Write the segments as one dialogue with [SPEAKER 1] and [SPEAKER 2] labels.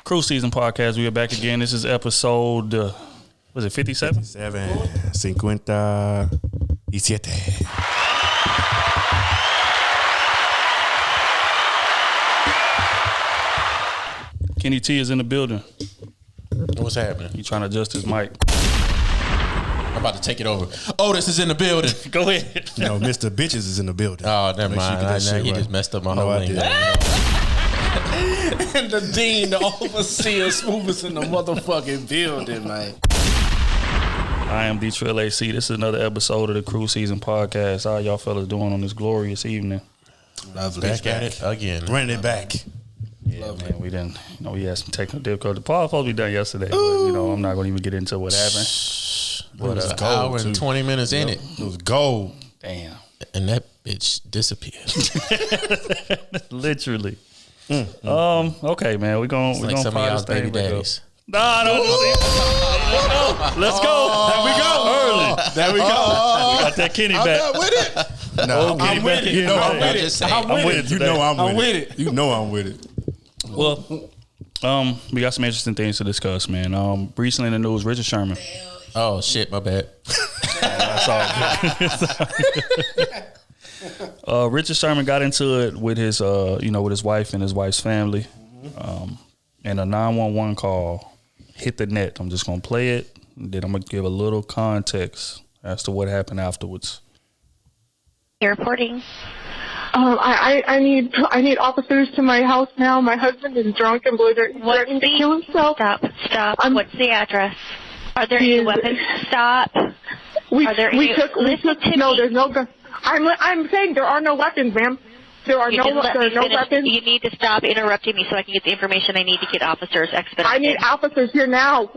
[SPEAKER 1] Krew Season Podcast. We are back again. This is episode, was it 57?
[SPEAKER 2] 57.
[SPEAKER 1] Kenny T is in the building.
[SPEAKER 3] What's happening?
[SPEAKER 1] He trying to adjust his mic.
[SPEAKER 3] I'm about to take it over. Otis is in the building.
[SPEAKER 1] Go ahead.
[SPEAKER 2] No, Mr. Bitches is in the building.
[SPEAKER 3] Oh, never mind. He just messed up my whole thing.
[SPEAKER 4] And the dean, the overseer, Smoothest in the motherfucking building, man.
[SPEAKER 1] I am Detroit AC. This is another episode of the Krew Season Podcast. How y'all fellas doing on this glorious evening?
[SPEAKER 4] Lovely.
[SPEAKER 3] Back at it again.
[SPEAKER 2] Running it back.
[SPEAKER 1] Yeah, man, we didn't. We had some technical difficulty. Paul supposed to be done yesterday, but I'm not gonna even get into what happened.
[SPEAKER 3] But it was an hour and 20 minutes in it.
[SPEAKER 2] It was gold.
[SPEAKER 1] Damn.
[SPEAKER 3] And that bitch disappeared.
[SPEAKER 1] Literally. Okay, man. We're gonna
[SPEAKER 3] Like some of y'all's baby daddies.
[SPEAKER 1] No. Let's go.
[SPEAKER 2] There we go.
[SPEAKER 1] Early.
[SPEAKER 2] There we go.
[SPEAKER 1] We got that Kenny
[SPEAKER 2] I'm
[SPEAKER 1] back.
[SPEAKER 2] not with it. No,
[SPEAKER 1] I'm with it.
[SPEAKER 2] You know I'm with
[SPEAKER 3] Just
[SPEAKER 2] it.
[SPEAKER 3] saying.
[SPEAKER 1] I'm with it.
[SPEAKER 2] You know I'm with
[SPEAKER 4] it.
[SPEAKER 2] You know I'm with it.
[SPEAKER 1] Well, we got some interesting things to discuss, man. Recently in the news, Richard Sherman.
[SPEAKER 3] Oh, shit. My bad.
[SPEAKER 1] That's all good. Richard Sherman got into it with his, with his wife and his wife's family, and a 911 call hit the net. I'm just gonna play it, and then I'm gonna give a little context as to what happened afterwards.
[SPEAKER 5] You're reporting.
[SPEAKER 6] I need officers to my house now. My husband is drunk and threatening to kill himself.
[SPEAKER 5] Stop. What's the address? Are there any weapons? Stop. Are there any? Listen to me.
[SPEAKER 6] There's no gun. I'm saying there are no weapons, ma'am. There are no weapons.
[SPEAKER 5] You need to stop interrupting me so I can get the information I need to get officers expedited.
[SPEAKER 6] I need officers here now.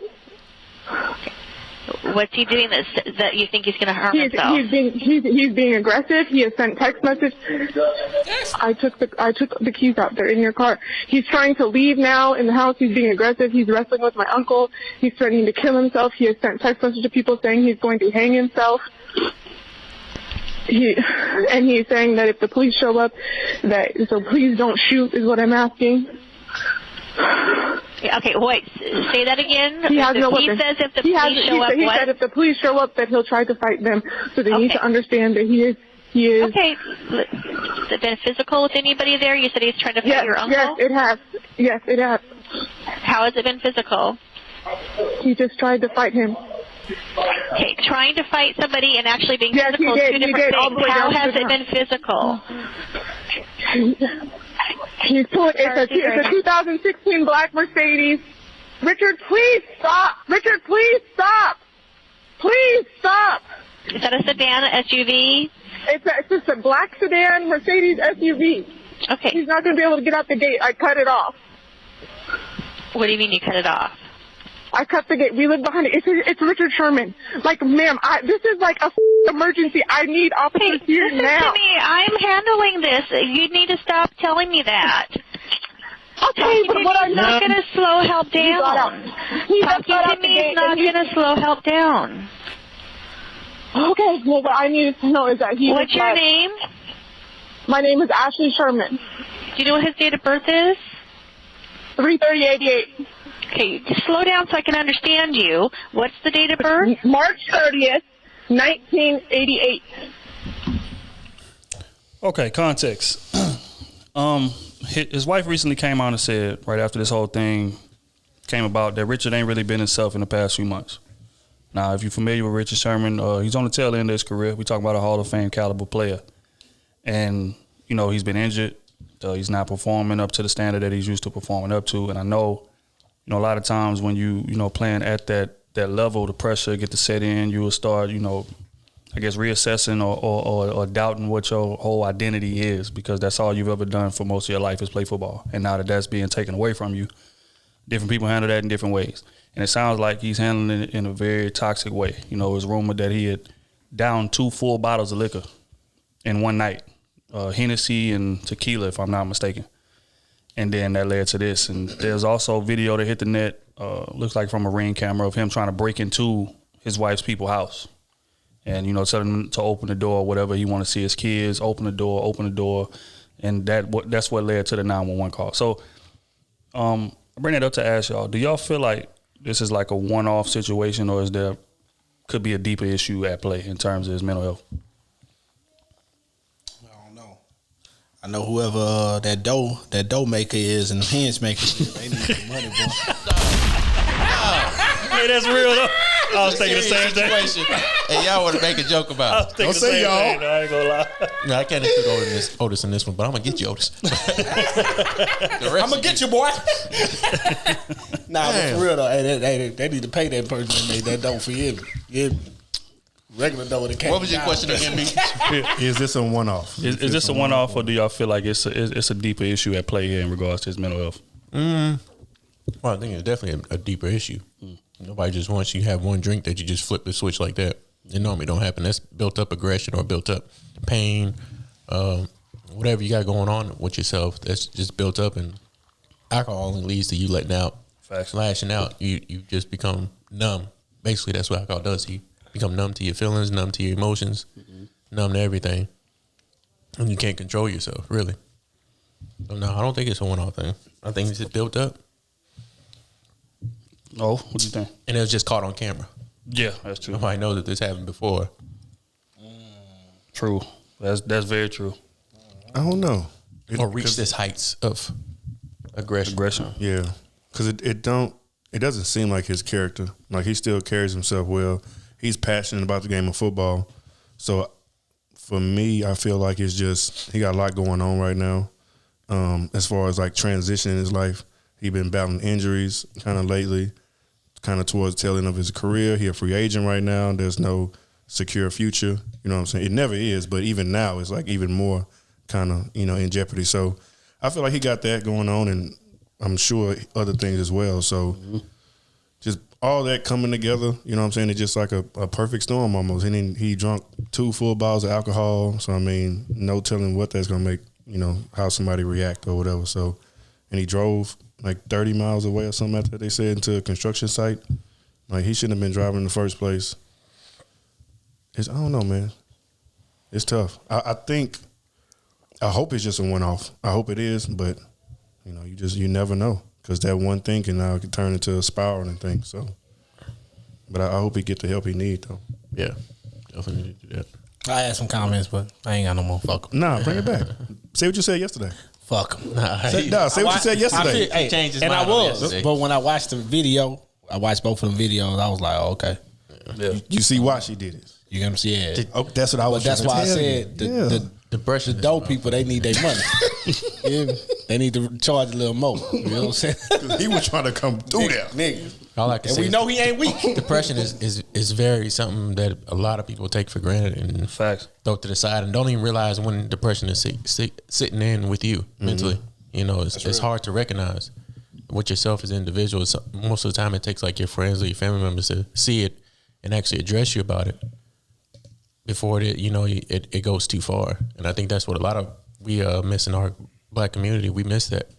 [SPEAKER 5] What's he doing that you think he's going to harm himself?
[SPEAKER 6] He's being aggressive. He has sent text messages. I took the keys out. They're in your car. He's trying to leave now in the house. He's being aggressive. He's wrestling with my uncle. He's threatening to kill himself. He has sent text messages to people saying he's going to hang himself. He's saying that if the police show up, so please don't shoot is what I'm asking.
[SPEAKER 5] Okay, wait. Say that again.
[SPEAKER 6] He has no weapon.
[SPEAKER 5] He says if the police show up,
[SPEAKER 6] he said if the police show up, that he'll try to fight them. So they need to understand that he is.
[SPEAKER 5] Okay. Has it been physical with anybody there? You said he's trying to fight your uncle?
[SPEAKER 6] Yes, it has. Yes, it has.
[SPEAKER 5] How has it been physical?
[SPEAKER 6] He just tried to fight him.
[SPEAKER 5] Okay, trying to fight somebody and actually being
[SPEAKER 6] Yes,
[SPEAKER 5] physical
[SPEAKER 6] he
[SPEAKER 5] is
[SPEAKER 6] did.
[SPEAKER 5] two different things. How has it been physical?
[SPEAKER 6] It's a 2016 black Mercedes. Richard, please stop. Richard, please stop. Please stop.
[SPEAKER 5] Is that a sedan, SUV?
[SPEAKER 6] It's just a black sedan Mercedes SUV.
[SPEAKER 5] Okay.
[SPEAKER 6] He's not going to be able to get out the gate. I cut it off.
[SPEAKER 5] What do you mean you cut it off?
[SPEAKER 6] I cut the gate. We live behind it. It's Richard Sherman. Like, ma'am, this is like a emergency. I need officers here
[SPEAKER 5] listen
[SPEAKER 6] now.
[SPEAKER 5] To me. I'm handling this. You need to stop telling me that.
[SPEAKER 6] Okay, but what I'm
[SPEAKER 5] not going to slow help down. Talking to me is not going to slow help down.
[SPEAKER 6] Okay, well, what I needed to know is that he.
[SPEAKER 5] What's your name?
[SPEAKER 6] My name is Ashley Sherman.
[SPEAKER 5] Do you know what his date of birth is?
[SPEAKER 6] 3/30/88.
[SPEAKER 5] Okay, slow down so I can understand you. What's the date of birth?
[SPEAKER 6] March 30th, 1988.
[SPEAKER 1] Okay, context. His wife recently came on and said, right after this whole thing came about, that Richard ain't really been himself in the past few months. Now, if you're familiar with Richard Sherman, he's on the tail end of his career. We talk about a Hall of Fame caliber player. And, he's been injured. He's not performing up to the standard that he's used to performing up to. And I know, a lot of times when you playing at that level, the pressure get to set in, you will start, reassessing or doubting what your whole identity is, because that's all you've ever done for most of your life is play football. And now that that's being taken away from you, different people handle that in different ways. And it sounds like he's handling it in a very toxic way. It was rumored that he had downed 2 full bottles of liquor in one night, Hennessy and tequila, if I'm not mistaken. And then that led to this. And there's also video that hit the net, looks like from a Ring camera, of him trying to break into his wife's people's house. And, tell him to open the door, whatever he want to see his kids, open the door. And that's what led to the 911 call. So I bring that up to ask y'all, do y'all feel like this is like a one-off situation, or is there could be a deeper issue at play in terms of his mental health?
[SPEAKER 4] I don't know. I know whoever that dough maker is and the hinge maker is, they need some money, boy.
[SPEAKER 1] Hey, that's real though. I was thinking the same thing.
[SPEAKER 3] And y'all want to make a joke about it.
[SPEAKER 1] Don't say y'all. Thing, I ain't gonna lie.
[SPEAKER 3] No, I can't include Otis in this one, but I'm gonna get you, Otis.
[SPEAKER 4] I'm gonna get you, boy. Nah, but for real though, they need to pay that person that made that dough for you. Yeah. Regular dough that came.
[SPEAKER 3] What was your question again, B?
[SPEAKER 2] Is this a one-off?
[SPEAKER 1] Is this a one-off, or do y'all feel like it's a deeper issue at play here in regards to his mental health?
[SPEAKER 3] Well, I think it's definitely a deeper issue. Nobody just wants you to have one drink that you just flip the switch like that. It normally don't happen. That's built up aggression or built up pain, whatever you got going on with yourself. That's just built up, and alcohol only leads to you letting out, lashing out. You just become numb. Basically, that's what alcohol does to you. Become numb to your feelings, numb to your emotions, numb to everything, and you can't control yourself, really. So no, I don't think it's a one-off thing. I think it's just built up.
[SPEAKER 1] Oh, what do you think?
[SPEAKER 3] And it was just caught on camera.
[SPEAKER 1] Yeah, that's true.
[SPEAKER 3] Nobody knows that this happened before.
[SPEAKER 1] True. That's very true.
[SPEAKER 2] I don't know.
[SPEAKER 3] Or reach this heights of aggression.
[SPEAKER 2] Yeah, because it doesn't seem like his character. Like, he still carries himself well. He's passionate about the game of football. So for me, I feel like it's just he got a lot going on right now. As far as like transition in his life, he been battling injuries kind of lately, kind of towards the tail end of his career. He a free agent right now. There's no secure future. You know what I'm saying? It never is, but even now it's like even more kind of, in jeopardy. So I feel like he got that going on, and I'm sure other things as well. So just all that coming together, you know what I'm saying? It's just like a perfect storm almost. And then he drunk 2 full bottles of alcohol. So, I mean, no telling what that's going to make, how somebody react or whatever. So, and he drove like 30 miles away or something after they said into a construction site. Like, he shouldn't have been driving in the first place. I don't know, man. It's tough. I hope it's just a one-off. I hope it is, but, you never know. Because that one thing can now turn into a spiral and things. So, but I hope he get the help he need, though.
[SPEAKER 3] Yeah, definitely need to do that.
[SPEAKER 4] I had some comments, but I ain't got no more. Fuck 'em.
[SPEAKER 2] Nah, bring it back. Say what you said yesterday.
[SPEAKER 4] Fuck 'em.
[SPEAKER 2] Say what you said yesterday.
[SPEAKER 3] Changed his
[SPEAKER 4] and
[SPEAKER 3] mind
[SPEAKER 4] I
[SPEAKER 3] on
[SPEAKER 4] was,
[SPEAKER 3] yesterday.
[SPEAKER 4] but when I watched the video, I watched both of them videos. I was like, oh, okay.
[SPEAKER 1] Yeah.
[SPEAKER 2] You see why she did it.
[SPEAKER 4] You get what I'm saying?
[SPEAKER 2] Oh, that's what I was.
[SPEAKER 4] But that's
[SPEAKER 2] trying
[SPEAKER 4] why I
[SPEAKER 2] to tell
[SPEAKER 4] said
[SPEAKER 2] you.
[SPEAKER 4] the
[SPEAKER 3] Depression.
[SPEAKER 4] dope people, they need their money. Yeah, they need to charge a little more. You know what I'm saying?
[SPEAKER 2] He was trying to come through there.
[SPEAKER 4] Nigga.
[SPEAKER 3] All I can
[SPEAKER 4] And
[SPEAKER 3] say
[SPEAKER 4] we
[SPEAKER 3] is
[SPEAKER 4] know he ain't weak.
[SPEAKER 3] depression is very something that a lot of people take for granted and
[SPEAKER 1] Facts.
[SPEAKER 3] throw to the side and don't even realize when depression is sitting in with you mentally. It's hard to recognize with yourself as an individual. Most of the time, it takes like your friends or your family members to see it and actually address you about it before it goes too far. And I think that's what a lot of we miss in our black community. We miss that.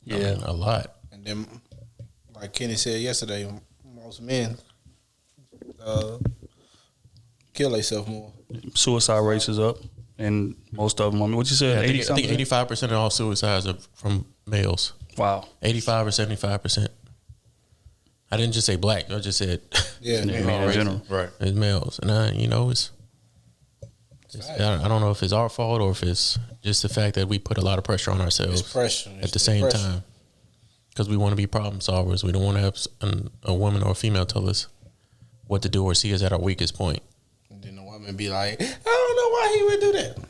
[SPEAKER 1] Yeah.
[SPEAKER 3] A lot.
[SPEAKER 4] And then, like Kenny said yesterday, most men kill themselves more.
[SPEAKER 1] Suicide rates is up, and most of them. I mean, what you said?
[SPEAKER 3] I
[SPEAKER 1] 80
[SPEAKER 3] think
[SPEAKER 1] something.
[SPEAKER 3] 85% of all suicides are from males.
[SPEAKER 1] Wow.
[SPEAKER 3] 85 or 75%. I didn't just say black. I just said
[SPEAKER 1] In general.
[SPEAKER 2] Right.
[SPEAKER 3] it's males. And I don't know if it's our fault or if it's just the fact that we put a lot of pressure on ourselves
[SPEAKER 4] It's pressure.
[SPEAKER 3] at the same time. Because we want to be problem solvers. We don't want to have a woman or a female tell us what to do or see us at our weakest point.
[SPEAKER 4] And then the woman be like, I don't know why he would do that.
[SPEAKER 3] You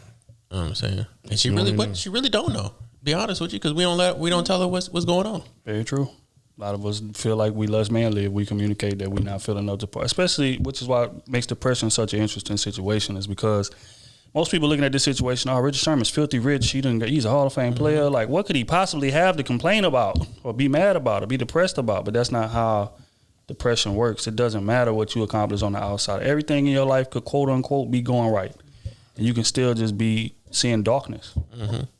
[SPEAKER 3] know what I'm saying? And she really don't know. Be honest with you, because we don't tell her what's going on.
[SPEAKER 1] Very true. A lot of us feel like we less manly if we communicate that we're not feeling up to par. Especially, which is why it makes depression such an interesting situation, is because most people looking at this situation, Richard Sherman's filthy rich. He's a Hall of Fame player. Like, what could he possibly have to complain about or be mad about or be depressed about? But that's not how depression works. It doesn't matter what you accomplish on the outside. Everything in your life could, quote unquote, be going right. And you can still just be seeing darkness,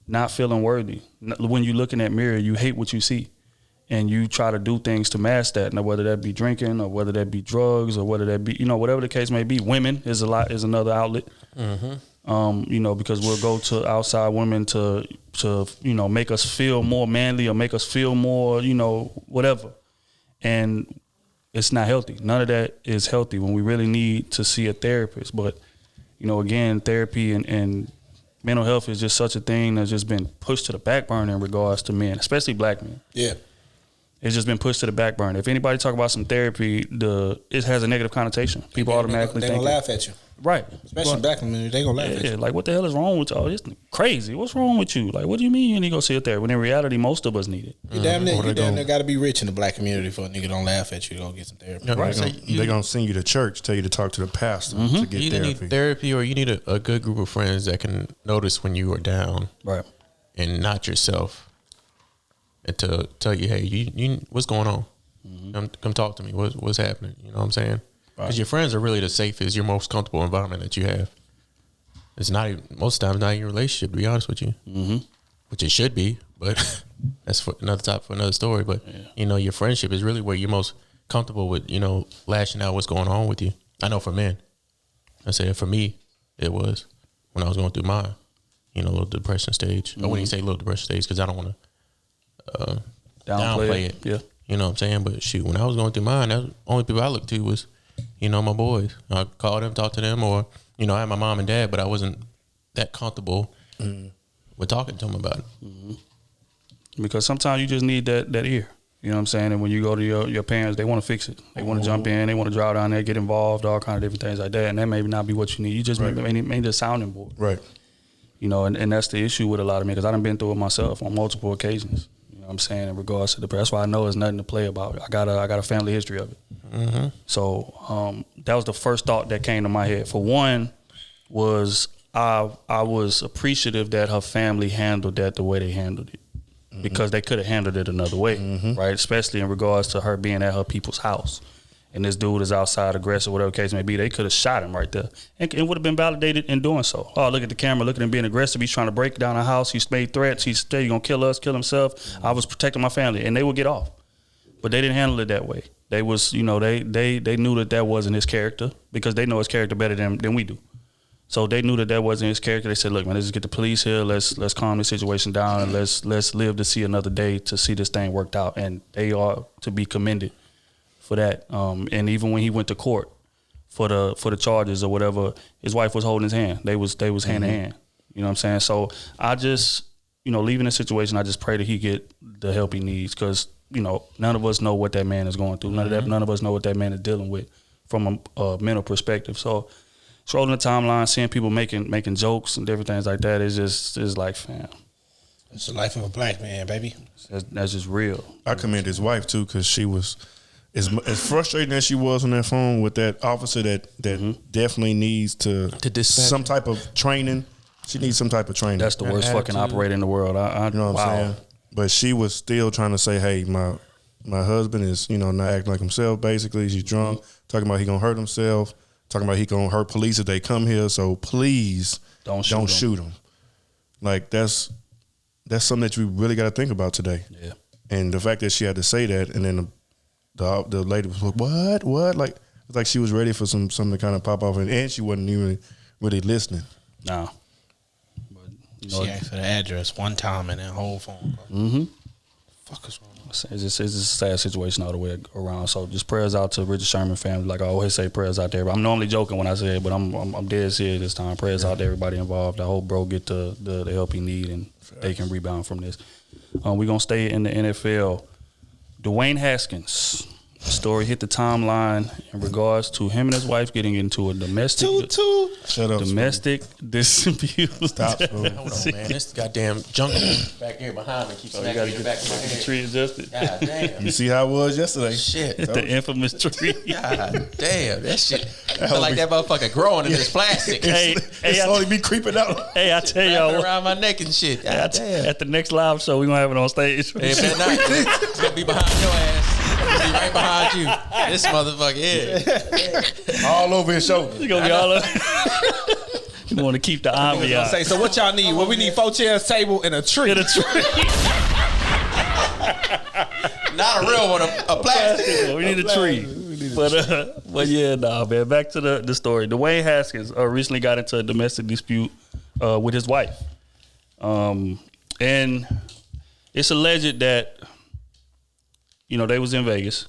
[SPEAKER 1] not feeling worthy. When you're looking at mirror, you hate what you see. And you try to do things to mask that. Now, whether that be drinking or whether that be drugs or whether that be, whatever the case may be. Women is another outlet. Because we'll go to outside women to make us feel more manly or make us feel more, whatever. And it's not healthy. None of that is healthy when we really need to see a therapist. But, again, therapy and mental health is just such a thing that's just been pushed to the back burner in regards to men, especially black men.
[SPEAKER 4] Yeah.
[SPEAKER 1] It's just been pushed to the back burner. If anybody talk about some therapy, it has a negative connotation. People automatically think
[SPEAKER 4] they're going to laugh at you.
[SPEAKER 1] Right.
[SPEAKER 4] Especially black men, they going to laugh at you.
[SPEAKER 1] Like, what the hell is wrong with y'all? This crazy. What's wrong with you? Like, what do you mean you need to go see a therapist? When in reality, most of us need it.
[SPEAKER 4] You damn near got to be rich in the black community for a nigga don't laugh at you to go get some therapy.
[SPEAKER 2] Right. They're going to send you to church, tell you to talk to the pastor to get
[SPEAKER 3] you
[SPEAKER 2] therapy.
[SPEAKER 3] Need therapy, or you need a good group of friends that can notice when you are down.
[SPEAKER 1] Right.
[SPEAKER 3] And not yourself. And to tell you, hey, you what's going on? Come talk to me. What's happening? You know what I'm saying? Because your friends are really the safest, your most comfortable environment that you have. It's not even, most of the time, not in your relationship, to be honest with you. Which it should be, but that's for another story. But your friendship is really where you're most comfortable with, lashing out what's going on with you. I know for men, I say for me, it was when I was going through my, little depression stage. I wouldn't say little depression stage because I don't want to downplay it.
[SPEAKER 1] Yeah.
[SPEAKER 3] You know what I'm saying? But shoot, when I was going through mine, the only people I looked to was, my boys. I called them, talked to them, or, I had my mom and dad, but I wasn't that comfortable with talking to them about it.
[SPEAKER 1] Because sometimes you just need that ear. You know what I'm saying? And when you go to your parents, they want to fix it. They want to jump in. They want to drive down there, get involved, all kind of different things like that. And that may not be what you need. You just made the sounding board.
[SPEAKER 2] Right.
[SPEAKER 1] And that's the issue with a lot of men, because I done been through it myself on multiple occasions. You know what I'm saying? In regards to that's why I know it's nothing to play about. I got a family history of it. So that was the first thought that came to my head. For one, was I was appreciative that her family handled that the way they handled it. Because they could have handled it another way, right? Especially in regards to her being at her people's house. And this dude is outside aggressive, whatever the case may be. They could have shot him right there. And it would have been validated in doing so. Oh, look at the camera. Look at him being aggressive. He's trying to break down our house. He's made threats. He's going to kill us, kill himself. I was protecting my family. And they would get off. But they didn't handle it that way. They was, they knew that wasn't his character, because they know his character better than we do. So they knew that wasn't his character. They said, look, man, let's just get the police here. Let's calm this situation down, and let's live to see another day to see this thing worked out. And they are to be commended for that. And even when he went to court for the charges or whatever, his wife was holding his hand. They was hand in hand. You know what I'm saying? So I just, leaving the situation, I just pray that he get the help he needs, because, none of us know what that man is going through. None of us know what that man is dealing with from a mental perspective. So scrolling the timeline, seeing people making jokes and different things like that, it's like, fam.
[SPEAKER 4] It's the life of a black man, baby.
[SPEAKER 1] That's just real.
[SPEAKER 2] I commend his wife too, because she was as frustrating as she was on that phone with that officer that definitely needs to dispatch some type of training. She needs some type of training.
[SPEAKER 1] That's the worst fucking operator in the world. I
[SPEAKER 2] you know what I'm saying? But she was still trying to say, hey, my husband is, not acting like himself, basically. She's drunk, talking about he gonna hurt himself. Talking about he gonna hurt police if they come here, so please don't shoot him. Like that's something that you really got to think about today.
[SPEAKER 1] Yeah.
[SPEAKER 2] And the fact that she had to say that, and then the lady was like, "What?" Like it's like she was ready for something to kind of pop off, and she wasn't even really listening.
[SPEAKER 1] No.
[SPEAKER 4] But she asked for the address one time in that whole phone call. Fuck is wrong.
[SPEAKER 1] It's just a sad situation all the way around. So just prayers out to Richard Sherman family. Like I always say, prayers out there. I'm normally joking when I say it, but I'm dead serious this time. Prayers out to everybody involved. I hope bro get the help he need, and they can rebound from this. We're going to stay in the NFL. Dwayne Haskins. Story hit the timeline in regards to him and his wife getting into a domestic dispute.
[SPEAKER 2] Stop,
[SPEAKER 3] Hold on, man. This goddamn jungle back here behind me keeps smacking me in the back of my head.
[SPEAKER 1] The tree adjusted.
[SPEAKER 3] God damn.
[SPEAKER 2] You see how it was yesterday?
[SPEAKER 3] Shit.
[SPEAKER 1] The infamous tree.
[SPEAKER 3] God damn. That shit. I feel like that motherfucker growing in this plastic.
[SPEAKER 2] It's slowly be creeping out.
[SPEAKER 1] Hey, I tell y'all,
[SPEAKER 3] around my neck and shit. God damn.
[SPEAKER 1] At the next live show, we're going to have it on stage.
[SPEAKER 3] Hey, better not. It's going to be behind your ass. Be right behind you. This motherfucker,
[SPEAKER 2] all over his shoulder.
[SPEAKER 1] It's gonna be all over. You want to keep the ambiance.
[SPEAKER 4] Say, so what y'all need? Well, we need 4 chairs, table, and a tree.
[SPEAKER 1] Not
[SPEAKER 3] not a real one, a plastic.
[SPEAKER 1] We need a tree. But yeah, man. Back to the story. Dwayne Haskins recently got into a domestic dispute with his wife, and it's alleged that they was in Vegas.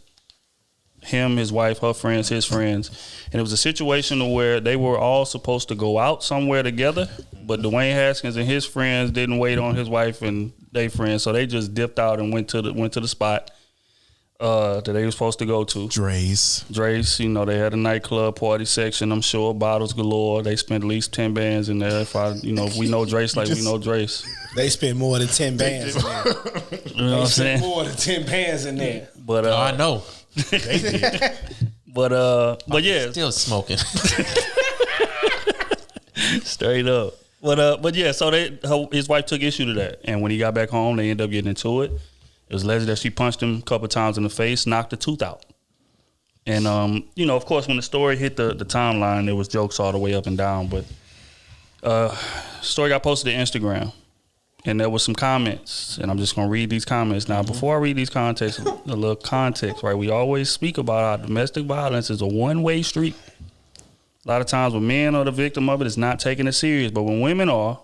[SPEAKER 1] Him, his wife, her friends, his friends, and it was a situation where they were all supposed to go out somewhere together, but Dwayne Haskins and his friends didn't wait on his wife and their friends, so they just dipped out and went to the spot that they were supposed to go to. Dre's, they had a nightclub party section. I'm sure bottles galore. They spent at least 10 bands in there. If we know Dre's like we know Dre's.
[SPEAKER 4] They spent more than 10 bands in there.
[SPEAKER 1] You know what I'm saying?
[SPEAKER 4] More than 10 bands in there.
[SPEAKER 1] But
[SPEAKER 3] I know.
[SPEAKER 1] They did. But yeah,
[SPEAKER 3] still smoking.
[SPEAKER 1] Straight up. But yeah, so his wife took issue to that, and when he got back home, they ended up getting into it. It was alleged that she punched him a couple of times in the face, knocked a tooth out. And of course, when the story hit the timeline, there was jokes all the way up and down. But the story got posted to Instagram, and there was some comments, and I'm just gonna read these comments now. Before I read these context, a little context, right? We always speak about how domestic violence is a one-way street. A lot of times when men are the victim of it, it's not taking it serious. But when women are,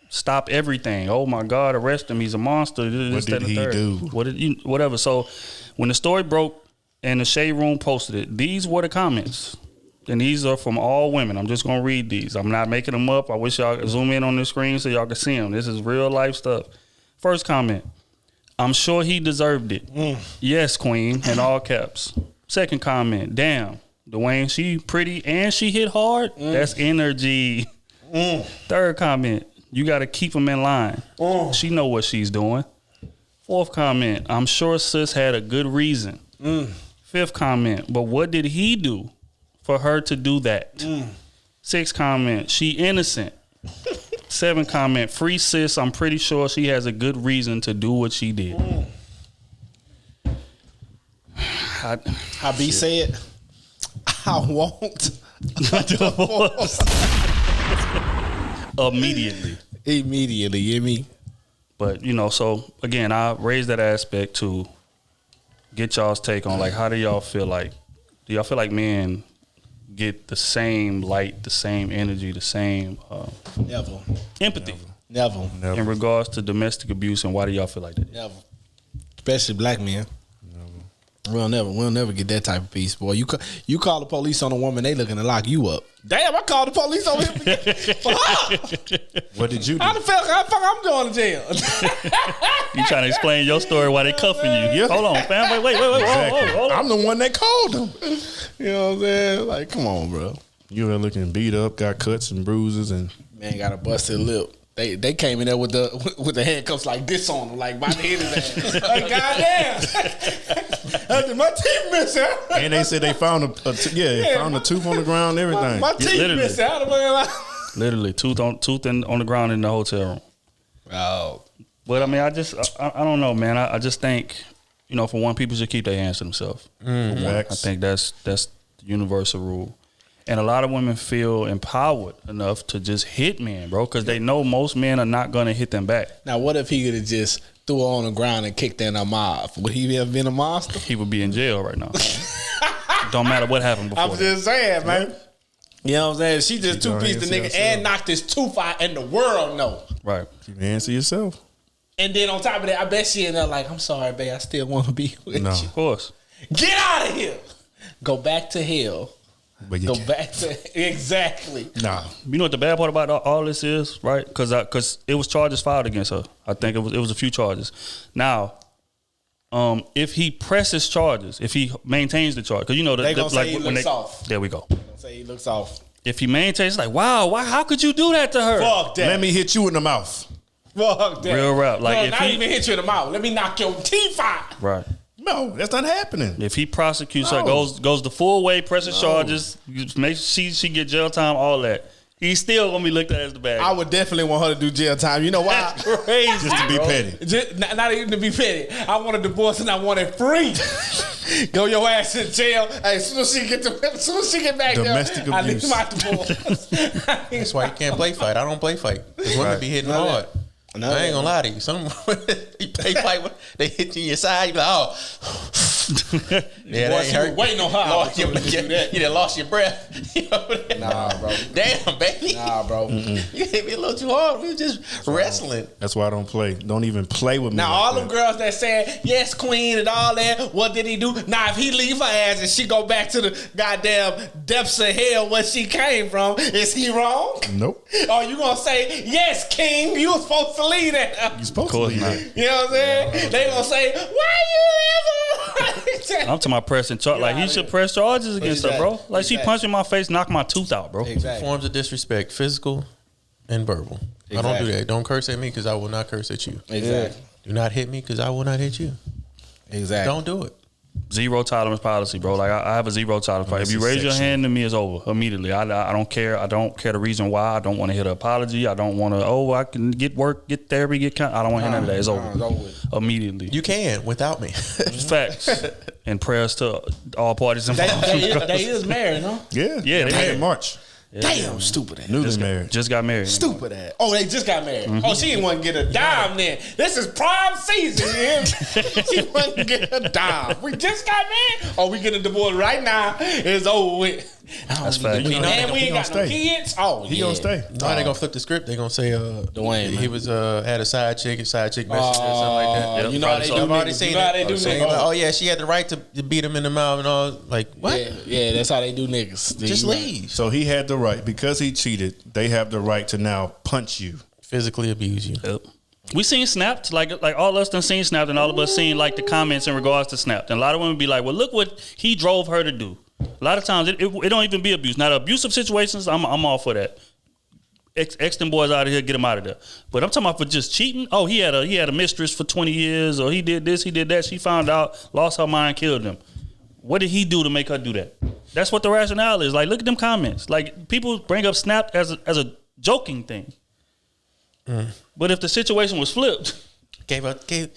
[SPEAKER 1] stop everything. Oh my God, arrest him. He's a monster.
[SPEAKER 2] What did he do?
[SPEAKER 1] Whatever. So when the story broke and the Shade Room posted it, these were the comments. And these are from all women. I'm just going to read these. I'm not making them up. I wish y'all could zoom in on the screen so y'all can see them. This is real life stuff. First comment, I'm sure he deserved it. Yes, queen, in all caps. Second comment, damn, Dwayne, she pretty and she hit hard. That's energy. Third comment, you got to keep him in line. She know what she's doing. Fourth comment, I'm sure sis had a good reason. Fifth comment, but what did he do for her to do that? Sixth comment, she innocent. Seventh comment, free sis, I'm pretty sure she has a good reason to do what she did.
[SPEAKER 4] How B said, I won't. Immediately, you hear me?
[SPEAKER 1] But, so, again, I raised that aspect to get y'all's take on, like, how do y'all feel like? Do y'all feel like men get the same light, the same energy, the same empathy?
[SPEAKER 4] Never.
[SPEAKER 1] In regards to domestic abuse, and why do y'all feel like that?
[SPEAKER 4] Never. Especially black men. We'll never get that type of peace, boy. You call the police on a woman, they looking to lock you up. Damn, I called the police on him for her.
[SPEAKER 2] What did you do?
[SPEAKER 4] How the fuck I'm going to jail?
[SPEAKER 1] You trying to explain your story while they cuffing you?
[SPEAKER 2] Yeah.
[SPEAKER 1] Hold on, fam. Wait.
[SPEAKER 2] Exactly.
[SPEAKER 1] Hold on.
[SPEAKER 2] I'm the one that called him.
[SPEAKER 4] You know what I'm saying? Like, come on, bro.
[SPEAKER 2] You were looking beat up, got cuts and bruises, and
[SPEAKER 4] man got a busted lip. They came in there with the handcuffs like this on them, like by the head of that. Like, goddamn, my teeth missing.
[SPEAKER 2] And they said they found a tooth on the ground and everything.
[SPEAKER 4] My teeth missing out of my life.
[SPEAKER 1] Literally, tooth on the ground in the hotel room.
[SPEAKER 4] Oh,
[SPEAKER 1] but I mean, I don't know, man. I just think, for one, people should keep their hands to themselves. I think that's the universal rule. And a lot of women feel empowered enough to just hit men, bro, because they know most men are not going to hit them back.
[SPEAKER 4] Now, what if he could have just threw her on the ground and kicked her in her mouth? Would he have been a monster?
[SPEAKER 1] He would be in jail right now. Don't matter what happened before.
[SPEAKER 4] I'm just saying, man. You know what I'm saying? She just two-pieced the nigga and knocked his tooth out, and the world know.
[SPEAKER 1] Right.
[SPEAKER 2] Keep your hands to yourself.
[SPEAKER 4] And then on top of that, I bet she in there like, I'm sorry, babe, I still want to be with you.
[SPEAKER 1] Of course.
[SPEAKER 4] Get out of here. Go back to hell.
[SPEAKER 2] But
[SPEAKER 4] Go back to exactly.
[SPEAKER 2] Nah.
[SPEAKER 1] You know what the bad part about all this is, right? Because it was charges filed against her. I think it was a few charges. Now, if he presses charges, if he maintains the charge, because
[SPEAKER 4] they gonna say he looks off.
[SPEAKER 1] There we go.
[SPEAKER 4] They gonna say he looks off.
[SPEAKER 1] If he maintains, like, wow, why? How could you do that to her?
[SPEAKER 4] Fuck that.
[SPEAKER 2] Let me hit you in the mouth.
[SPEAKER 4] Fuck that.
[SPEAKER 1] Real rap. Like,
[SPEAKER 4] no,
[SPEAKER 1] if
[SPEAKER 4] not even hit you in the mouth. Let me knock your teeth out.
[SPEAKER 1] Right.
[SPEAKER 2] No, that's not happening.
[SPEAKER 1] If he prosecutes her, goes the full way, presses charges, make she get jail time, all that. He's still gonna be looked at as the bad guy.
[SPEAKER 4] I would definitely want her to do jail time. You know why?
[SPEAKER 1] That's crazy.
[SPEAKER 2] Just to be petty.
[SPEAKER 4] Not even to be petty. I want a divorce and I want it free. Go your ass in jail. Hey, as soon as she get back
[SPEAKER 2] Domestic
[SPEAKER 4] there,
[SPEAKER 2] abuse.
[SPEAKER 4] I need my divorce.
[SPEAKER 3] That's why you can't play fight. I don't play fight. Because women be hitting hard. I ain't gonna lie to you. Some they play fight, they hit you in your side. You be like, oh, Yeah, that ain't hurt.
[SPEAKER 4] Waiting on her.
[SPEAKER 3] You done lost your breath.
[SPEAKER 4] Nah, bro.
[SPEAKER 3] Damn, baby.
[SPEAKER 4] Nah, bro.
[SPEAKER 3] You hit me a little too hard. We were just wrestling.
[SPEAKER 2] That's why I don't play. Don't even play with me.
[SPEAKER 4] Now,
[SPEAKER 2] like
[SPEAKER 4] all
[SPEAKER 2] that.
[SPEAKER 4] them girls that said, yes, queen, and all that, what did he do? Now, if he leave her ass and she go back to the goddamn depths of hell where she came from, is he wrong?
[SPEAKER 2] Nope.
[SPEAKER 4] Or you gonna say, yes, king, you was supposed to leave that?
[SPEAKER 2] You supposed to leave it.
[SPEAKER 4] You know what I'm saying? They gonna say, why you ever?
[SPEAKER 1] I'm to my pressing charge. Like, he should press charges against her, bro. Like, she punched in my face, knocked my tooth out, bro.
[SPEAKER 4] Exactly.
[SPEAKER 3] Forms of disrespect, physical and verbal. I don't do that. Don't curse at me because I will not curse at you.
[SPEAKER 4] Exactly.
[SPEAKER 3] Do not hit me because I will not hit you.
[SPEAKER 4] Exactly.
[SPEAKER 3] Don't do it.
[SPEAKER 1] Zero tolerance policy, bro. Like, I have a zero tolerance policy. If you raise your hand to me, it's over immediately. I don't care. I don't care the reason why. I don't want to hear the apology. I don't want to, I can get work, get therapy, I don't want to hear none of that. It's over immediately.
[SPEAKER 3] You can without me.
[SPEAKER 1] Facts. And prayers to all parties involved.
[SPEAKER 4] They is married, no?
[SPEAKER 2] Yeah.
[SPEAKER 1] Yeah, they
[SPEAKER 2] Hey,
[SPEAKER 1] married.
[SPEAKER 2] March.
[SPEAKER 4] Damn, stupid ass.
[SPEAKER 2] Newly married.
[SPEAKER 1] Just got married.
[SPEAKER 4] Stupid ass. Oh, they just got married. Oh, she didn't want to get a dime then. This is prime season, man. She wasn't get a dime. We just got married. Oh, we get a divorce right now. It's over with.
[SPEAKER 1] That's fact.
[SPEAKER 3] You know,
[SPEAKER 4] And we ain't got no kids. Oh,
[SPEAKER 2] He gonna stay.
[SPEAKER 3] No, they gonna flip the script. They gonna say
[SPEAKER 4] Dwayne,
[SPEAKER 3] he was had a side chick messenger or something like that.
[SPEAKER 4] You know how they do
[SPEAKER 3] I've already
[SPEAKER 4] niggas.
[SPEAKER 3] seen
[SPEAKER 4] You know how
[SPEAKER 3] it.
[SPEAKER 4] they do
[SPEAKER 3] Saying,
[SPEAKER 4] niggas.
[SPEAKER 3] oh yeah, she had the right to beat him in the mouth and all. Like what?
[SPEAKER 4] Yeah, that's how they do niggas.
[SPEAKER 3] Just leave.
[SPEAKER 2] So he had the right, because he cheated, they have the right to now punch you.
[SPEAKER 3] Physically abuse you.
[SPEAKER 1] Yep. We seen Snapped, like all of us done seen Snapped, and all of us seen like the comments in regards to Snapped. And a lot of women be like, well, look what he drove her to do. A lot of times it don't even be abuse. Now the abusive situations, I'm all for that. X them boys out of here, get them out of there. But I'm talking about for just cheating. Oh, he had a mistress for 20 years, or he did this, he did that. She found out, lost her mind, killed him. What did he do to make her do that? That's what the rationale is. Like, look at them comments. Like, people bring up Snapped as a joking thing. But if the situation was flipped,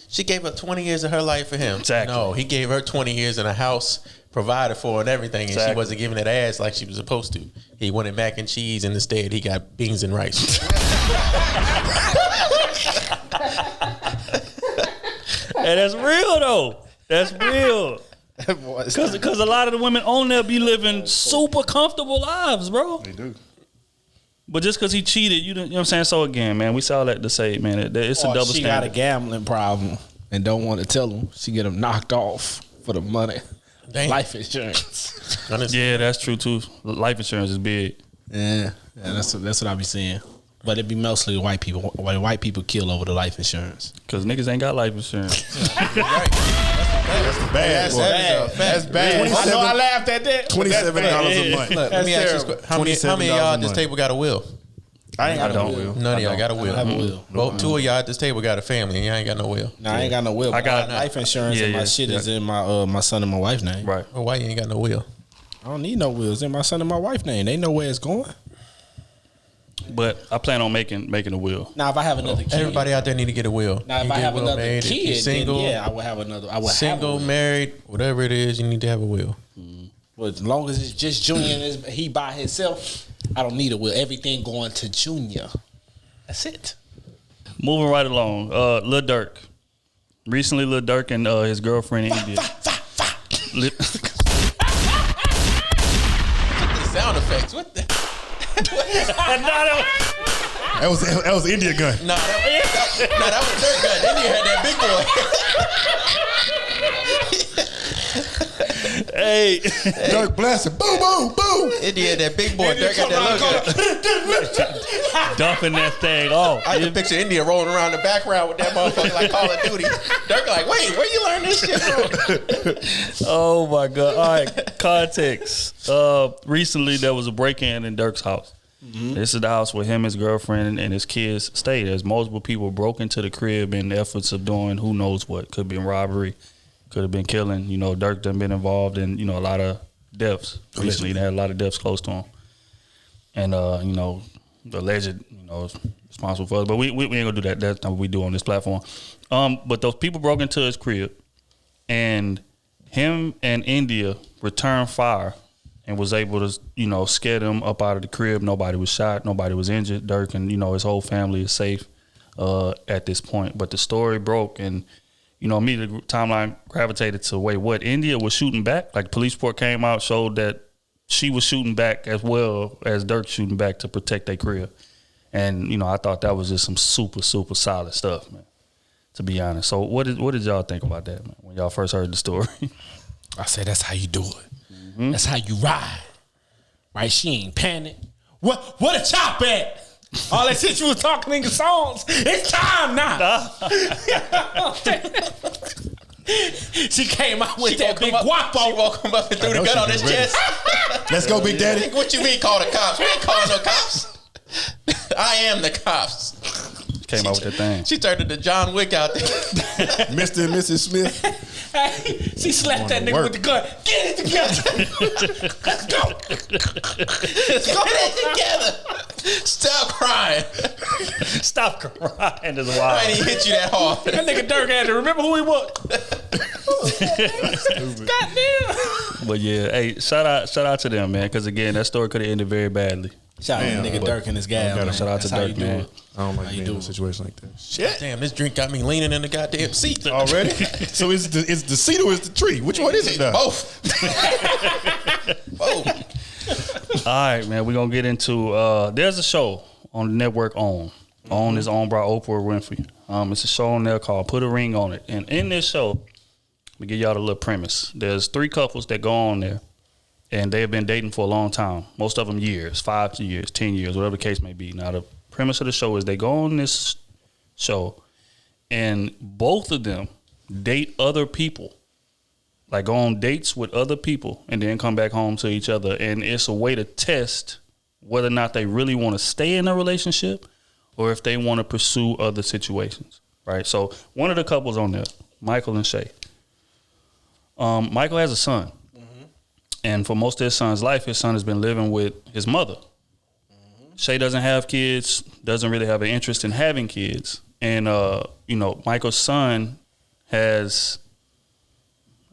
[SPEAKER 3] She gave up 20 years of her life for him.
[SPEAKER 1] Exactly.
[SPEAKER 3] No, he gave her 20 years in a house, provided for and everything, and
[SPEAKER 1] Exactly.
[SPEAKER 3] she wasn't giving it ass like she was supposed to. He wanted mac and cheese, and instead he got beans and rice.
[SPEAKER 1] and that's real though. That's real. Because a lot of the women on there be living super comfortable lives, bro.
[SPEAKER 2] They do.
[SPEAKER 1] But just because he cheated, you know what I'm saying? So again, man, we saw that to say, man, it's a double
[SPEAKER 4] she
[SPEAKER 1] standard.
[SPEAKER 4] got a gambling problem and don't want to tell him. She get him knocked off for the money.
[SPEAKER 3] Damn.
[SPEAKER 4] Life insurance.
[SPEAKER 1] Yeah, that's true too. Life insurance is big.
[SPEAKER 4] Yeah, that's what I be saying. But it be mostly white people. White people kill over the life insurance.
[SPEAKER 1] Because niggas ain't got life insurance.
[SPEAKER 2] Bad. That's bad.
[SPEAKER 4] I know I laughed at that.
[SPEAKER 2] $27 a month.
[SPEAKER 3] Look, let me ask you this question. How many of
[SPEAKER 2] $27
[SPEAKER 3] y'all
[SPEAKER 2] a
[SPEAKER 3] at this
[SPEAKER 2] month.
[SPEAKER 3] table got a will?
[SPEAKER 4] I ain't got
[SPEAKER 1] I
[SPEAKER 4] no
[SPEAKER 1] don't.
[SPEAKER 4] will.
[SPEAKER 3] None of y'all got a will.
[SPEAKER 4] I have a will.
[SPEAKER 3] Well, two of y'all at this table got a family, and y'all ain't got no will.
[SPEAKER 4] Nah, I ain't got no will.
[SPEAKER 1] I got
[SPEAKER 4] life insurance, and my shit is in my son and my wife's name.
[SPEAKER 1] Right.
[SPEAKER 3] Well, why you ain't got no will?
[SPEAKER 4] I don't need no wills. It's in my son and my wife's name. They know where it's going.
[SPEAKER 1] But I plan on making a will.
[SPEAKER 4] Now, if I have another kid,
[SPEAKER 3] Everybody out there need to get a will.
[SPEAKER 4] now if
[SPEAKER 3] You
[SPEAKER 4] I
[SPEAKER 3] get
[SPEAKER 4] have
[SPEAKER 3] a will
[SPEAKER 4] another
[SPEAKER 3] made. If you're
[SPEAKER 4] kid,
[SPEAKER 3] single,
[SPEAKER 4] then yeah, I will have another. I will
[SPEAKER 3] single,
[SPEAKER 4] have a will.
[SPEAKER 3] married, whatever it is, you need to have a will.
[SPEAKER 4] But as long as it's just Junior and he by himself, I don't need a will. Everything going to Junior. That's it.
[SPEAKER 1] Moving right along. Lil Dirk. Recently, Lil Dirk and his girlfriend in India.
[SPEAKER 3] Sound effects. What the?
[SPEAKER 2] That was India gun.
[SPEAKER 3] No, that was Dirk gun. Then you had that big boy.
[SPEAKER 1] Hey.
[SPEAKER 2] Dirk blasted. Boom, boom, boom.
[SPEAKER 3] India had that big boy. Dirk got that logo.
[SPEAKER 1] Dumping that thing off.
[SPEAKER 3] I can picture India rolling around the background with that motherfucker like Call of Duty. Dirk like, wait, where you learn this shit from?
[SPEAKER 1] Oh my God. All right. Context. Recently there was a break-in in Dirk's house. This is the house where him, his girlfriend, and his kids stayed. As multiple people broke into the crib in the efforts of doing who knows what. Could have been robbery. Could have been killing. You know, Dirk done been involved in, you know, a lot of deaths. Recently, they had a lot of deaths close to him. And, you know, the alleged, you know, is responsible for it. But we ain't gonna do that. That's not what we do on this platform. But those people broke into his crib, and him and India returned fire and was able to, you know, scare them up out of the crib. Nobody was shot. Nobody was injured. Dirk and, you know, his whole family is safe at this point. But the story broke, and, immediately timeline gravitated to, wait, what? India was shooting back? Like, police report came out, showed that she was shooting back as well as Dirk shooting back to protect their career. And, I thought that was just some super, super solid stuff, man, to be honest. So what did y'all think about that, man, when y'all first heard the story?
[SPEAKER 4] I said, that's how you do it. Mm-hmm. That's how you ride. Right? She ain't panic. What a chop at? All that shit you was talking in your songs. It's time now. She came out with that big guapo.
[SPEAKER 3] She woke him up and threw the gun on his chest.
[SPEAKER 2] Let's go, Big Daddy.
[SPEAKER 3] What you mean call the cops? We ain't calling no cops. I am the cops.
[SPEAKER 1] Came out with that thing.
[SPEAKER 3] She turned into John Wick out there.
[SPEAKER 2] Mr. and Mrs. Smith.
[SPEAKER 4] Hey, she slapped that nigga with the gun. Get it together. Let's go.
[SPEAKER 3] Let's get it together. Stop crying.
[SPEAKER 1] Stop crying is wild.
[SPEAKER 3] I ain't hit you that hard.
[SPEAKER 4] That nigga Dirk had to remember who he was. Goddamn.
[SPEAKER 1] But yeah, hey, shout out to them, man, because again, that story could have ended very badly.
[SPEAKER 4] Shout out to nigga Dirk and his gal.
[SPEAKER 1] Shout out to Dirk, man.
[SPEAKER 2] I don't like being in a situation like that. Shit.
[SPEAKER 3] Damn, this drink got me leaning in the goddamn seat
[SPEAKER 2] already. So it's the seat or it's the tree? Which one is it now?
[SPEAKER 3] Both.
[SPEAKER 1] Both. All right, man. We're gonna get into there's a show on the network OWN. OWN is owned by Oprah Winfrey. It's a show on there called Put a Ring on It. And in this show, we give y'all the little premise. There's 3 couples that go on there. And they have been dating for a long time. Most of them years, 5 years, 10 years, whatever the case may be. Now, the premise of the show is they go on this show and both of them date other people. Like go on dates with other people and then come back home to each other. And it's a way to test whether or not they really want to stay in a relationship or if they want to pursue other situations, right? So one of the couples on there, Michael and Shay. Michael has a son. And for most of his son's life, his son has been living with his mother. Mm-hmm. Shay doesn't have kids, doesn't really have an interest in having kids. And, Michael's son has,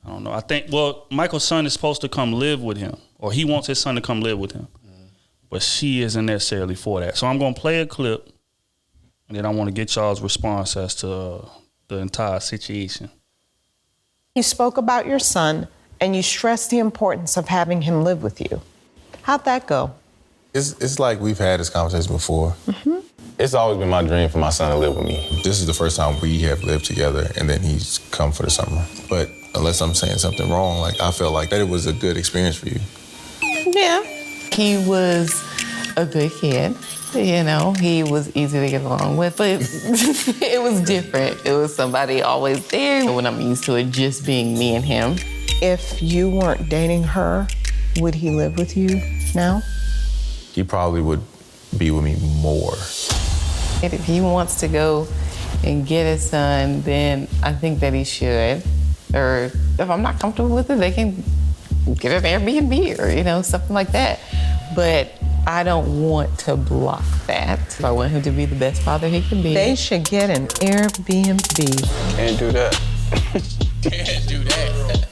[SPEAKER 1] Michael's son is supposed to come live with him, or he wants his son to come live with him. Mm-hmm. But she isn't necessarily for that. So I'm going to play a clip, and then I want to get y'all's response as to the entire situation.
[SPEAKER 7] You spoke about your son, and you stressed the importance of having him live with you. How'd that go?
[SPEAKER 8] It's like we've had this conversation before. Mm-hmm. It's always been my dream for my son to live with me. This is the first time we have lived together, and then he's come for the summer. But unless I'm saying something wrong, I felt like that it was a good experience for you.
[SPEAKER 9] Yeah. He was a good kid. He was easy to get along with, but it was different. It was somebody always there when I'm used to it just being me and him.
[SPEAKER 7] If you weren't dating her, would he live with you now?
[SPEAKER 8] He probably would be with me more.
[SPEAKER 9] If he wants to go and get his son, then I think that he should. Or if I'm not comfortable with it, they can get an Airbnb or, something like that. But I don't want to block that. I want him to be the best father he can be.
[SPEAKER 7] They should get an Airbnb.
[SPEAKER 8] Can't do that.
[SPEAKER 3] Can't do that.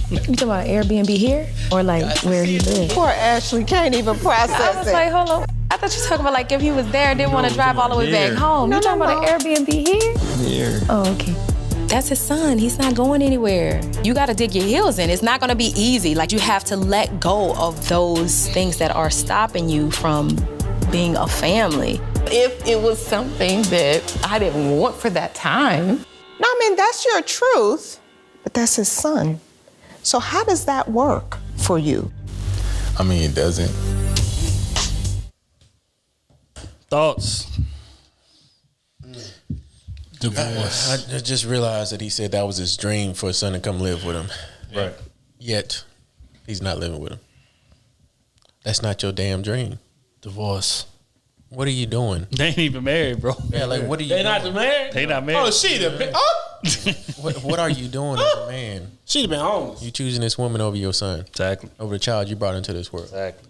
[SPEAKER 10] You talking about Airbnb here or where he lives?
[SPEAKER 7] Poor Ashley can't even process
[SPEAKER 10] I was like, hold on. I thought you were talking about if he was there and didn't want to drive all the way back home. You talking about an Airbnb here?
[SPEAKER 8] Here.
[SPEAKER 10] Oh, okay. That's his son. He's not going anywhere. You got to dig your heels in. It's not going to be easy. You have to let go of those things that are stopping you from being a family.
[SPEAKER 9] If it was something that I didn't want for that time.
[SPEAKER 7] No, that's your truth, but that's his son. So how does that work for you?
[SPEAKER 8] It doesn't.
[SPEAKER 1] Thoughts?
[SPEAKER 3] Divorce. I just realized that he said that was his dream for his son to come live with him.
[SPEAKER 2] Right.
[SPEAKER 3] Yet, he's not living with him. That's not your damn dream.
[SPEAKER 4] Divorce.
[SPEAKER 3] What are you doing?
[SPEAKER 1] They ain't even married, bro.
[SPEAKER 3] Yeah, what are you
[SPEAKER 4] They
[SPEAKER 3] doing?
[SPEAKER 4] not married?
[SPEAKER 1] They not married.
[SPEAKER 4] Oh, she'd have been.
[SPEAKER 3] What are you doing as a man?
[SPEAKER 4] She'd have been homeless.
[SPEAKER 3] You choosing this woman over your son.
[SPEAKER 1] Exactly.
[SPEAKER 3] Over the child you brought into this world.
[SPEAKER 1] Exactly.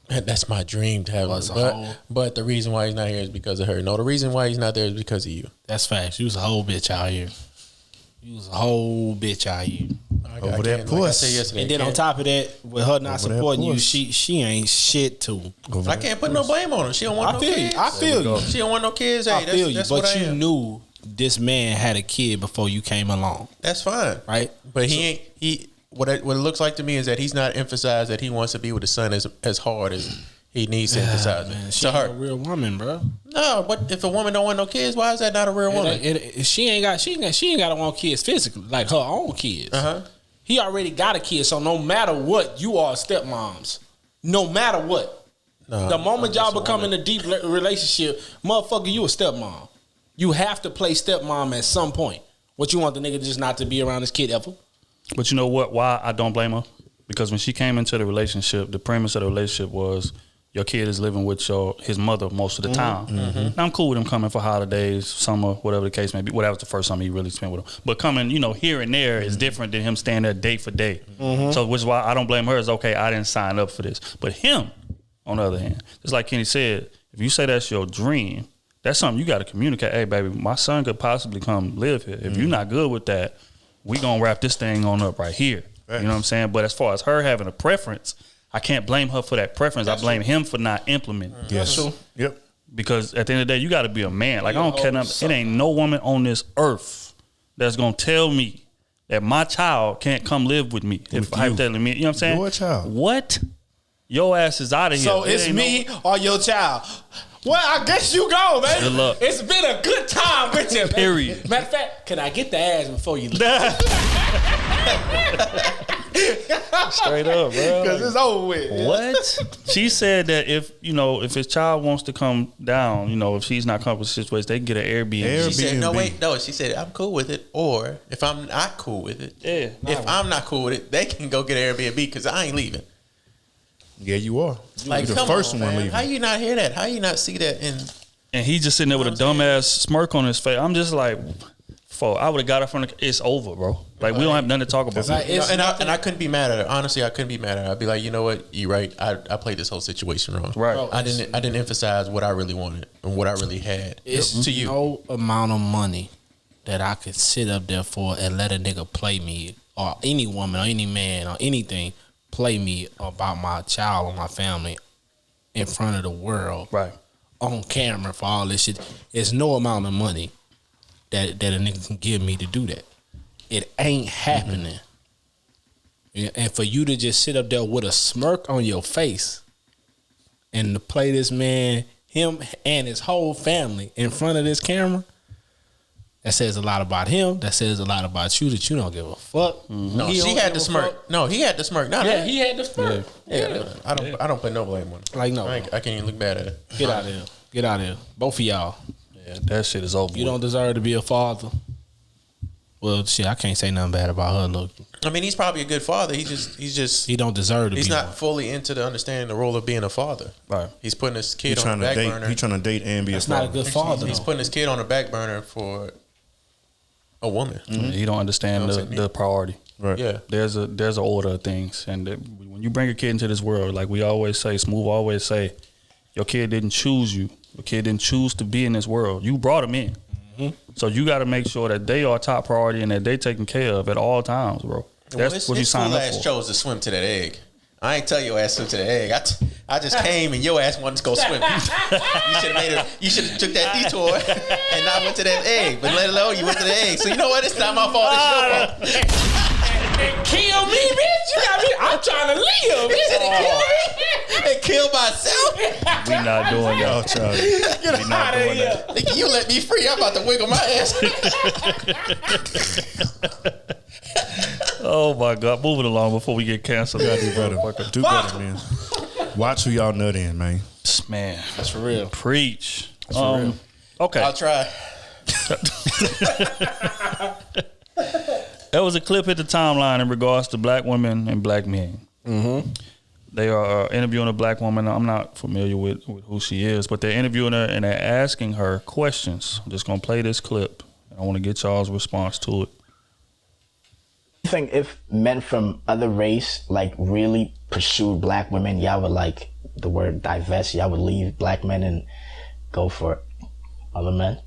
[SPEAKER 3] That's my dream to have. But the reason why he's not here is because of her. No, the reason why he's not there is because of you.
[SPEAKER 4] That's facts. You was a whole bitch out here. You was a whole bitch out here.
[SPEAKER 2] Over that puss.
[SPEAKER 3] Like I said yesterday,
[SPEAKER 4] and then on top of that, with her not supporting you, she ain't shit too.
[SPEAKER 3] I can't put no blame on her. She don't want no kids.
[SPEAKER 4] I feel you.
[SPEAKER 3] She don't want no kids.
[SPEAKER 4] I
[SPEAKER 3] Hey,
[SPEAKER 4] feel you.
[SPEAKER 3] that's
[SPEAKER 4] But
[SPEAKER 3] what I
[SPEAKER 4] you
[SPEAKER 3] am.
[SPEAKER 4] knew this man had a kid before you came along.
[SPEAKER 3] That's fine,
[SPEAKER 4] right?
[SPEAKER 3] But what it looks like to me is that he's not emphasized that he wants to be with his son as hard as he needs to emphasize it.
[SPEAKER 4] She ain't a real woman, bro.
[SPEAKER 3] No, but if a woman don't want no kids, why is that not a real woman?
[SPEAKER 4] She ain't got to want kids physically, like her own kids. He already got a kid, so no matter what, you are stepmoms. No matter what.
[SPEAKER 3] No,
[SPEAKER 4] the moment y'all become in a deep relationship, motherfucker, you a stepmom. You have to play stepmom at some point. What, you want the nigga just not to be around his kid ever?
[SPEAKER 1] But you know what? Why I don't blame her? Because when she came into the relationship, the premise of the relationship was your kid is living with his mother most of the time. Now, I'm cool with him coming for holidays, summer, whatever the case may be. Whatever was the first summer he really spent with him. But coming, here and there is different than him staying there day for day. So which is why I don't blame her. It's okay, I didn't sign up for this. But him, on the other hand, just like Kenny said, if you say that's your dream, that's something you got to communicate. Hey, baby, my son could possibly come live here. If you're not good with that, we going to wrap this thing on up right here. Right. You know what I'm saying? But as far as her having a preference, I can't blame her for that preference. I blame him for not implementing.
[SPEAKER 2] Yes. Yep.
[SPEAKER 1] Because at the end of the day, you got to be a man. Like, I don't care nothing. It ain't no woman on this earth that's going to tell me that my child can't come live with me. If hypothetically, you know what I'm saying?
[SPEAKER 2] Your child.
[SPEAKER 1] What? Your ass is out of here.
[SPEAKER 4] So it's me or your child. Well, I guess you go, man.
[SPEAKER 1] Good luck.
[SPEAKER 4] It's been a good time with you, man.
[SPEAKER 1] Period.
[SPEAKER 4] Matter of fact, can I get the ass before you leave?
[SPEAKER 1] Straight up, bro.
[SPEAKER 4] Because it's over with.
[SPEAKER 1] What? She said that if his child wants to come down, if she's not comfortable with the situation, they can get an Airbnb.
[SPEAKER 3] She said, no. She said, I'm cool with it. Or if I'm not cool with it, if I'm not cool with it, they can go get an Airbnb because I ain't leaving.
[SPEAKER 2] Yeah, you are.
[SPEAKER 3] Like,
[SPEAKER 2] the
[SPEAKER 3] come
[SPEAKER 2] first
[SPEAKER 3] on,
[SPEAKER 2] one
[SPEAKER 3] man.
[SPEAKER 2] leaving.
[SPEAKER 3] How you not hear that? How you not see that?
[SPEAKER 1] And he just sitting there with a dumbass smirk on his face. I'm just like, I would have got up from it's over, bro. Like, we don't have nothing to talk about.
[SPEAKER 3] And I couldn't be mad at her. Honestly, I couldn't be mad at her. I'd be like, you know what? You're right. I played this whole situation wrong.
[SPEAKER 1] Right.
[SPEAKER 3] Bro, I didn't emphasize what I really wanted and what I really had.
[SPEAKER 4] It's
[SPEAKER 3] to you.
[SPEAKER 4] No amount of money that I could sit up there for and let a nigga play me, or any woman or any man or anything play me about my child or my family in front of the world,
[SPEAKER 1] right,
[SPEAKER 4] on camera for all this shit. It's no amount of money that a nigga can give me to do that. It ain't happening. And for you to just sit up there with a smirk on your face and to play this man, him and his whole family in front of this camera, that says a lot about him. That says a lot about you, that you don't give a fuck.
[SPEAKER 3] No, she had the smirk. Fuck. No, he had the smirk.
[SPEAKER 4] Yeah, he had the smirk.
[SPEAKER 3] Yeah. I don't put no blame on it.
[SPEAKER 4] Like, no.
[SPEAKER 3] I can't even look bad at it.
[SPEAKER 4] Get out of here. Get out of here. Both of y'all.
[SPEAKER 1] Yeah, that shit is over.
[SPEAKER 4] You don't deserve to be a father. Well, shit, I can't say nothing bad about her. Look,
[SPEAKER 3] I mean, he's probably a good father. He
[SPEAKER 4] don't deserve to be.
[SPEAKER 3] He's not
[SPEAKER 4] one.
[SPEAKER 3] fully into the understanding the role of being a father.
[SPEAKER 1] Right.
[SPEAKER 3] He's putting his kid on the back burner.
[SPEAKER 2] He's trying to date and be
[SPEAKER 4] That's
[SPEAKER 2] a father.
[SPEAKER 4] not a good father.
[SPEAKER 3] He's putting his kid on the back burner for a woman.
[SPEAKER 1] He don't understand the priority.
[SPEAKER 2] Right.
[SPEAKER 3] Yeah.
[SPEAKER 1] There's an order of things, and when you bring a kid into this world, like we always say, Smooth always say, your kid didn't choose you. Your kid didn't choose to be in this world. You brought them in. So you got to make sure that they are top priority and that they taken care of at all times, bro. That's what you signed up for.
[SPEAKER 3] His ass chose to swim to that egg. I ain't tell your ass swim to the egg. I just came and your ass wanted to go swim. You should have took that detour and not went to that egg. But let alone you went to the egg. So you know what? It's not my fault. It's your fault.
[SPEAKER 4] And kill me, bitch. You got me. I'm trying to live.
[SPEAKER 3] He said he killed me and kill myself.
[SPEAKER 1] We not doing that, Charlie.
[SPEAKER 3] Get out of here. Nigga, you let me free. I'm about to wiggle my ass.
[SPEAKER 1] Oh my God. Moving along before we get canceled.
[SPEAKER 2] You gotta do better. Do better, man. Watch who y'all nut in, man.
[SPEAKER 1] Man.
[SPEAKER 4] That's for real.
[SPEAKER 1] Preach.
[SPEAKER 4] That's for real.
[SPEAKER 1] Okay.
[SPEAKER 3] I'll try.
[SPEAKER 1] There was a clip hit the timeline in regards to black women and black men. They are interviewing a black woman. I'm not familiar with who she is, but they're interviewing her and they're asking her questions. I'm just going to play this clip, and I want to get y'all's response to it.
[SPEAKER 11] I think if men from other race like really pursued black women, y'all would like the word divest. Y'all would leave black men and go for other men.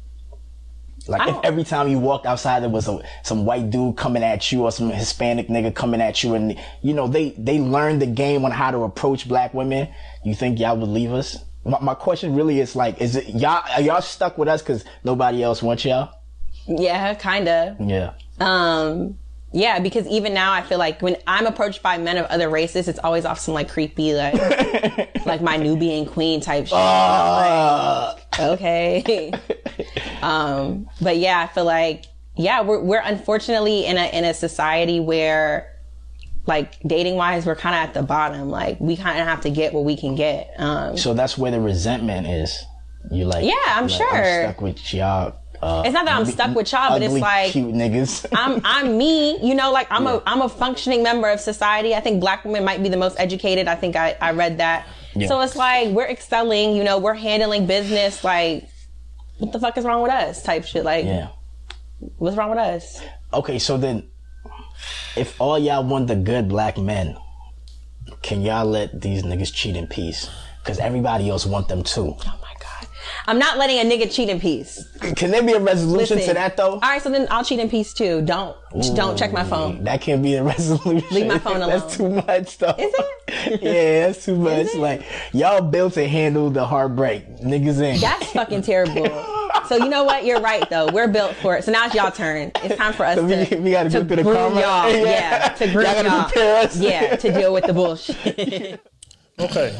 [SPEAKER 11] Like if every time you walked outside there was some white dude coming at you or some Hispanic nigga coming at you, and they learned the game on how to approach black women, you think y'all would leave us? My question really is like, are y'all stuck with us because nobody else wants y'all?
[SPEAKER 12] Yeah, kind of.
[SPEAKER 11] Yeah.
[SPEAKER 12] Yeah, because even now I feel like when I'm approached by men of other races, it's always off some like creepy, like my Nubian queen type shit. Like, okay. But yeah, I feel like, we're unfortunately in a society where like dating wise, we're kind of at the bottom. Like we kind of have to get what we can get.
[SPEAKER 11] So that's where the resentment is. You like,
[SPEAKER 12] yeah, I'm sure.
[SPEAKER 11] I'm stuck with y'all.
[SPEAKER 12] It's not that I'm stuck with y'all, but it's like
[SPEAKER 11] cute niggas.
[SPEAKER 12] I'm me, you know, like I'm a functioning member of society. I think black women might be the most educated. I think I read that. Yeah. So it's like we're excelling, you know, we're handling business. Like, what the fuck is wrong with us? Type shit. Like, what's wrong with us?
[SPEAKER 11] Okay, so then, if all y'all want the good black men, can y'all let these niggas cheat in peace? Because everybody else want them too.
[SPEAKER 12] Oh my God. I'm not letting a nigga cheat in peace.
[SPEAKER 11] Can there be a resolution to that though?
[SPEAKER 12] All right, so then I'll cheat in peace too. Don't check my phone.
[SPEAKER 11] That can't be a resolution.
[SPEAKER 12] Leave my phone alone.
[SPEAKER 11] That's too much though.
[SPEAKER 12] Is it?
[SPEAKER 11] Yeah, that's too much. Like, y'all built to handle the heartbreak. Niggas ain't.
[SPEAKER 12] That's fucking terrible. So you know what? You're right though. We're built for it. So now it's y'all turn. It's time for us
[SPEAKER 11] we gotta go through the karma.
[SPEAKER 12] Y'all. Yeah, to groom
[SPEAKER 11] y'all. Gotta prepare us.
[SPEAKER 12] Yeah, to deal with the bullshit.
[SPEAKER 1] Okay.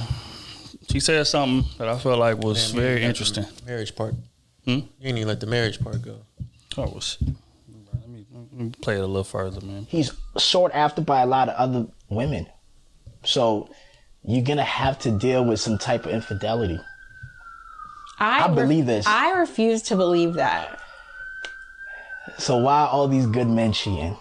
[SPEAKER 1] She said something that I felt like was very interesting.
[SPEAKER 3] Marriage part. You didn't even let the marriage part go.
[SPEAKER 1] Oh, let me play it a little further, man.
[SPEAKER 11] He's sought after by a lot of other women. So you're going to have to deal with some type of infidelity. I believe this.
[SPEAKER 12] I refuse to believe that.
[SPEAKER 11] So why are all these good men cheating?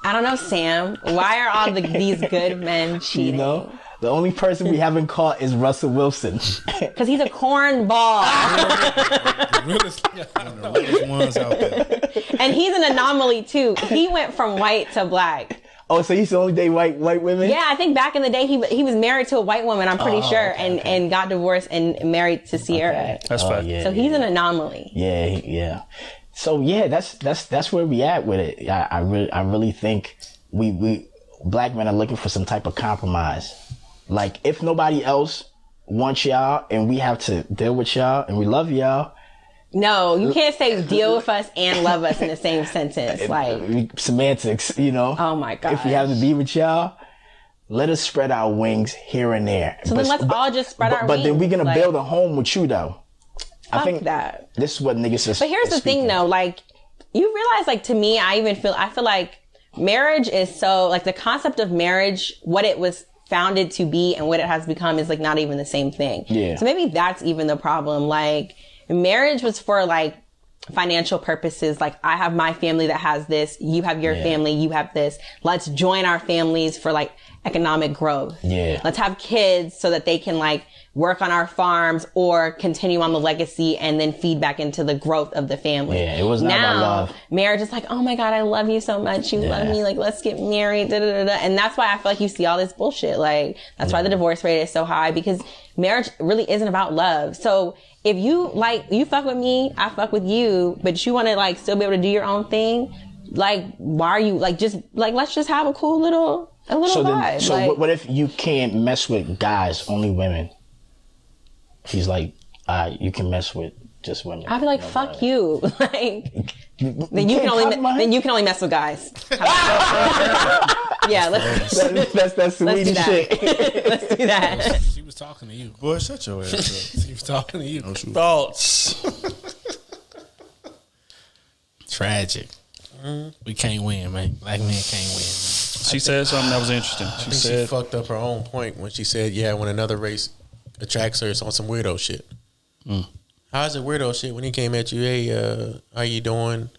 [SPEAKER 12] I don't know, Sam. Why are all these good men cheating?
[SPEAKER 11] You know? The only person we haven't caught is Russell Wilson.
[SPEAKER 12] Because he's a cornball.
[SPEAKER 2] ones out there.
[SPEAKER 12] And he's an anomaly too. He went from white to black.
[SPEAKER 11] Oh, so he's the only date white women?
[SPEAKER 12] Yeah, I think back in the day he was married to a white woman, I'm pretty sure, and got divorced and married to Sierra.
[SPEAKER 11] Okay.
[SPEAKER 1] That's fact.
[SPEAKER 11] Yeah,
[SPEAKER 12] so he's an anomaly.
[SPEAKER 11] Yeah. So yeah, that's where we at with it. I really think we black men are looking for some type of compromise. Like, if nobody else wants y'all and we have to deal with y'all and we love y'all.
[SPEAKER 12] No, you can't say deal with us and love us in the same sentence. Like
[SPEAKER 11] semantics, you know.
[SPEAKER 12] Oh my God.
[SPEAKER 11] If we have to be with y'all, let us spread our wings here and there.
[SPEAKER 12] So then let's all just spread our wings.
[SPEAKER 11] But then we're going to build a home with you though.
[SPEAKER 12] I think that.
[SPEAKER 11] This is what niggas are.
[SPEAKER 12] But here's the thing though, like, you realize, like, to me, I feel like marriage is so, like, the concept of marriage, what it was founded to be and what it has become is like not even the same thing.
[SPEAKER 11] Yeah.
[SPEAKER 12] So maybe that's even the problem. Like, marriage was for like financial purposes. Like, I have my family that has this, you have your family, you have this. Let's join our families for like economic growth.
[SPEAKER 11] Yeah.
[SPEAKER 12] Let's have kids so that they can like work on our farms or continue on the legacy and then feed back into the growth of the family.
[SPEAKER 11] Yeah, it was not about love.
[SPEAKER 12] Marriage is like, oh my God, I love you so much. You love me. Like, let's get married. Da, da, da, da. And that's why I feel like you see all this bullshit. Like, that's why the divorce rate is so high, because marriage really isn't about love. So if you fuck with me, I fuck with you, but you want to like still be able to do your own thing, like, why are you like, just like, let's just have a cool little vibe.
[SPEAKER 11] So
[SPEAKER 12] like,
[SPEAKER 11] what if you can't mess with guys, only women? He's like, you can mess with just women.
[SPEAKER 12] I'd be like, fuck you. Like, then you can only mess with guys. Yeah,
[SPEAKER 11] that's sweet shit.
[SPEAKER 12] Let's do that.
[SPEAKER 4] She was talking to you.
[SPEAKER 2] Boy, shut your ass up.
[SPEAKER 4] She was talking to you.
[SPEAKER 1] Thoughts.
[SPEAKER 4] Tragic. We can't win, man. Black men can't win, man.
[SPEAKER 1] She said something that was interesting.
[SPEAKER 3] She fucked up her own point when she said, yeah, when another race attracts her, it's on some weirdo shit. How's it weirdo shit when he came at you? Hey, how you doing?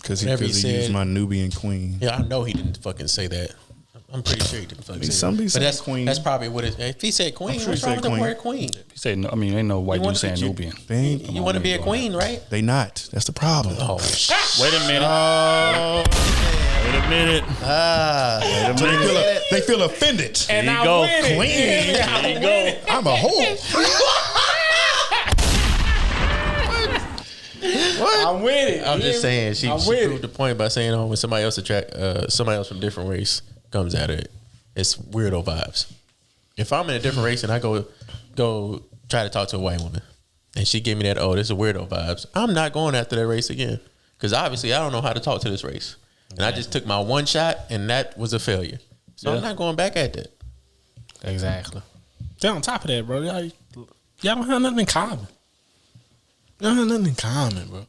[SPEAKER 2] Because he used my Nubian queen.
[SPEAKER 3] Yeah, I know he didn't fucking say that. I'm pretty sure he didn't fucking say
[SPEAKER 2] somebody
[SPEAKER 3] that. But
[SPEAKER 2] said queen.
[SPEAKER 3] That's probably what it is. If he said queen, what's wrong with the word queen?
[SPEAKER 1] He said, no, I mean, ain't no white dude saying Nubian.
[SPEAKER 3] You want to be a queen, right?
[SPEAKER 2] They not. That's the problem.
[SPEAKER 3] Oh,
[SPEAKER 1] wait a minute. Wait a minute.
[SPEAKER 2] They feel offended.
[SPEAKER 1] And there you go. Queen. There you go.
[SPEAKER 2] I'm a whore. What?
[SPEAKER 4] I'm with it.
[SPEAKER 3] I'm just saying she proved the point by saying, when somebody else somebody else from a different race comes at it, it's weirdo vibes. If I'm in a different race and I go try to talk to a white woman and she gave me that, oh, this is a weirdo vibes, I'm not going after that race again. Because obviously I don't know how to talk to this race. And I just took my one shot, and that was a failure. So I'm not going back at that.
[SPEAKER 4] Exactly. Then on top of that, bro, y'all don't have nothing in common. Y'all don't have nothing in common, bro.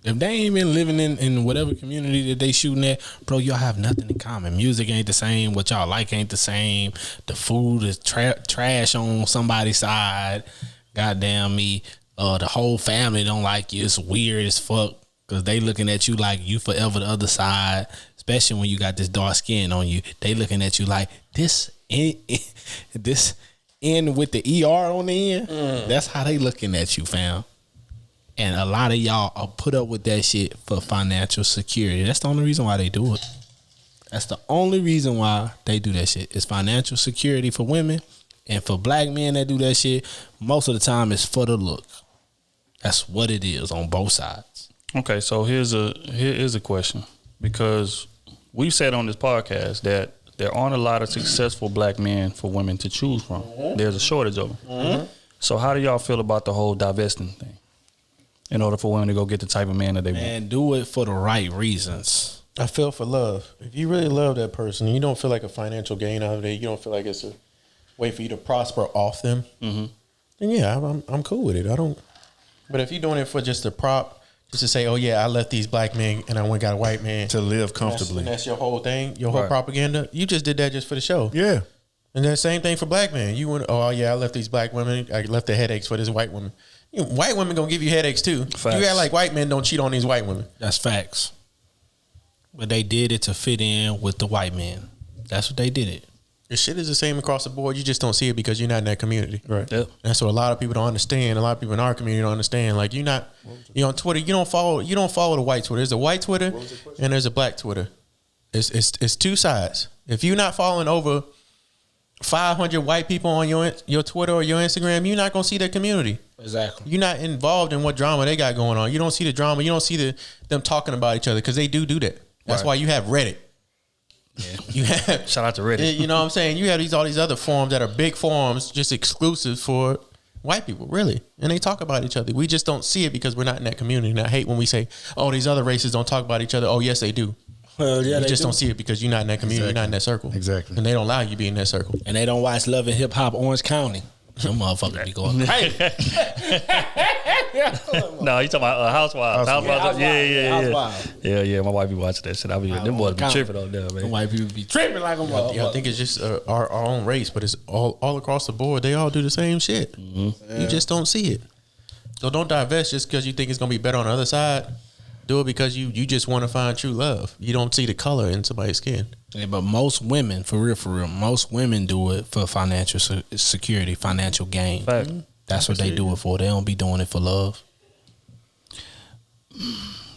[SPEAKER 4] If they ain't been living in whatever community that they shooting at, bro, y'all have nothing in common. Music ain't the same. What y'all like ain't the same. The food is trash on somebody's side. Goddamn me. The whole family don't like you. It's weird as fuck because they looking at you like you forever the other side, especially when you got this dark skin on you. They looking at you like this end with the ER on the end. That's how they looking at you, fam. And a lot of y'all are put up with that shit for financial security. That's the only reason why they do it. That's the only reason why they do that shit. It's financial security for women. And for black men that do that shit, most of the time it's for the look. That's what it is on both sides.
[SPEAKER 1] Okay, so here's a question. Because we've said on this podcast that there aren't a lot of successful black men for women to choose from. There's a shortage of them. So how do y'all feel about the whole divesting thing? In order for women to go get the type of man that they want.
[SPEAKER 4] And do it for the right reasons.
[SPEAKER 3] I feel for love. If you really love that person, you don't feel like a financial gain out of it. You don't feel like it's a way for you to prosper off them. Then yeah, I'm cool with it. I don't. But if you're doing it for just a prop, just to say, oh yeah, I left these black men and I went and got a white man
[SPEAKER 2] to live comfortably.
[SPEAKER 3] And that's your whole thing, your whole propaganda. You just did that just for the show.
[SPEAKER 2] Yeah.
[SPEAKER 3] And then same thing for black men. You went, oh yeah, I left these black women. I left the headaches for this white woman. White women gonna give you headaches too. Facts. You act like white men don't cheat on these white women.
[SPEAKER 4] That's facts. But they did it to fit in with the white men. That's what they did it.
[SPEAKER 3] The shit is the same across the board. You just don't see it because you're not in that community.
[SPEAKER 1] Right. Yep.
[SPEAKER 3] That's what a lot of people don't understand. A lot of people in our community don't understand. Like you're on Twitter, you don't follow the white Twitter. There's a white Twitter and there's a black Twitter. It's two sides. If you're not following over 500 white people on your Twitter or your Instagram, you're not gonna see their community.
[SPEAKER 4] Exactly.
[SPEAKER 3] You're not involved in what drama they got going on. You don't see the drama. You don't see them talking about each other because they do that. That's why you have Reddit.
[SPEAKER 1] Yeah.
[SPEAKER 3] You have
[SPEAKER 1] shout out to Reddit.
[SPEAKER 3] You know what I'm saying? You have all these other forums that are big forums, just exclusive for white people, really, and they talk about each other. We just don't see it because we're not in that community. And I hate when we say, "Oh, these other races don't talk about each other." Oh, yes, they do.
[SPEAKER 4] Well, yeah,
[SPEAKER 3] you just don't see it because you're not in that community. You're not in that circle.
[SPEAKER 2] Exactly.
[SPEAKER 3] And they don't allow you to be in that circle.
[SPEAKER 4] And they don't watch Love and Hip Hop Orange County. Some motherfuckers be going crazy.
[SPEAKER 1] No, you talking about Housewives. Yeah. My wife be watching that shit. I be them boys be tripping on there, man.
[SPEAKER 4] White people be tripping like a motherfucker.
[SPEAKER 3] Yeah, I think it's just our own race, but it's all across the board. They all do the same shit. You just don't see it. So don't divest just because you think it's gonna be better on the other side. Do it because you just want to find true love. You don't see the color in somebody's skin.
[SPEAKER 4] Yeah, but most women, for real, most women do it for financial security, financial gain.
[SPEAKER 1] Fact.
[SPEAKER 4] That's what they do it for. They don't be doing it for love.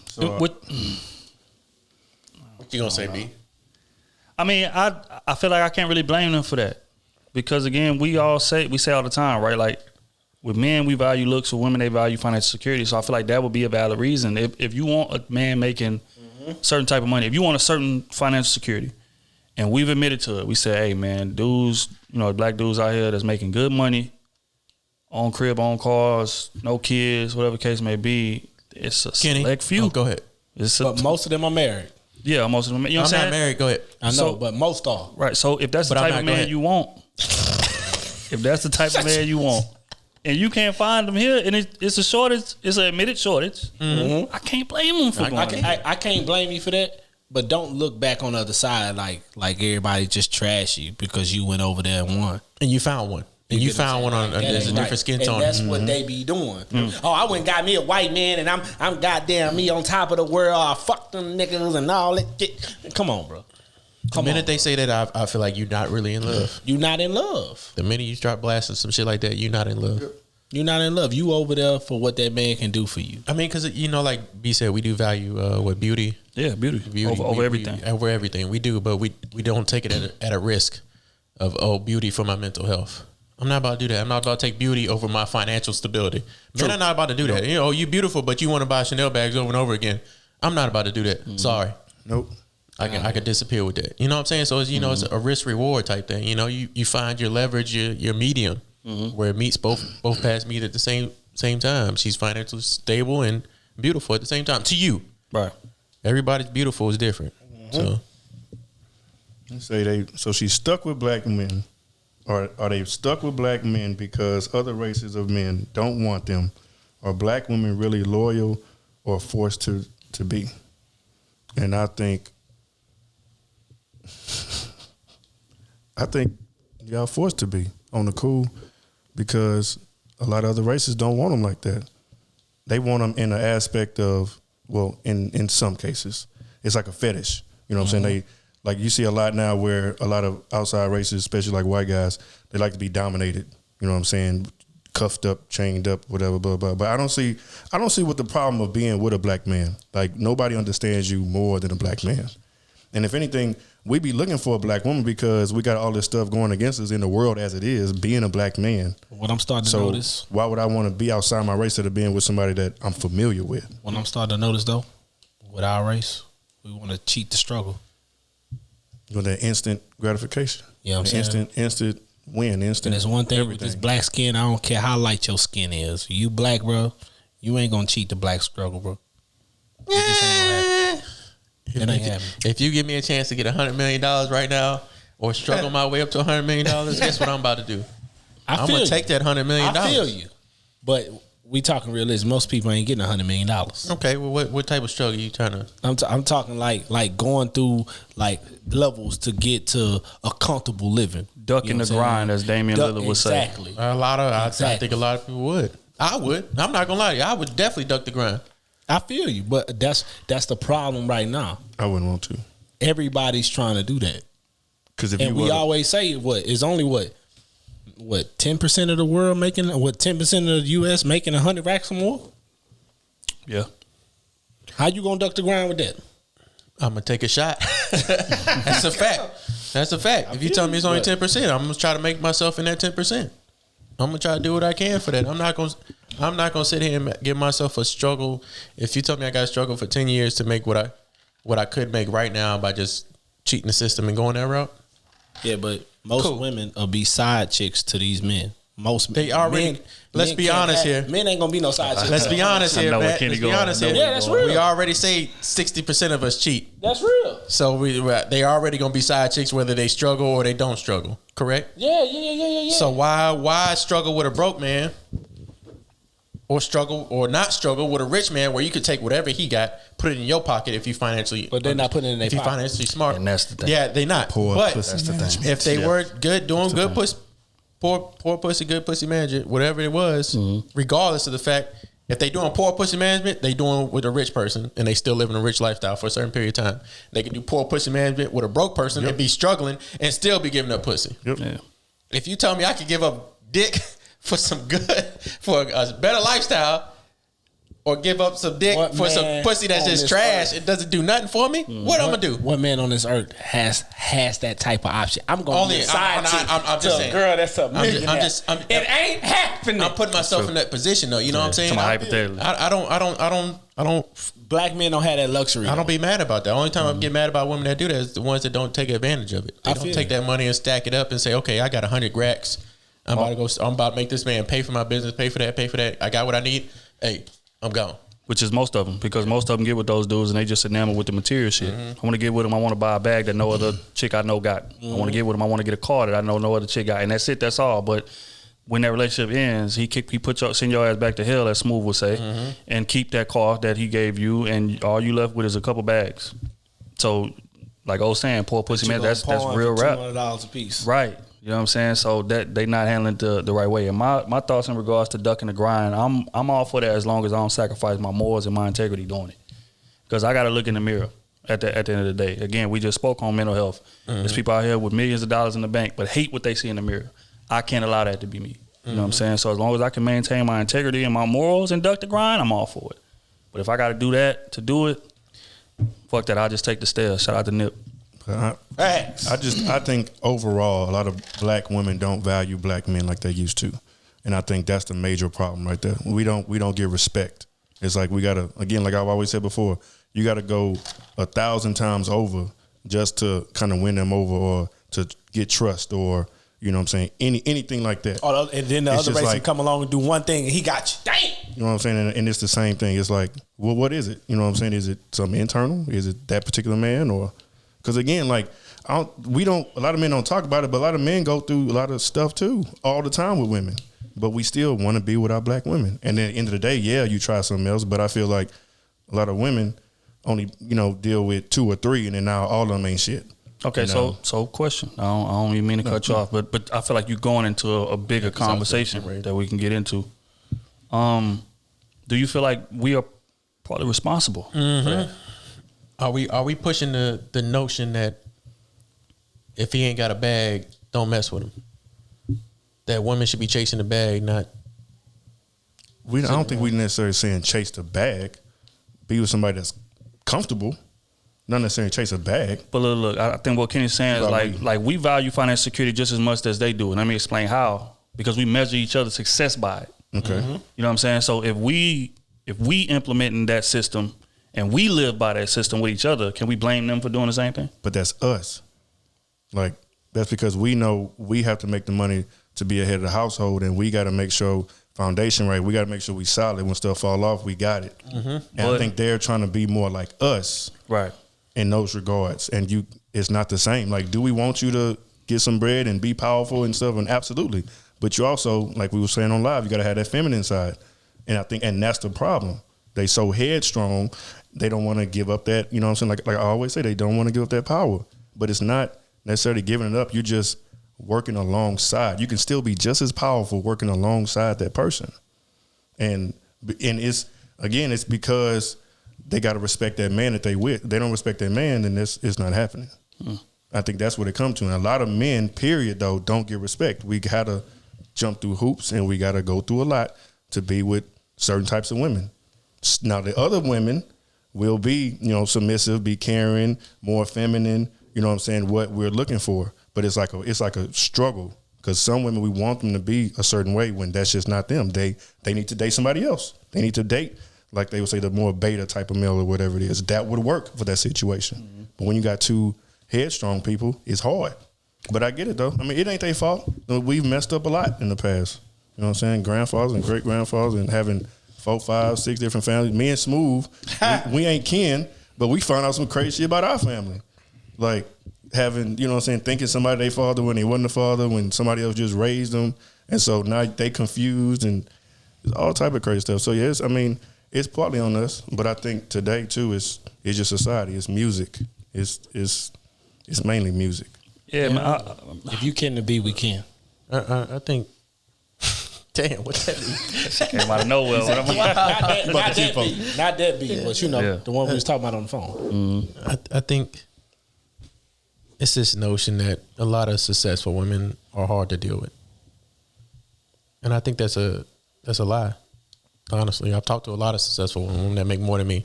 [SPEAKER 3] So, what you gonna say, B?
[SPEAKER 1] I mean, I feel like I can't really blame them for that because again, we say all the time, right? Like with men, we value looks. With women, they value financial security. So I feel like that would be a valid reason. If you want a man making certain type of money, if you want a certain financial security, and we've admitted to it, we say, hey man, dudes, black dudes out here that's making good money, own crib, own cars, no kids, whatever the case may be, it's a select few.
[SPEAKER 3] Oh, go ahead.
[SPEAKER 4] But most of them are married.
[SPEAKER 1] Yeah, most of them. You know what I'm saying?
[SPEAKER 3] I'm not married. Go ahead.
[SPEAKER 4] I know, but most are.
[SPEAKER 1] Right. So if that's the type of man you want, if that's the type of man you want, and you can't find them here, and it's a shortage, it's an admitted shortage. I can't blame them for going.
[SPEAKER 4] I can't blame you for that. But don't look back on the other side like everybody just trash you because you went over there and won.
[SPEAKER 3] And you found one. And you found one on there's a different skin tone.
[SPEAKER 4] And that's what they be doing. Oh, I went and got me a white man and I'm goddamn me on top of the world. I fuck them niggas and all that shit. Come on, bro.
[SPEAKER 3] The minute they say that, I feel like you're not really in love.
[SPEAKER 4] You're not in love.
[SPEAKER 3] The minute you start blasting some shit like that, you're not in love.
[SPEAKER 4] You're not in love. You over there for what that man can do for you.
[SPEAKER 3] I mean, because, like B said, we do value beauty.
[SPEAKER 1] Yeah, beauty. Over everything.
[SPEAKER 3] Over everything. We do, but we don't take it at a risk of, beauty for my mental health. I'm not about to do that. I'm not about to take beauty over my financial stability. Men are not about to do that. You beautiful, but you want to buy Chanel bags over and over again. I'm not about to do that. Sorry.
[SPEAKER 2] Nope.
[SPEAKER 3] I could disappear with that. You know what I'm saying? So it's, it's a risk reward type thing. You find your leverage, your medium, where it meets both paths meet at the same time. She's financially stable and beautiful at the same time. To you,
[SPEAKER 1] right?
[SPEAKER 3] Everybody's beautiful is different. So,
[SPEAKER 2] so she's stuck with black men, or are they stuck with black men because other races of men don't want them? Are black women really loyal or forced to be? And I think y'all forced to be on the cool, because a lot of other races don't want them like that. They want them in the aspect of, well, in some cases, it's like a fetish. You know what I'm saying? Like you see a lot now where a lot of outside races, especially like white guys, they like to be dominated. You know what I'm saying? Cuffed up, chained up, whatever, blah, blah. But I don't see what the problem of being with a black man. Like, nobody understands you more than a black man. And if anything, we be looking for a black woman because we got all this stuff going against us in the world as it is, being a black man.
[SPEAKER 4] What I'm starting to notice.
[SPEAKER 2] Why would I want to be outside my race instead of being with somebody that I'm familiar with?
[SPEAKER 4] What I'm starting to notice, though, with our race, we want to cheat the struggle.
[SPEAKER 2] You want that instant gratification.
[SPEAKER 4] You know what I'm saying?
[SPEAKER 2] Instant win, instant.
[SPEAKER 4] And there's one thing
[SPEAKER 2] everything.
[SPEAKER 4] with this black skin, I don't care how light your skin is. You black, bro, you ain't going to cheat the black struggle, bro. It just ain't going to happen. It ain't happening.
[SPEAKER 3] If you give me a chance to get $100 million right now, or struggle my way up to $100 million, guess what I'm about to do? I'm going to take that $100 million.
[SPEAKER 4] I feel you. But we talking realism. Most people ain't getting $100 million.
[SPEAKER 3] Okay, well, what type of struggle you trying to?
[SPEAKER 4] I'm talking like going through like levels to get to a comfortable living.
[SPEAKER 1] Ducking the grind, as Damian Lillard would say.
[SPEAKER 4] Exactly.
[SPEAKER 3] I think a lot of people would. I would. I'm not gonna lie to you. I would definitely duck the grind.
[SPEAKER 4] I feel you, but that's the problem right now.
[SPEAKER 2] I wouldn't want to.
[SPEAKER 4] Everybody's trying to do that.
[SPEAKER 2] Because
[SPEAKER 4] we always say it's only 10% of the world making 10% of the U.S. making 100 racks or more.
[SPEAKER 1] Yeah.
[SPEAKER 4] How you gonna duck the grind with that?
[SPEAKER 3] I'm gonna take a shot. That's a fact. That's a fact. If you tell me it's only 10%, I'm gonna try to make myself in that 10%. I'm gonna try to do what I can for that. I'm not gonna sit here and give myself a struggle. If you tell me I got to struggle for 10 years to make what I could make right now by just cheating the system and going that route.
[SPEAKER 4] Yeah, but most women will be side chicks to these men.
[SPEAKER 3] They already. Let's be honest here.
[SPEAKER 4] Men ain't gonna be no side chicks.
[SPEAKER 3] Let's be honest here, Matt. Let's be honest here.
[SPEAKER 4] Yeah, that's real.
[SPEAKER 3] We already say 60% of us cheat.
[SPEAKER 4] That's real.
[SPEAKER 3] So they already gonna be side chicks whether they struggle or they don't struggle. Correct?
[SPEAKER 4] Yeah.
[SPEAKER 3] So why struggle with a broke man, or struggle or not struggle with a rich man where you could take whatever he got, put it in your pocket if you financially.
[SPEAKER 4] But they're not putting it in their pocket.
[SPEAKER 3] If you financially smart,
[SPEAKER 1] and that's the thing.
[SPEAKER 3] Yeah, they not.
[SPEAKER 2] Poor
[SPEAKER 3] but
[SPEAKER 2] pussy management.
[SPEAKER 3] if they were good, doing good pussy, poor pussy, good pussy management, whatever it was, regardless of the fact, if they doing poor pussy management, they doing with a rich person and they still living a rich lifestyle for a certain period of time. They can do poor pussy management with a broke person and be struggling and still be giving up pussy.
[SPEAKER 2] Yep.
[SPEAKER 1] Yeah.
[SPEAKER 3] If you tell me I could give up dick for for a better lifestyle, or give up some dick for some pussy that's just trash, it doesn't do nothing for me, what I'm gonna do?
[SPEAKER 4] What man on this earth has that type of option? I'm gonna be a side chick
[SPEAKER 3] I'm just saying,
[SPEAKER 4] girl that's a millionaire.
[SPEAKER 3] It
[SPEAKER 4] ain't happening.
[SPEAKER 3] I'm putting myself in that position though. You know what I'm saying?
[SPEAKER 1] Hypothetically.
[SPEAKER 3] I don't.
[SPEAKER 4] Black men don't have that luxury.
[SPEAKER 3] I don't be mad about that. The only time I get mad about women that do that is the ones that don't take advantage of it. They don't take that money and stack it up and say, okay, I got 100 racks. I'm about to make this man pay for my business, pay for that. I got what I need. Hey, I'm gone.
[SPEAKER 1] Which is most of them, because most of them get with those dudes and they just enamored with the material shit. I want to get with them. I want to buy a bag that no other chick I know got. I want to get with them. I want to get a car that I know no other chick got. And that's it. That's all. But when that relationship ends, he send your ass back to hell, as Smooth would say, and keep that car that he gave you, and all you left with is a couple bags. So, like I was saying, poor pussy man, that's real rap.
[SPEAKER 4] $200 a piece.
[SPEAKER 1] Right. You know what I'm saying? So that they not handling it the right way. And my thoughts in regards to ducking the grind, I'm all for that as long as I don't sacrifice my morals and my integrity doing it. Because I got to look in the mirror at the end of the day. Again, we just spoke on mental health. There's people out here with millions of dollars in the bank but hate what they see in the mirror. I can't allow that to be me. You know what I'm saying? So as long as I can maintain my integrity and my morals and duck the grind, I'm all for it. But if I got to do that to do it, fuck that. I'll just take the stairs. Shout out to Nip.
[SPEAKER 2] I think overall a lot of black women don't value black men like they used to, and I think that's the major problem right there. We don't give respect. It's like we gotta, again, like I've always said before, you gotta go 1,000 times over just to kind of win them over or to get trust or You know what I'm saying? Anything like that.
[SPEAKER 4] Oh, and then the
[SPEAKER 2] It's
[SPEAKER 4] other
[SPEAKER 2] just
[SPEAKER 4] race
[SPEAKER 2] like-
[SPEAKER 4] would come along and do one thing, and he got you. Dang.
[SPEAKER 2] You know what I'm saying? And it's the same thing. It's like, well, what is it? You know what I'm saying? Is it something internal? Is it that particular man? Or because again, like a lot of men don't talk about it, but a lot of men go through a lot of stuff too all the time with women. But we still want to be with our black women. And then at the end of the day, yeah, you try something else. But I feel like a lot of women only, deal with 2 or 3, and then now all of them ain't shit.
[SPEAKER 1] Okay, so question. I don't even mean to cut you off, but I feel like you're going into a bigger conversation that we can get into. Do you feel like we are partly responsible?
[SPEAKER 3] Mm-hmm. Are we pushing the notion that if he ain't got a bag, don't mess with him? That women should be chasing the bag, not.
[SPEAKER 2] I don't think we necessarily saying chase the bag. Be with somebody that's comfortable. Not necessarily chase a bag.
[SPEAKER 1] But look, I think what Kenny's saying is like we value financial security just as much as they do. And let me explain how. Because we measure each other's success by it.
[SPEAKER 2] Okay.
[SPEAKER 1] You know what I'm saying? So if we implementing that system and we live by that system with each other, can we blame them for doing the same thing?
[SPEAKER 2] But that's us. Like, that's because we know we have to make the money to be ahead of the household, and we got to make sure foundation right. We got to make sure we solid. When stuff fall off, we got it. And I think they're trying to be more like us.
[SPEAKER 1] Right.
[SPEAKER 2] In those regards. And it's not the same. Like, do we want you to get some bread and be powerful and stuff? And absolutely. But you also, like we were saying on live, you got to have that feminine side. And I think, and that's the problem. They so headstrong, they don't want to give up that, you know what I'm saying? Like I always say, they don't want to give up that power. But it's not necessarily giving it up. You're just working alongside. You can still be just as powerful working alongside that person. And it's, again, it's because they got to respect that man that they with. They don't respect that man, then it's not happening. I think that's what it comes to. And a lot of men, period, though, don't get respect. We got to jump through hoops, and we got to go through a lot to be with certain types of women. Now, the other women will be, submissive, be caring, more feminine, you know what I'm saying, what we're looking for. But it's like a struggle, because some women, we want them to be a certain way when that's just not them. They need to date somebody else. They need to date, like they would say, the more beta type of male or whatever it is. That would work for that situation. But when you got 2 headstrong people, it's hard. But I get it, though. I mean, it ain't their fault. We've messed up a lot in the past. You know what I'm saying? Grandfathers and great-grandfathers, and having 4, 5, 6 different families. Me and Smooth, we ain't kin, but we found out some crazy shit about our family. Like having, you know what I'm saying, thinking somebody their father when they wasn't the father, when somebody else just raised them. And so now they confused, and there's all type of crazy stuff. So, yes, I mean, it's partly on us, but I think today, too, it's just society. It's music. It's mainly music.
[SPEAKER 1] Yeah, man.
[SPEAKER 4] If you can to be, we can.
[SPEAKER 3] I think. Damn, what that mean?
[SPEAKER 1] Came out of nowhere.
[SPEAKER 4] Not that beat, but the one we was talking about on the phone.
[SPEAKER 3] I think it's this notion that a lot of successful women are hard to deal with, and I think that's a lie. Honestly, I've talked to a lot of successful women that make more than me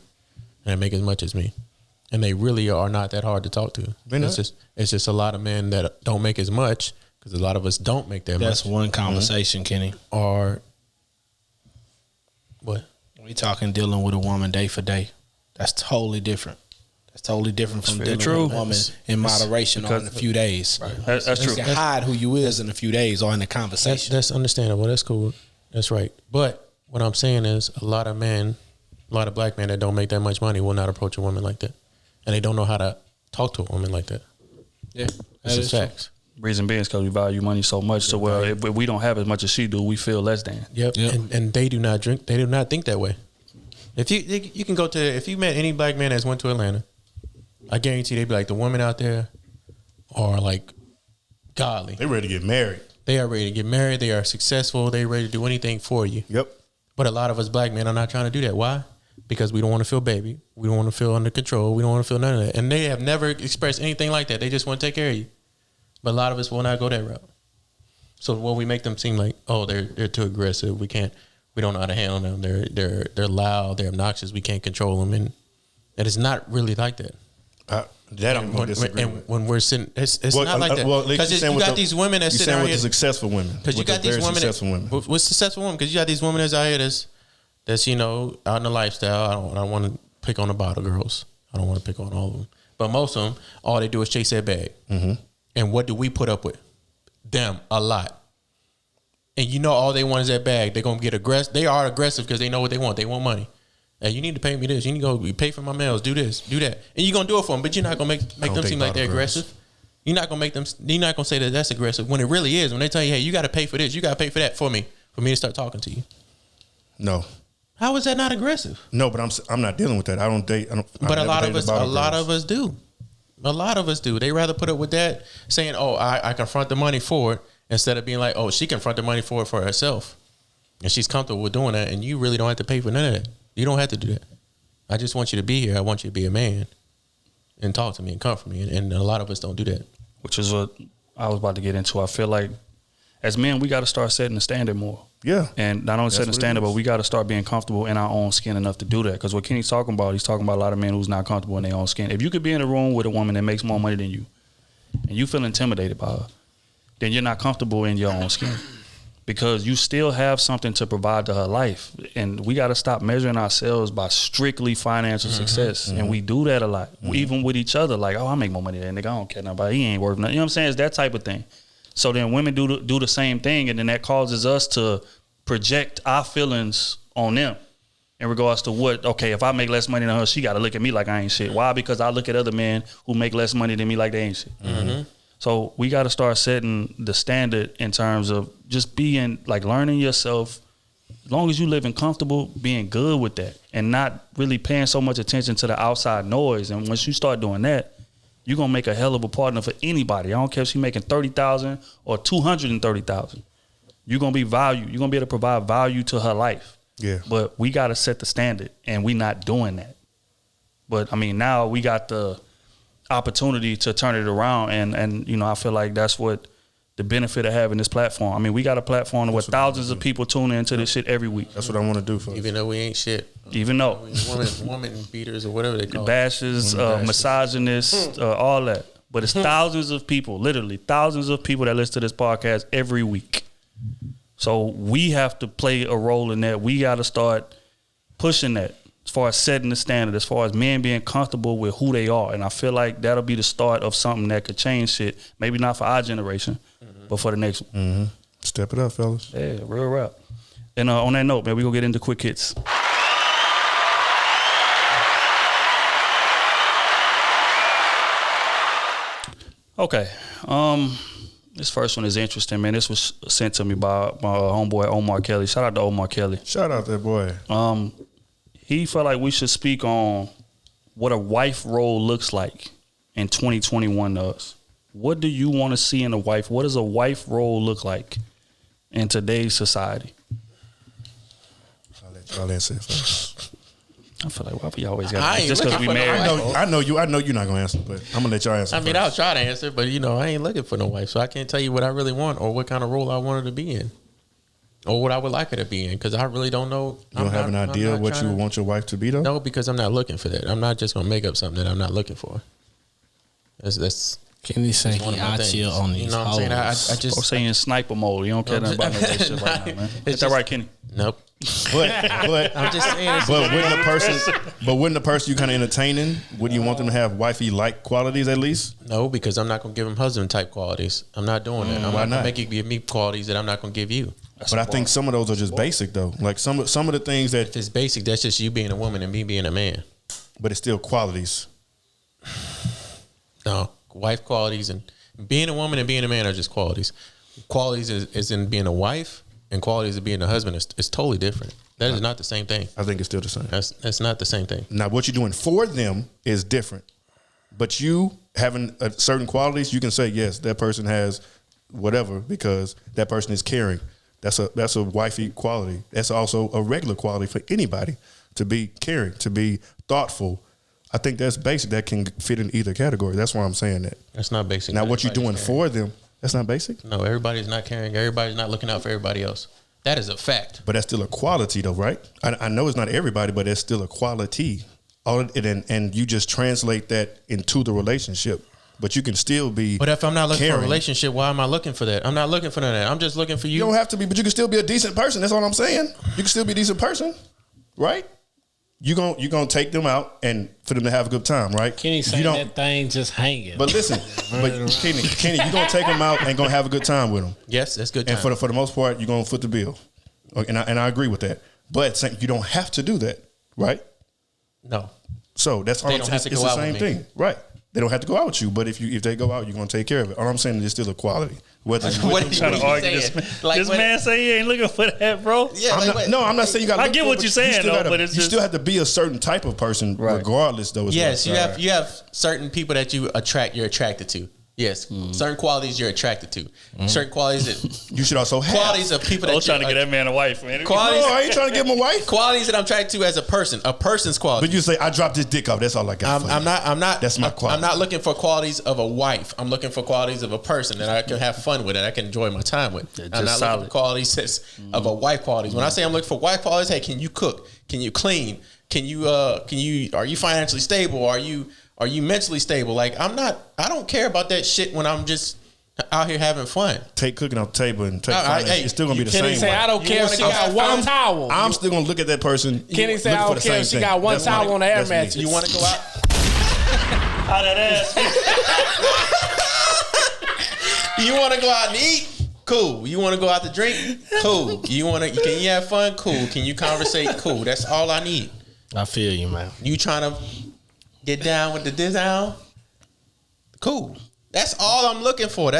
[SPEAKER 3] and make as much as me, and they really are not that hard to talk to. It's just a lot of men that don't make as much, because a lot of us don't make that much.
[SPEAKER 4] That's one conversation, Kenny.
[SPEAKER 3] Or what?
[SPEAKER 4] We talking dealing with a woman day for day. That's totally different. That's totally different from dealing with a woman in moderation or in a few days.
[SPEAKER 1] Right. That's true.
[SPEAKER 4] You can hide who you is in a few days or in a conversation.
[SPEAKER 3] That's understandable. That's cool. That's right. But what I'm saying is a lot of black men that don't make that much money will not approach a woman like that. And they don't know how to talk to a woman like that.
[SPEAKER 4] Yeah.
[SPEAKER 3] That's just facts.
[SPEAKER 1] Reason being is because we value money so much to where if we don't have as much as she do, we feel less than.
[SPEAKER 3] Yep. And they do not drink. They do not think that way. If you can go to, if you met any black man that's went to Atlanta, I guarantee they'd be like, the women out there are like godly.
[SPEAKER 2] They ready to get married.
[SPEAKER 3] They are ready to get married. They are successful. They ready to do anything for you.
[SPEAKER 2] Yep.
[SPEAKER 3] But a lot of us black men are not trying to do that. Why? Because we don't want to feel baby. We don't want to feel under control. We don't want to feel none of that. And they have never expressed anything like that. They just want to take care of you. But a lot of us will not go that route. So when we make them seem like, oh, they're too aggressive, we don't know how to handle them. They're loud, they're obnoxious, we can't control them, and it's not really like that.
[SPEAKER 2] That I'm going to disagree with.
[SPEAKER 3] When we're sitting, it's not like that. Because you got these women that sit out here.
[SPEAKER 2] The successful women.
[SPEAKER 3] Because you got these women with successful women. Because you got these women that's out here that's out in the lifestyle. I don't want to pick on the bottle girls. I don't want to pick on all of them. But most of them, all they do is chase that bag. Mm-hmm. And what do we put up with? them a lot. And you know all they want is that bag. They're gonna get aggressive. They are aggressive because they know what they want. They want money. Hey, you need to pay me this. You need to go pay for my meals. Do this. Do that. And you're gonna do it for them. But you're not gonna make them seem like they're aggressive. You're not gonna make them. You're not gonna say that that's aggressive when it really is. When they tell you, hey, you got to pay for this. You got to pay for that for me to start talking to you.
[SPEAKER 2] No.
[SPEAKER 3] How is that not aggressive?
[SPEAKER 2] No, but I'm not dealing with that. I don't date.
[SPEAKER 3] But a lot of us do. A lot of us do. They rather put up with that, saying, "Oh, I confront the money for it," instead of being like, "Oh, she confront the money for it for herself, and she's comfortable with doing that, and you really don't have to pay for none of that. You don't have to do that. I just want you to be here. I want you to be a man, and talk to me and comfort me. And a lot of us don't do that,
[SPEAKER 1] which is what I was about to get into. I feel like as men, we got to start setting the standard more.
[SPEAKER 2] Yeah.
[SPEAKER 1] And not only setting the standard, but we got to start being comfortable in our own skin enough to do that. Because what Kenny's talking about, he's talking about a lot of men who's not comfortable in their own skin. If you could be in a room with a woman that makes more money than you, and you feel intimidated by her, then you're not comfortable in your own skin. Because you still have something to provide to her life. And we got to stop measuring ourselves by strictly financial success. And we do that a lot. Even with each other. Like, oh, I make more money than that nigga. I don't care nothing about it. He ain't worth nothing. You know what I'm saying? It's that type of thing. So then women do the same thing, and then that causes us to project our feelings on them in regards to what, okay, if I make less money than her, she got to look at me like I ain't shit. Why? Because I look at other men who make less money than me like they ain't shit. So we got to start setting the standard in terms of just being, like, learning yourself. As long as you living comfortable, being good with that and not really paying so much attention to the outside noise. And once you start doing that, you're going to make a hell of a partner for anybody. I don't care if she's making $30,000 or $230,000. You're going to be value. You're going to be able to provide value to her life.
[SPEAKER 2] Yeah.
[SPEAKER 1] But we got to set the standard, and we not doing that. But, I mean, now we got the opportunity to turn it around, and you know, I feel like that's what the benefit of having this platform. I mean, we got a platform where thousands of people tune into this shit every week.
[SPEAKER 2] That's what I want to do for
[SPEAKER 3] even though we ain't shit.
[SPEAKER 1] Even though
[SPEAKER 3] woman beaters or whatever they call
[SPEAKER 1] bashes, misogynists, all that. But it's thousands of people, literally thousands of people that listen to this podcast every week. So we have to play a role in that. We got to start pushing that as far as setting the standard, as far as men being comfortable with who they are. And I feel like that'll be the start of something that could change shit. Maybe not for our generation, but for the next one.
[SPEAKER 2] Step it up, fellas.
[SPEAKER 1] Yeah, real rap. And on that note, man, we gonna get into quick hits. Okay. This first one is interesting, man. This was sent to me by my homeboy Omar Kelly. Shout out to Omar Kelly.
[SPEAKER 2] Shout out that boy.
[SPEAKER 1] He felt like we should speak on what a wife role looks like in 2021 to us. What do you want to see in a wife? What does a wife role look like in today's society?
[SPEAKER 2] I'll let y'all answer it first.
[SPEAKER 1] I feel like why we always got just because we married.
[SPEAKER 2] I know you're not gonna answer, but I'm gonna let y'all answer.
[SPEAKER 3] I mean, I'll try to answer, but you know, I ain't looking for no wife, so I can't tell you what I really want or what kind of role I want her to be in, or what I would like her to be in, because I really don't know.
[SPEAKER 2] You don't have an idea of what you want your wife to be, though?
[SPEAKER 3] No, because I'm not looking for that. I'm not just gonna make up something that I'm not looking for. That's
[SPEAKER 4] Can you say he out here on these?
[SPEAKER 3] You know what I'm saying? I just
[SPEAKER 1] or saying sniper mode. You don't care nothing about no relationship right now, man. Is that right, Kenny?
[SPEAKER 3] Nope.
[SPEAKER 2] But
[SPEAKER 3] I'm just saying.
[SPEAKER 2] But wouldn't the person you kind of entertaining, wouldn't you want them to have wifey like qualities at least?
[SPEAKER 3] No, because I'm not gonna give them husband type qualities. I'm not doing that. I'm not gonna make you give me qualities that I'm not gonna give you.
[SPEAKER 2] But I think some of those are just basic though. Like some of the things that
[SPEAKER 3] if it's basic, that's just you being a woman and me being a man.
[SPEAKER 2] But it's still qualities.
[SPEAKER 3] No, wife qualities and being a woman and being a man are just qualities. Qualities is in being a wife, and qualities of being a husband is totally different. That is not the same thing.
[SPEAKER 2] I think it's still the same.
[SPEAKER 3] That's not the same thing.
[SPEAKER 2] Now, what you're doing for them is different. But you having certain qualities, you can say, yes, that person has whatever because that person is caring. That's a wifey quality. That's also a regular quality for anybody, to be caring, to be thoughtful. I think that's basic. That can fit in either category. That's why I'm saying that.
[SPEAKER 3] That's not basic.
[SPEAKER 2] Now, what you're doing for them, that's not basic?
[SPEAKER 3] No, everybody's not caring. Everybody's not looking out for everybody else. That is a fact.
[SPEAKER 2] But that's still a quality though, right? I know it's not everybody, but it's still a quality. And you just translate that into the relationship. But you can still be
[SPEAKER 3] But if I'm not looking
[SPEAKER 2] caring.
[SPEAKER 3] for a relationship, why am I looking for that? I'm not looking for none of that. I'm just looking for you.
[SPEAKER 2] You don't have to be, but you can still be a decent person. That's all I'm saying. You can still be a decent person, right? you gonna take them out and for them to have a good time, right?
[SPEAKER 4] Kenny saying that thing just hanging.
[SPEAKER 2] But listen, Kenny, you gonna take them out and gonna have a good time with them.
[SPEAKER 3] Yes, that's good time.
[SPEAKER 2] And for the most part, you're gonna foot the bill. And I agree with that. But you don't have to do that, right?
[SPEAKER 3] No.
[SPEAKER 2] So that's all. It's the same thing, right? They don't have to go out with you, but if they go out, you're gonna take care of it. All I'm saying is there's still equality. Whether
[SPEAKER 1] what are you trying to argue this? Like, this man say he ain't looking for that, bro.
[SPEAKER 2] Yeah, I'm not saying you got.
[SPEAKER 1] I get what you're saying, but it's
[SPEAKER 2] you still have to be a certain type of person, regardless. Though.
[SPEAKER 3] Yes, you have certain people that you're attracted to. Yes, certain qualities you're attracted to. Certain qualities that
[SPEAKER 2] you should also have.
[SPEAKER 3] Qualities of people that
[SPEAKER 1] I'm trying to get that man a wife, man.
[SPEAKER 3] Qualities,
[SPEAKER 2] I ain't trying to get him a wife.
[SPEAKER 3] Qualities that I'm attracted to as a person's quality.
[SPEAKER 2] But you say I dropped this dick off. That's all I got.
[SPEAKER 3] I'm not.
[SPEAKER 2] That's my quality.
[SPEAKER 3] I'm not looking for qualities of a wife. I'm looking for qualities of a person that I can have fun with, that I can enjoy my time with. I'm not looking for qualities of a wife qualities. When I say I'm looking for wife qualities, hey, can you cook? Can you clean? Are you financially stable? Are you mentally stable? Like I don't care about that shit when I'm just out here having fun.
[SPEAKER 2] Take cooking off the table and take finance. It's still gonna be the same.
[SPEAKER 4] Kenny say I don't care if she got one towel.
[SPEAKER 2] I'm still gonna look at that person.
[SPEAKER 4] Kenny say I don't care if she got one towel on the air mattress.
[SPEAKER 3] You want to go out?
[SPEAKER 1] How that ass?
[SPEAKER 3] You want to go out and eat? Cool. You want to go out to drink? Cool. Can you have fun? Cool. Can you conversate? Cool. That's all I need.
[SPEAKER 4] I feel you, man.
[SPEAKER 3] You trying to get down with the design? Cool. That's all I'm looking for.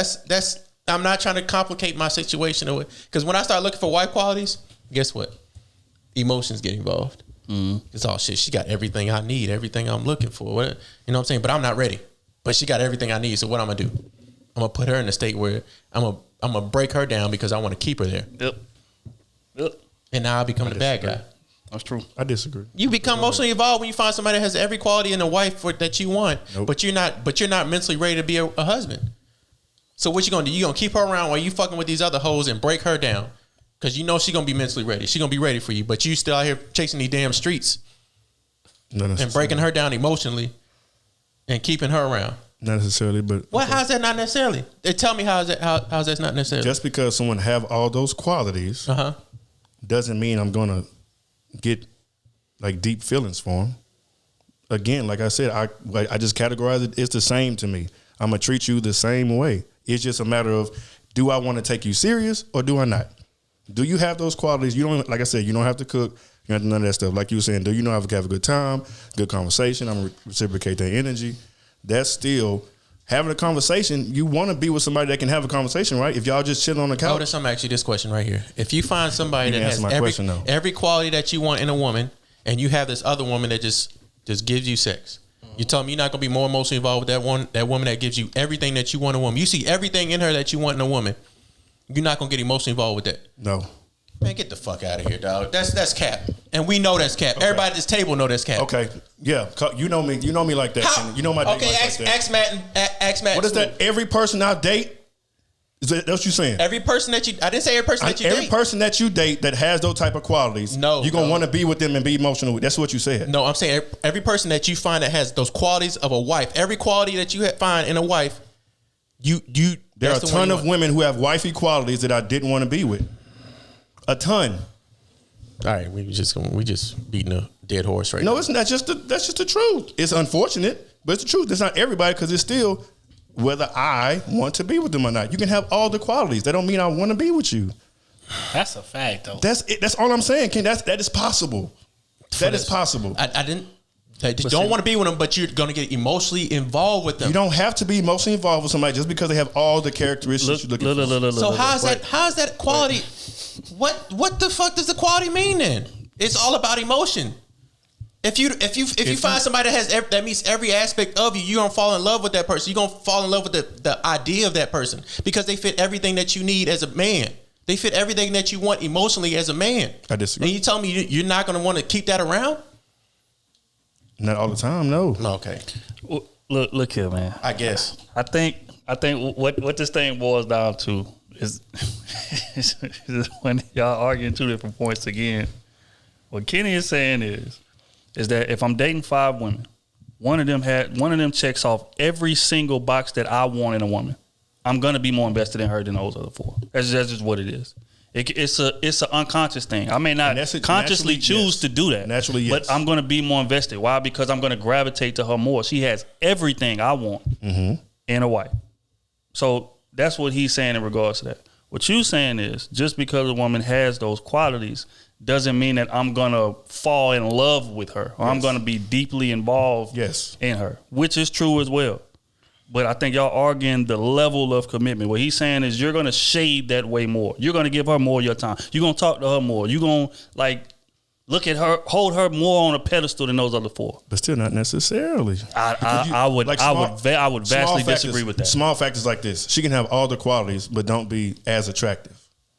[SPEAKER 3] I'm not trying to complicate my situation away. Because when I start looking for wife qualities, guess what? Emotions get involved. It's all shit. She got everything I need, everything I'm looking for. You know what I'm saying? But I'm not ready. But she got everything I need. So what I'm gonna do? I'm gonna put her in a state where I'm gonna break her down because I want to keep her there.
[SPEAKER 1] Yep.
[SPEAKER 3] And now I become the bad guy.
[SPEAKER 1] That's true.
[SPEAKER 2] I disagree.
[SPEAKER 3] You become emotionally involved when you find somebody that has every quality in a wife that you want, but you're not mentally ready to be a husband. So what you gonna do? You gonna keep her around while you fucking with these other hoes and break her down, because you know she gonna be mentally ready. She gonna be ready for you, but you still out here chasing these damn streets and breaking her down emotionally and keeping her around.
[SPEAKER 2] Not necessarily, but
[SPEAKER 3] how's that not necessarily? Tell me how's that not necessarily?
[SPEAKER 2] Just because someone have all those qualities, doesn't mean I'm gonna get like deep feelings for them. Again, like I said, I just categorize it. It's the same to me. I'm gonna treat you the same way. It's just a matter of, do I want to take you serious or do I not? Do you have those qualities? You don't, like I said, you don't have to cook. You don't have to none of that stuff. Like you were saying, do you know how to have a good time, good conversation? I'm gonna reciprocate that energy. That's still having a conversation. You want to be with somebody that can have a conversation, right? If y'all just chilling on the couch.
[SPEAKER 3] Notice I'm asking you this question right here. If you find somebody that has every quality that you want in a woman, and you have this other woman that just gives you sex, you tell me you're not gonna be more emotionally involved with that woman that gives you everything that you want in a woman. You see everything in her that you want in a woman. You're not gonna get emotionally involved with that.
[SPEAKER 2] No.
[SPEAKER 3] Man, get the fuck out of here, dog. That's cap, and we know that's cap. Okay. Everybody at this table know that's cap.
[SPEAKER 2] Okay, yeah, you know me like that. You know my.
[SPEAKER 3] Okay, ask Matt.
[SPEAKER 2] What is that? Every person I date. Is that what you saying?
[SPEAKER 3] Every person that you. I didn't say every person that you date.
[SPEAKER 2] Every person that you date that has those type of qualities.
[SPEAKER 3] No,
[SPEAKER 2] you're gonna want to be with them and be emotional with. That's what you said.
[SPEAKER 3] No, I'm saying every person that you find that has those qualities of a wife. Every quality that you find in a wife, you.
[SPEAKER 2] There are a ton of women who have wifey qualities that I didn't want to be with. A ton.
[SPEAKER 3] All right, we just beating a dead horse right now.
[SPEAKER 2] No, it's not just that's just the truth. It's unfortunate, but it's the truth. It's not everybody, because it's still whether I want to be with them or not. You can have all the qualities. That don't mean I want to be with you.
[SPEAKER 4] That's a fact, though.
[SPEAKER 2] That's it. That's all I'm saying, Ken. That is possible. That is possible.
[SPEAKER 3] I don't want to be with them, but you're going to get emotionally involved with them.
[SPEAKER 2] You don't have to be emotionally involved with somebody just because they have all the characteristics you're looking for.
[SPEAKER 3] So how's that quality? What the fuck does the quality mean then? It's all about emotion. If you find somebody that meets every aspect of you, you're gonna fall in love with that person. You're gonna fall in love with the idea of that person, because they fit everything that you need as a man. They fit everything that you want emotionally as a man.
[SPEAKER 2] I disagree.
[SPEAKER 3] And you tell me you're not gonna want to keep that around?
[SPEAKER 2] Not all the time, no.
[SPEAKER 3] Okay.
[SPEAKER 1] Look here, man.
[SPEAKER 3] I guess.
[SPEAKER 1] I think what this thing boils down to is when y'all arguing two different points again. What Kenny is saying is that if I'm dating 5 women, one of them checks off every single box that I want in a woman, I'm gonna be more invested in her than those other 4. That's just what it is. It's an unconscious thing. I may not consciously choose to do that.
[SPEAKER 2] Naturally, yes.
[SPEAKER 1] But I'm going to be more invested. Why? Because I'm going to gravitate to her more. She has everything I want in a wife. So that's what he's saying in regards to that. What you saying is just because a woman has those qualities doesn't mean that I'm going to fall in love with her or I'm going to be deeply involved in her, which is true as well. But I think y'all arguing the level of commitment. What he's saying is you're going to shade that way more. You're going to give her more of your time. You're going to talk to her more. You're going to like look at her, hold her more on a pedestal than those other four.
[SPEAKER 2] But still not necessarily.
[SPEAKER 1] I would vastly disagree with that.
[SPEAKER 2] Small factors like this. She can have all the qualities, but don't be as attractive.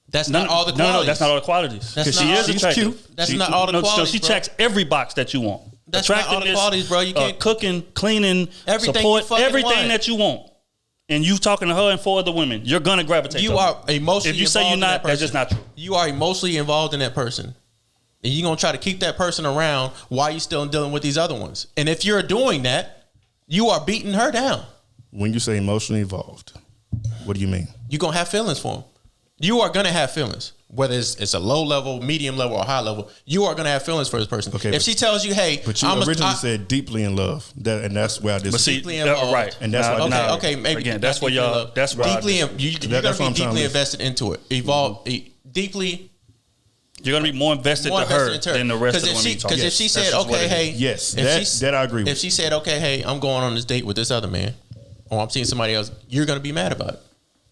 [SPEAKER 3] That's not all the qualities.
[SPEAKER 1] No, that's not all the qualities.
[SPEAKER 3] That's
[SPEAKER 1] she is
[SPEAKER 3] she's
[SPEAKER 1] attractive.
[SPEAKER 3] cute. That's not all the qualities.
[SPEAKER 1] So she checks every box that you want.
[SPEAKER 3] That's not all the qualities, bro. You can't
[SPEAKER 1] cooking, cleaning,
[SPEAKER 3] everything
[SPEAKER 1] support, everything that you want. And you talking to her and 4 other women, you're gonna gravitate.
[SPEAKER 3] You are emotionally.
[SPEAKER 1] If you say you're not, that's just not true.
[SPEAKER 3] You are emotionally involved in that person, and you're gonna try to keep that person around while you're still dealing with these other ones. And if you're doing that, you are beating her down.
[SPEAKER 2] When you say emotionally involved, what do you mean?
[SPEAKER 3] You're gonna have feelings for them. You are gonna have feelings, whether it's a low level, medium level, or high level. You are gonna have feelings for this person. Okay, if she tells you, "Hey,"
[SPEAKER 2] but you originally said deeply in love, and that's where I disagree.
[SPEAKER 3] But see, deeply involved,
[SPEAKER 1] right?
[SPEAKER 2] And that's why.
[SPEAKER 3] Okay, maybe
[SPEAKER 1] again, that's where y'all. That's where
[SPEAKER 3] deeply. You're gonna be deeply invested into it. Evolve deeply.
[SPEAKER 1] You're gonna be more invested to her than the rest of the women.
[SPEAKER 3] Because if she said, "Okay, hey,"
[SPEAKER 2] yes, that I agree with.
[SPEAKER 3] If she said, "Okay, hey, I'm going on this date with this other man," or I'm seeing somebody else, you're gonna be mad about it.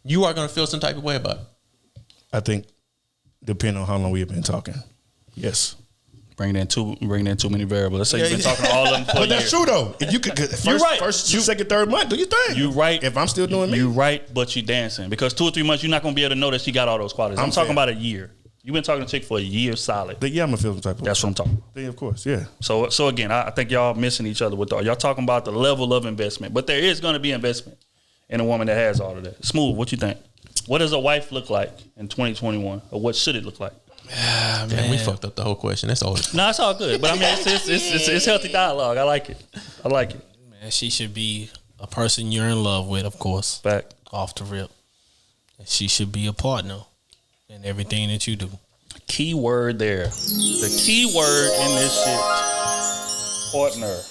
[SPEAKER 3] You are gonna feel some type of way about it.
[SPEAKER 2] I think, depending on how long we have been talking, yes.
[SPEAKER 1] Bring in too many variables. Let's say you've been talking to all of them for a year.
[SPEAKER 2] But that's true though. If you could,
[SPEAKER 1] you're right.
[SPEAKER 2] First, second, third month, do your thing.
[SPEAKER 1] You right.
[SPEAKER 2] If I'm still doing me,
[SPEAKER 1] you right. But you dancing because 2 or 3 months you're not gonna be able to know that she got all those qualities. I'm talking about a year. You've been talking to a chick for a year solid.
[SPEAKER 2] Yeah, I'm gonna feel some type of.
[SPEAKER 1] That's what I'm talking about.
[SPEAKER 2] Yeah, of course, yeah.
[SPEAKER 1] So again, I think y'all missing each other with y'all talking about the level of investment, but there is gonna be investment in a woman that has all of that. Smooth. What you think? What does a wife look like in 2021, or what should it look like?
[SPEAKER 3] Man, we fucked up the whole question. That's all.
[SPEAKER 1] No, it's all good. But I mean, it's healthy dialogue. I like it.
[SPEAKER 4] Man, she should be a person you're in love with, of course.
[SPEAKER 1] Fact.
[SPEAKER 4] Off the rip. She should be a partner in everything that you do.
[SPEAKER 1] Key word there. The key word in this shit. Partner.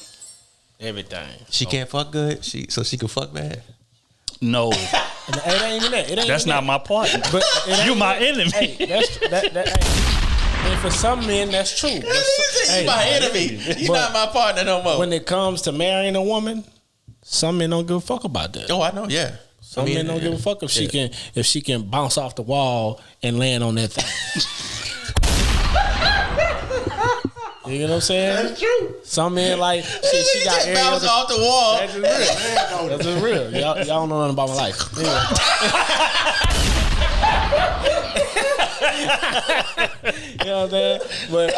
[SPEAKER 4] Everything.
[SPEAKER 3] She can't fuck good. So she can fuck bad.
[SPEAKER 1] No.
[SPEAKER 4] It ain't even that.
[SPEAKER 1] That's not my partner.
[SPEAKER 4] But
[SPEAKER 1] you my enemy.
[SPEAKER 4] Hey, and for some men, that's true.
[SPEAKER 3] He's my enemy. He's not my partner no more.
[SPEAKER 4] When it comes to marrying a woman, some men don't give a fuck about that.
[SPEAKER 3] Oh, I know. Yeah.
[SPEAKER 4] Some men don't give a fuck if she can bounce off the wall and land on that thing. You know what I'm saying?
[SPEAKER 3] That's true.
[SPEAKER 4] Some men like shit, she got
[SPEAKER 3] just bounce off the wall.
[SPEAKER 4] That's just real. That's just real. Y'all don't know nothing about my life. You know what I'm saying? But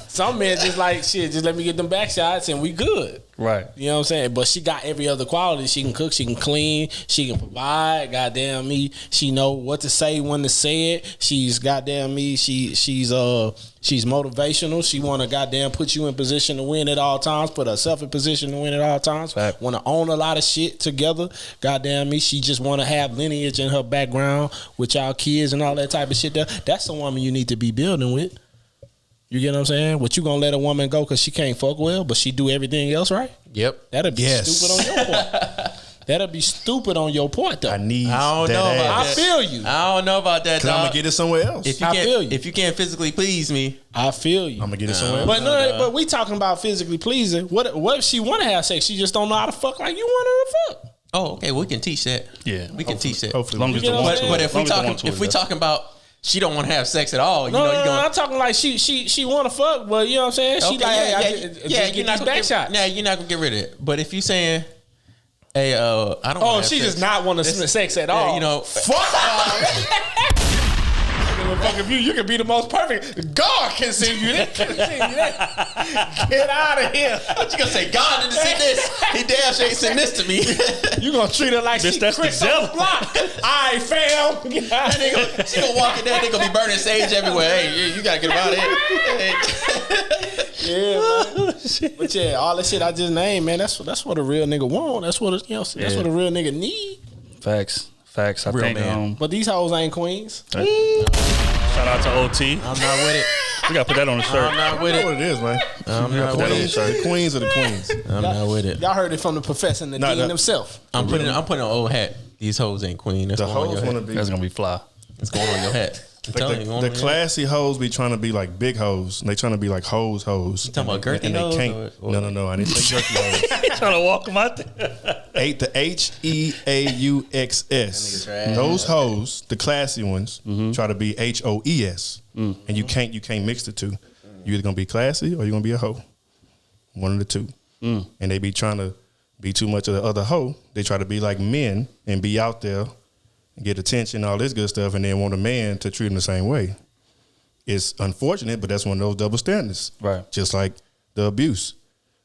[SPEAKER 4] some men just like shit. Just let me get them back shots and we good.
[SPEAKER 1] Right.
[SPEAKER 4] You know what I'm saying? But she got every other quality. She can cook. She can clean. She can provide. Goddamn me. She know what to say when to say it. She's goddamn me. She's motivational. She want to goddamn put you in position to win at all times. Put herself in position to win at all times. Want to own a lot of shit together. Goddamn me. She just want to have lineage in her background with y'all kids and all that type of shit there. That's the woman you need to be building with. You get what I'm saying? What you gonna let a woman go because she can't fuck well, but she do everything else right?
[SPEAKER 3] Yep.
[SPEAKER 4] That'd be stupid on your part. That'd be stupid on your part, though.
[SPEAKER 3] I don't know about that.
[SPEAKER 4] I feel you.
[SPEAKER 3] I don't know about that, dog.
[SPEAKER 2] I'm gonna get it somewhere else.
[SPEAKER 3] If you can't physically please me,
[SPEAKER 4] I feel you.
[SPEAKER 2] I'm gonna get it somewhere else.
[SPEAKER 4] But but we talking about physically pleasing. What if she want to have sex? She just don't know how to fuck like you want her to fuck.
[SPEAKER 3] Oh, okay. We can teach that.
[SPEAKER 1] Yeah,
[SPEAKER 3] we can teach that.
[SPEAKER 2] Hopefully,
[SPEAKER 1] long as the want to.
[SPEAKER 3] But if we talking about. She don't want to have sex at all.
[SPEAKER 4] No, I'm talking like she want to fuck, but you know what I'm saying? She
[SPEAKER 3] you're not gonna
[SPEAKER 4] shots.
[SPEAKER 3] Nah, you're not gonna get rid of it. But if you saying, hey, I don't.
[SPEAKER 4] Oh, she just not want to sex at all.
[SPEAKER 3] You know,
[SPEAKER 4] fuck. Fuck you can be the most perfect. God can send you that. Get out of here.
[SPEAKER 3] What you gonna say? God didn't send this. He damn sure ain't send this to me.
[SPEAKER 4] You gonna treat her like
[SPEAKER 1] that's the devil.
[SPEAKER 4] I fam.
[SPEAKER 3] She gonna walk in there. They gonna be burning sage everywhere. Hey, you gotta get him out of here.
[SPEAKER 4] Yeah, man. But yeah, all that shit I just named, man. That's what a real nigga want. That's what that's what a real nigga need.
[SPEAKER 1] Facts. I think.
[SPEAKER 4] But these hoes ain't queens.
[SPEAKER 1] Shout out to OT.
[SPEAKER 3] I'm not with it.
[SPEAKER 1] We gotta put that on the shirt.
[SPEAKER 3] I'm not with
[SPEAKER 2] You
[SPEAKER 3] it.
[SPEAKER 2] know what it is, man.
[SPEAKER 3] I'm not with it.
[SPEAKER 2] The queens are the queens.
[SPEAKER 3] I'm not with it.
[SPEAKER 4] Y'all heard it from the professor and the dean himself.
[SPEAKER 3] I'm putting an old hat. These hoes ain't queen. That's
[SPEAKER 2] The
[SPEAKER 3] going on
[SPEAKER 2] hoes
[SPEAKER 3] your
[SPEAKER 2] want
[SPEAKER 3] hat.
[SPEAKER 2] to be.
[SPEAKER 1] That's gonna be fly.
[SPEAKER 3] It's going on your hat. I'm telling you, going
[SPEAKER 2] The
[SPEAKER 3] on your hat.
[SPEAKER 2] classy hoes be trying to be like big hoes. And they trying to be like hoes.
[SPEAKER 3] You talking about girthy
[SPEAKER 2] and they
[SPEAKER 3] hoes?
[SPEAKER 2] can't. No. I didn't say girthy hoes.
[SPEAKER 1] Trying to walk them out there.
[SPEAKER 2] The HEAUXS. Those hoes, the classy ones, try to be HOES, and you can't mix the two. You either gonna be classy or you gonna be a hoe. One of the two. And they be trying to be too much of the other hoe. They try to be like men and be out there and get attention, all this good stuff, and then want a man to treat them the same way. It's unfortunate, but that's one of those double standards.
[SPEAKER 1] Right.
[SPEAKER 2] Just like the abuse.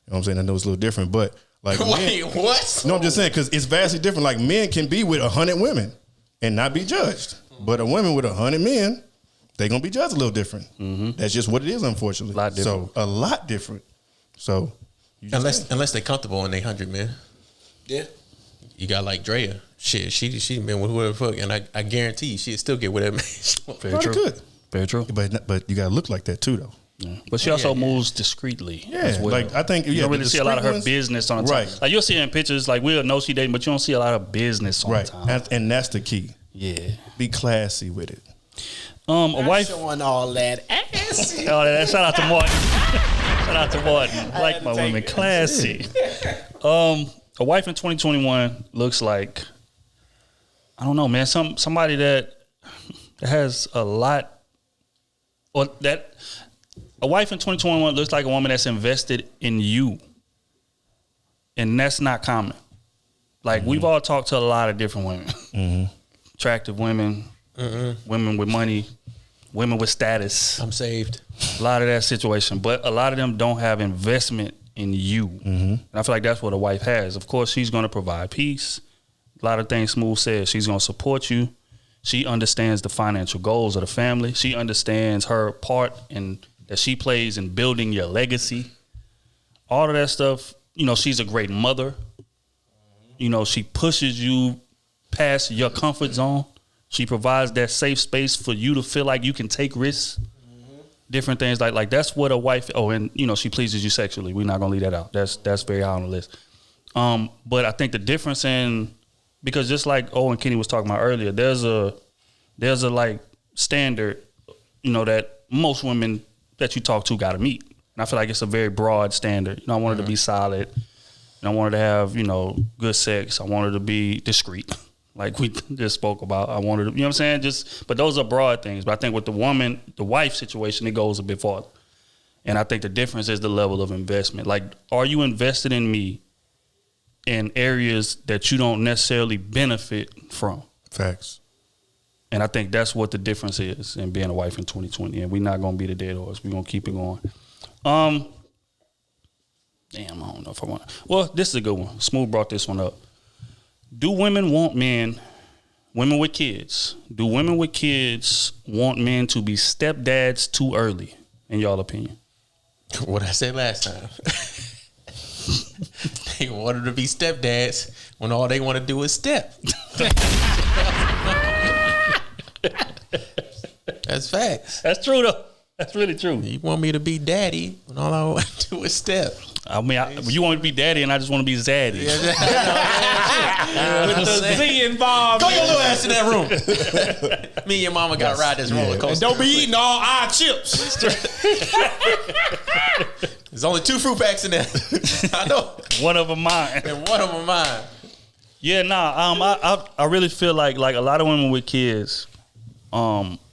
[SPEAKER 2] You know what I'm saying? I know it's a little different, but like
[SPEAKER 3] Wait, what?
[SPEAKER 2] No, I'm just saying because it's vastly different. Like men can be with 100 women and not be judged, but a woman with 100 men, they gonna be judged a little different. That's just what it is, unfortunately.
[SPEAKER 1] A
[SPEAKER 2] lot different. So
[SPEAKER 3] unless they comfortable in they 100 men.
[SPEAKER 4] Yeah.
[SPEAKER 3] You got like Drea. Shit, she been with whoever the fuck, and I guarantee you she'd still get whatever man she wants.
[SPEAKER 1] Very true.
[SPEAKER 2] Good.
[SPEAKER 1] Very true.
[SPEAKER 2] But you gotta look like that too, though.
[SPEAKER 1] Yeah. But she also moves discreetly. as well.
[SPEAKER 2] Like I think
[SPEAKER 1] you don't really see a lot of her
[SPEAKER 2] ones,
[SPEAKER 1] business on the
[SPEAKER 2] right.
[SPEAKER 1] time. Like you'll see her in pictures, like we'll know she dating, but you don't see a lot of business on the time.
[SPEAKER 2] And that's the key.
[SPEAKER 1] Yeah.
[SPEAKER 2] Be classy with it.
[SPEAKER 1] A wife
[SPEAKER 4] showing all that ass.
[SPEAKER 1] Shout out to Martin. Shout out to Martin. I like my women classy. A wife in 2021 looks like, I don't know, man. Somebody that has a lot, or that a wife in 2021 looks like a woman that's invested in you, and that's not common. Like we've all talked to a lot of different women, attractive women, women with money, women with status.
[SPEAKER 3] I'm saved.
[SPEAKER 1] A lot of that situation, but a lot of them don't have investment in you. And I feel like that's what a wife has. Of course, she's going to provide peace. A lot of things Smooth says. She's going to support you. She understands the financial goals of the family. She understands her part in that she plays in building your legacy. All of that stuff. You know, she's a great mother. You know, she pushes you past your comfort zone. She provides that safe space for you to feel like you can take risks. Different things like that's what a wife. Oh, and you know she pleases you sexually. We're not gonna leave that out. That's very high on the list. But I think the difference in, because just like Owen Kenny was talking about earlier, there's a like standard, you know, that most women that you talk to got to meet. And I feel like it's a very broad standard. You know, I want her to be solid. And I want her to have, you know, good sex. I want her to be discreet, like we just spoke about. I want her to, you know what I'm saying? But those are broad things. But I think with the woman, the wife situation, it goes a bit farther. And I think the difference is the level of investment. Like, are you invested in me in areas that you don't necessarily benefit from?
[SPEAKER 2] Facts.
[SPEAKER 1] And I think that's what the difference is in being a wife in 2020. And we're not going to be the dead horse. We're going to keep it going. Damn, I don't know if I want to. Well, this is a good one. Smooth brought this one up. Do women want men, women with kids, do women with kids want men to be stepdads too early, in y'all opinion?
[SPEAKER 3] What I said last time. They want them to be stepdads when all they want to do is step. That's facts.
[SPEAKER 1] That's true, though. That's really true.
[SPEAKER 3] You want me to be daddy when all I want to do is step.
[SPEAKER 1] I mean, you want me to be daddy and I just want to be zaddy.
[SPEAKER 4] With the Z involved.
[SPEAKER 3] Go your little ass in that room. Me and your mama got to ride this roller coaster.
[SPEAKER 4] And don't be eating all our chips.
[SPEAKER 3] There's only 2 fruit packs in there. I know.
[SPEAKER 1] One of them mine.
[SPEAKER 3] And one of them mine.
[SPEAKER 1] Yeah, I really feel like a lot of women with kids,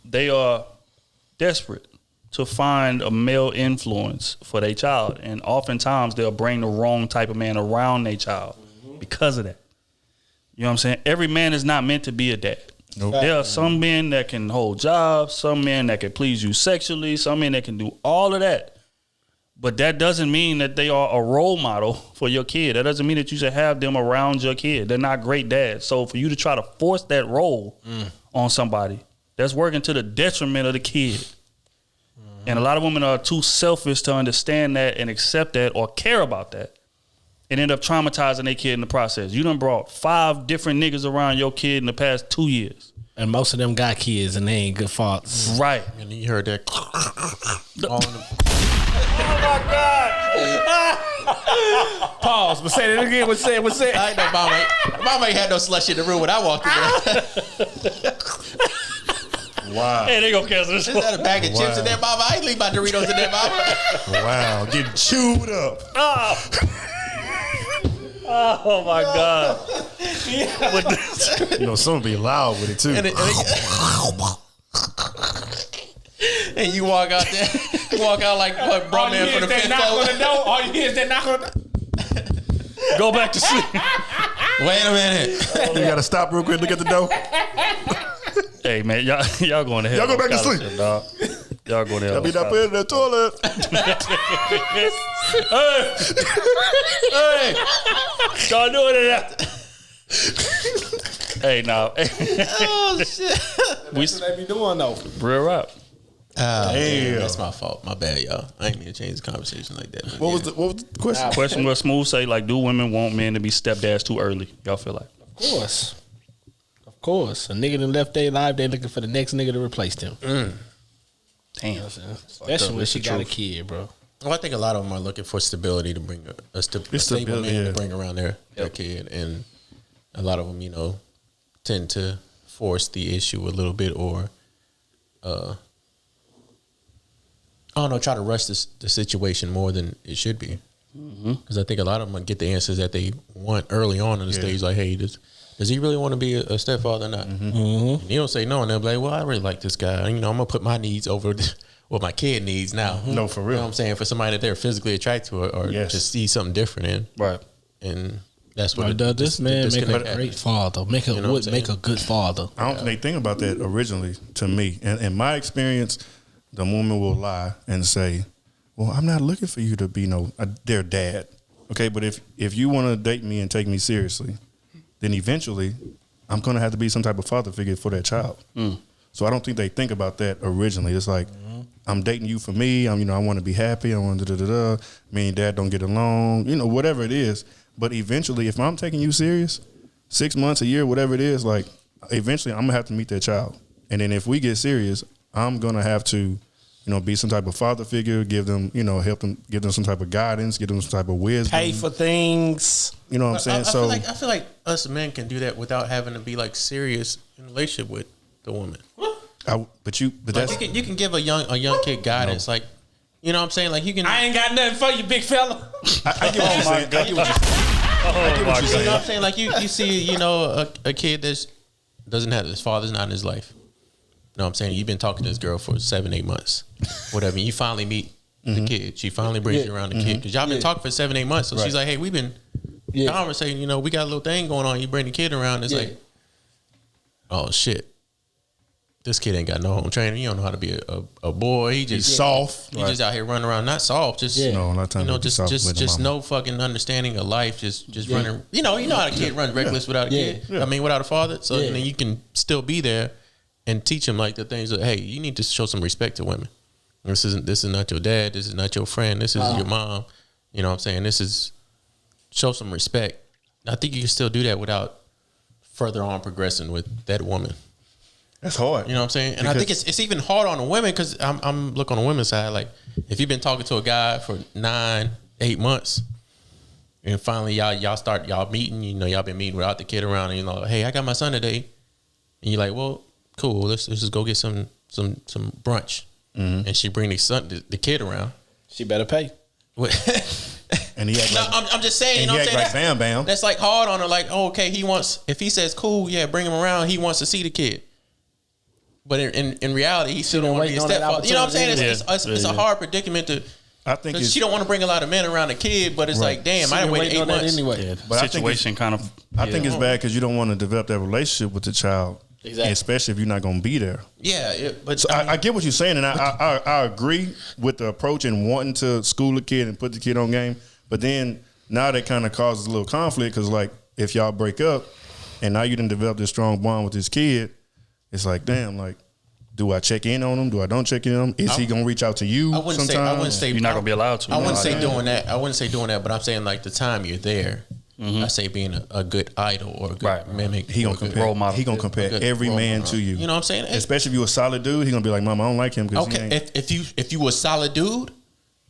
[SPEAKER 1] they are desperate to find a male influence for their child. And oftentimes they'll bring the wrong type of man around their child because of that. You know what I'm saying? Every man is not meant to be a dad. Nope. There are some men that can hold jobs, some men that can please you sexually, some men that can do all of that. But that doesn't mean that they are a role model for your kid. That doesn't mean that you should have them around your kid. They're not great dads. So for you to try to force that role on somebody, that's working to the detriment of the kid. And a lot of women are too selfish to understand that and accept that or care about that and end up traumatizing their kid in the process. You done brought 5 different niggas around your kid in the past 2 years.
[SPEAKER 4] And most of them got kids and they ain't good fathers.
[SPEAKER 1] Right.
[SPEAKER 3] And you heard that.
[SPEAKER 4] Oh my God. Pause. But say that again. What's that?
[SPEAKER 3] I ain't know Mama ain't had no slush in the room when I walked in there.
[SPEAKER 2] Wow.
[SPEAKER 1] Hey, they gonna cancel this.
[SPEAKER 3] Is that a bag of chips in there, Mama? I ain't leave my Doritos in there, Mama.
[SPEAKER 2] Wow. Getting chewed up.
[SPEAKER 1] Oh my God.
[SPEAKER 2] You know, some be loud with it too.
[SPEAKER 3] And you walk out there, like bro man for the fifth
[SPEAKER 4] All you hear is that knock on the door.
[SPEAKER 1] Go back to sleep.
[SPEAKER 3] Wait a minute.
[SPEAKER 2] You gotta stop real quick. Look at the door.
[SPEAKER 1] Hey man, y'all going to hell.
[SPEAKER 2] Y'all go back to sleep.
[SPEAKER 1] Shit, dog. Y'all going to hell.
[SPEAKER 2] Y'all be not playing in the toilet.
[SPEAKER 1] Hey, y'all doing it? Hey, now.
[SPEAKER 3] Oh shit.
[SPEAKER 4] That's what they be doing though.
[SPEAKER 1] Real rap.
[SPEAKER 3] Damn, that's my fault. My bad, y'all. I ain't mean to change the conversation like that.
[SPEAKER 2] What was the question?
[SPEAKER 1] Question was Smooth say, like, do women want men to be stepdads too early? Y'all feel like?
[SPEAKER 4] Of course. A nigga that left their life, they looking for the next nigga to replace them.
[SPEAKER 1] Damn.
[SPEAKER 4] Especially when she got a kid, bro.
[SPEAKER 3] Well, I think a lot of them are looking for stability to bring a stable man to bring around their kid, and a lot of them, you know, tend to force the issue a little bit, or I don't know, try to rush the situation more than it should be. Because I think a lot of them get the answers that they want early on in the stage, like, hey, does he really want to be a stepfather or not? And you don't say no, and they'll be like, well, I really like this guy. You know, I'm going to put my needs over what my kid needs now.
[SPEAKER 2] No, for real.
[SPEAKER 3] You know what I'm saying? For somebody that they're physically attracted to or just see something different in.
[SPEAKER 1] Right.
[SPEAKER 3] And that's what
[SPEAKER 4] does this man make a
[SPEAKER 3] happens.
[SPEAKER 4] great father. Make a good father.
[SPEAKER 2] I don't think they think about that originally. To me, and in my experience, the woman will lie and say, well, I'm not looking for you to be their dad. Okay, but if you want to date me and take me seriously, then eventually I'm going to have to be some type of father figure for that child. So I don't think they think about that originally. It's like, I'm dating you for me. I want to be happy. I want me and dad don't get along, whatever it is. But eventually, if I'm taking you serious, 6 months, a year, whatever it is, like, eventually I'm going to have to meet that child. And then if we get serious, I'm going to have to, be some type of father figure, give them, help them, give them some type of guidance, give them some type of wisdom.
[SPEAKER 4] Pay for things.
[SPEAKER 2] You know what I'm saying?
[SPEAKER 3] I feel like us men can do that without having to be like serious in a relationship with the woman.
[SPEAKER 2] But that's
[SPEAKER 3] you can give a young kid guidance, like, you know what I'm saying? Like, you can.
[SPEAKER 4] I ain't got nothing for you, big fella.
[SPEAKER 2] I get what you're saying. I get what you're saying.
[SPEAKER 3] You know what I'm saying? Like, you see, a kid that doesn't have his father's not in his life. You know what I'm saying? You've been talking to this girl for 7-8 months, whatever. You finally meet the kid. She finally brings you around the kid because y'all been talking for 7-8 months. So she's like, hey, we've been conversating. We got a little thing going on. You bring the kid around. It's like, oh shit. This kid ain't got no home training. He don't know how to be a boy. He just
[SPEAKER 2] soft.
[SPEAKER 3] He just out here running around, not soft. Just just no fucking understanding of life. Just running. You know how a kid runs reckless without a kid. I mean, without a father. So then you can still be there and teach him like the things that, hey, you need to show some respect to women. This is not your dad. This is not your friend. This is your mom. You know what I'm saying? This is show some respect. I think you can still do that without further on progressing with that woman.
[SPEAKER 2] That's hard.
[SPEAKER 3] You know what I'm saying? And I think it's even hard on the women because I'm looking on the women's side. Like, if you've been talking to a guy for 9-8 months and finally y'all meeting, y'all been meeting without the kid around and hey, I got my son today. And you're like, well, cool. Let's just go get some brunch. And she bring the kid around.
[SPEAKER 4] She better pay.
[SPEAKER 2] And he
[SPEAKER 3] I'm just saying,
[SPEAKER 2] what I'm saying? Like, bam, bam.
[SPEAKER 3] That's like hard on her. Like, oh, okay, if he says cool, yeah, bring him around. He wants to see the kid. But in reality, he still don't want to be a stepfather. You know what I'm saying? It's a hard predicament to.
[SPEAKER 2] I think
[SPEAKER 3] she don't want to bring a lot of men around a kid, but it's like, damn, I didn't wait 8 months.
[SPEAKER 4] Anyway.
[SPEAKER 2] But
[SPEAKER 1] situation kind of.
[SPEAKER 2] I think it's bad because you don't want to develop that relationship with the child, especially if you're not going to be there.
[SPEAKER 3] Yeah, but
[SPEAKER 2] so I get what you're saying, and I agree with the approach and wanting to school a kid and put the kid on game. But then now that kind of causes a little conflict because, like, if y'all break up and now you didn't develop this strong bond with this kid. It's like, damn, like, do I check in on him? Do I don't check in on him? Is he gonna reach out to you?
[SPEAKER 3] I wouldn't say
[SPEAKER 1] you're not gonna be allowed to.
[SPEAKER 3] I wouldn't say doing that. But I'm saying, like, the time you're there, I say being a good idol or a good mimic.
[SPEAKER 2] He gonna compare
[SPEAKER 1] role model.
[SPEAKER 2] He gonna compare every man to you.
[SPEAKER 3] You know what I'm saying?
[SPEAKER 2] Especially if you a solid dude, he gonna be like, "Mama, I don't like him."
[SPEAKER 3] Okay, if you a solid dude,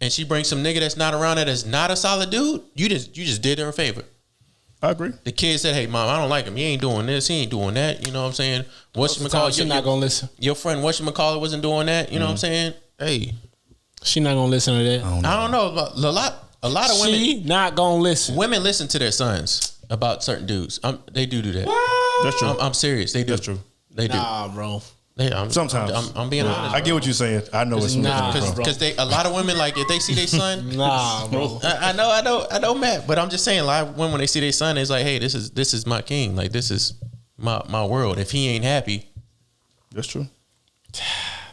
[SPEAKER 3] and she brings some nigga that's not around that is not a solid dude, you just did her a favor.
[SPEAKER 2] I agree.
[SPEAKER 3] The kid said, "Hey, mom, I don't like him. He ain't doing this. He ain't doing that." You know what I'm saying?
[SPEAKER 4] She not gonna listen.
[SPEAKER 3] Your friend whatchamacallit wasn't doing that. You know what I'm saying? Hey,
[SPEAKER 4] she not gonna listen to that.
[SPEAKER 3] I don't know. A lot of women.
[SPEAKER 4] She not gonna listen.
[SPEAKER 3] Women listen to their sons about certain dudes. They do that.
[SPEAKER 2] What? That's true.
[SPEAKER 3] I'm serious. They do.
[SPEAKER 2] That's true.
[SPEAKER 3] They do.
[SPEAKER 4] Nah, bro.
[SPEAKER 2] Sometimes
[SPEAKER 3] I'm being honest.
[SPEAKER 2] I get what you're saying. I know it's
[SPEAKER 3] because a lot of women, like, if they see their son,
[SPEAKER 4] nah, bro.
[SPEAKER 3] I know, Matt. But I'm just saying, like, when they see their son, it's like, hey, this is my king. Like, this is my world. If he ain't happy,
[SPEAKER 2] that's true.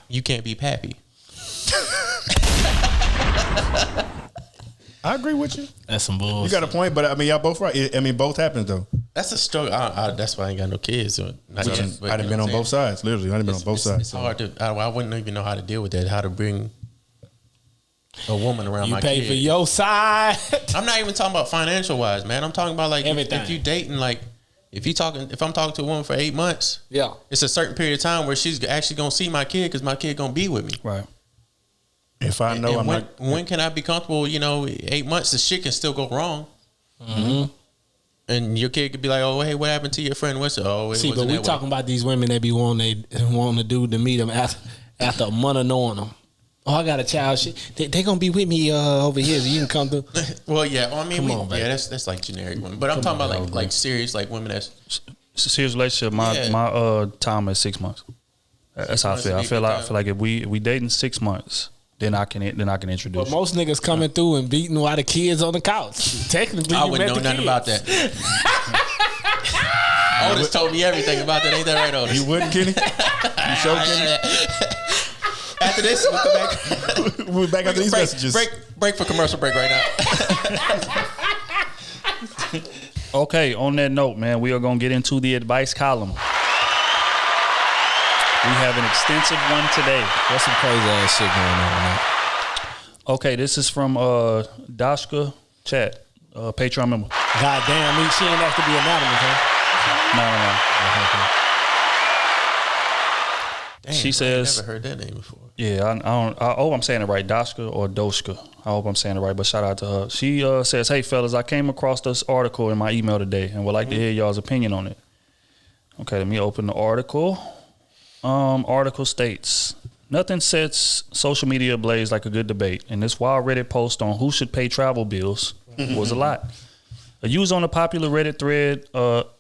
[SPEAKER 3] You can't be happy.
[SPEAKER 2] I agree with you.
[SPEAKER 4] That's some bullshit.
[SPEAKER 2] You got a point, but I mean, y'all both right. I mean, both happens though.
[SPEAKER 3] That's a struggle. That's why I ain't got no kids. So
[SPEAKER 2] I done been on both sides. Literally, I done been on both sides.
[SPEAKER 3] It's hard to. I wouldn't even know how to deal with that. How to bring a woman around my kid.
[SPEAKER 4] You pay for your side.
[SPEAKER 3] I'm not even talking about financial wise, man. I'm talking about like if you dating, like if I'm talking to a woman for 8 months,
[SPEAKER 4] yeah,
[SPEAKER 3] it's a certain period of time where she's actually gonna see my kid because my kid gonna be with me,
[SPEAKER 1] right?
[SPEAKER 2] If I know,
[SPEAKER 3] when can I be comfortable? 8 months, the shit can still go wrong.
[SPEAKER 4] Mm-hmm.
[SPEAKER 3] And your kid could be like, "Oh, hey, what happened to your friend?"
[SPEAKER 4] See, but we talking about these women that be wanting a dude to meet them after a month of knowing them. Oh, I got a child. They gonna be with me over here. So you can come through.
[SPEAKER 3] Well, yeah. I mean, that's like generic women. But I'm talking about like serious, like women that's
[SPEAKER 1] serious relationship. My time is 6 months. That's how I feel. I feel like if we dating 6 months. Then I can introduce.
[SPEAKER 4] But most niggas coming through and beating a lot of kids on the couch. Technically,
[SPEAKER 3] I wouldn't know nothing about that. Otis told me everything about that. Ain't that right, Otis?
[SPEAKER 2] You wouldn't, Kenny? You sure, Kenny?
[SPEAKER 3] After this, we'll come back.
[SPEAKER 2] We'll be back after these messages.
[SPEAKER 3] Break for commercial break right
[SPEAKER 1] now. Okay, on that note, man, we are gonna get into the advice column. We have an extensive one today.
[SPEAKER 4] There's some crazy ass shit going on, man.
[SPEAKER 1] Okay, this is from Dashka Chat, Patreon member.
[SPEAKER 4] God damn, she ain't have to be anonymous,
[SPEAKER 1] huh? No. She says,
[SPEAKER 3] I've never heard that name before.
[SPEAKER 1] Yeah, I hope I'm saying it right. Dashka or Doshka. I hope I'm saying it right, but shout out to her. She says, "Hey, fellas, I came across this article in my email today and would like to hear y'all's opinion on it." Okay, let me open the article. Article states, nothing sets social media ablaze like a good debate, and this wild Reddit post on who should pay travel bills was a lot. A user on the popular Reddit thread,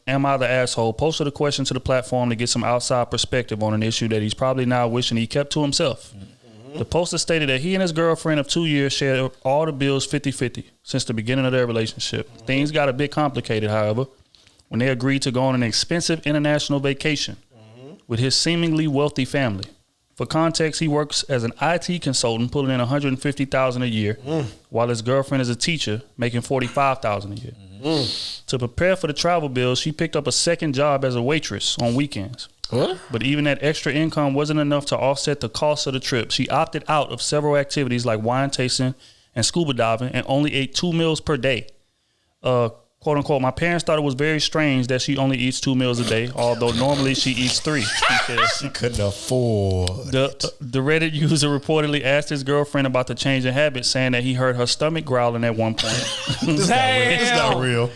[SPEAKER 1] Am I the Asshole, posted a question to the platform to get some outside perspective on an issue that he's probably now wishing he kept to himself. The poster stated that he and his girlfriend of 2 years shared all the bills 50-50 since the beginning of their relationship. Things got a bit complicated, however, when they agreed to go on an expensive international vacation with his seemingly wealthy family. For context, he works as an IT consultant, pulling in $150,000 a year, while his girlfriend is a teacher, making $45,000 a year. To prepare for the travel bills, she picked up a second job as a waitress on weekends. But even that extra income wasn't enough to offset the cost of the trip. She opted out of several activities like wine tasting and scuba diving and only ate 2 meals per day. Quote unquote, my parents thought it was very strange that she only eats 2 meals a day, although normally she eats 3.
[SPEAKER 2] She couldn't afford.
[SPEAKER 1] The Reddit user reportedly asked his girlfriend about the change in habit, saying that he heard her stomach growling at one point.
[SPEAKER 2] This not real.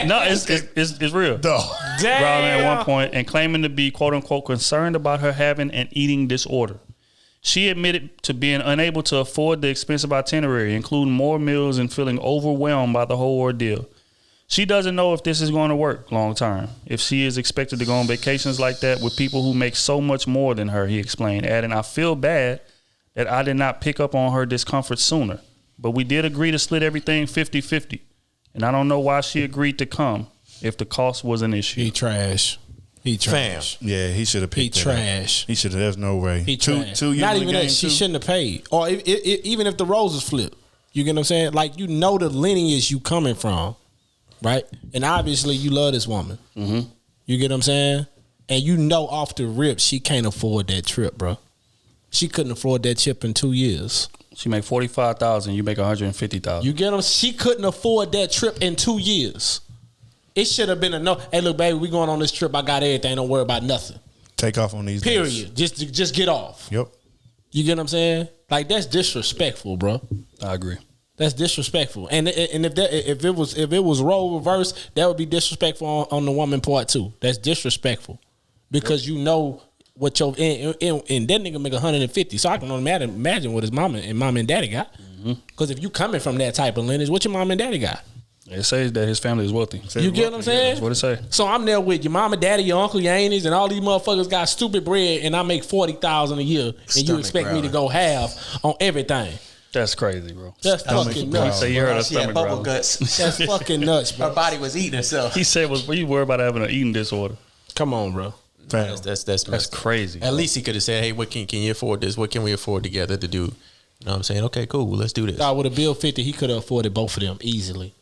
[SPEAKER 1] No, it's real. Growling at one point and claiming to be, quote unquote, concerned about her having an eating disorder. She admitted to being unable to afford the expensive itinerary, including more meals, and feeling overwhelmed by the whole ordeal. She doesn't know if this is going to work long term, if she is expected to go on vacations like that with people who make so much more than her, he explained, adding, I feel bad that I did not pick up on her discomfort sooner, but we did agree to split everything 50-50, and I don't know why she agreed to come if the cost was an issue.
[SPEAKER 4] He trash.
[SPEAKER 2] Yeah, he should have picked
[SPEAKER 4] He trash.
[SPEAKER 2] He should have. There's no way.
[SPEAKER 4] He trash.
[SPEAKER 2] Two years
[SPEAKER 4] Not
[SPEAKER 2] in
[SPEAKER 4] even
[SPEAKER 2] the game,
[SPEAKER 4] that. She shouldn't have paid. Or even if the roles is flipped. You get what I'm saying? Like, you know the lineage you coming from. Right? And obviously you love this woman. You get what I'm saying? And you know off the rip she can't afford that trip, bro. She couldn't afford that trip in 2 years.
[SPEAKER 1] She make $45,000, you make $150,000.
[SPEAKER 4] You get them? She couldn't afford that trip in 2 years. It should have been a no. Hey, look, baby, we going on this trip. I got everything. Don't worry about nothing.
[SPEAKER 2] Take off on these
[SPEAKER 4] Period.
[SPEAKER 2] days.
[SPEAKER 4] Just get off.
[SPEAKER 2] Yep.
[SPEAKER 4] You get what I'm saying? Like, that's disrespectful, bro.
[SPEAKER 1] I agree.
[SPEAKER 4] That's disrespectful. And if it was role reverse, that would be disrespectful on the woman part too. That's disrespectful because you know what your and that nigga make 150. So I can only imagine what his mom and daddy got. Because if you coming from that type of lineage, what your mom and daddy got?
[SPEAKER 1] It says that his family is wealthy.
[SPEAKER 4] You get what I'm saying?
[SPEAKER 1] That's what it say.
[SPEAKER 4] So I'm there with your mama, daddy, your uncle, your aunties, and all these motherfuckers got stupid bread, and I make $40,000 a year, and you expect me to go half on everything?
[SPEAKER 1] That's crazy, bro.
[SPEAKER 4] That's fucking nuts.
[SPEAKER 1] So you heard her
[SPEAKER 13] She had
[SPEAKER 1] stomach
[SPEAKER 13] bubble
[SPEAKER 1] growling.
[SPEAKER 13] guts.
[SPEAKER 4] That's fucking nuts, bro.
[SPEAKER 13] Her body was eating herself.
[SPEAKER 1] He said, "Was you worried about having an eating disorder?"
[SPEAKER 4] Come on, bro.
[SPEAKER 3] That's
[SPEAKER 1] crazy.
[SPEAKER 3] At least he could have said, "Hey, what can you afford this? What can we afford together to do?" You know what I'm saying? Okay, cool. Well, let's do this.
[SPEAKER 4] With a bill 50, he could have afforded both of them easily.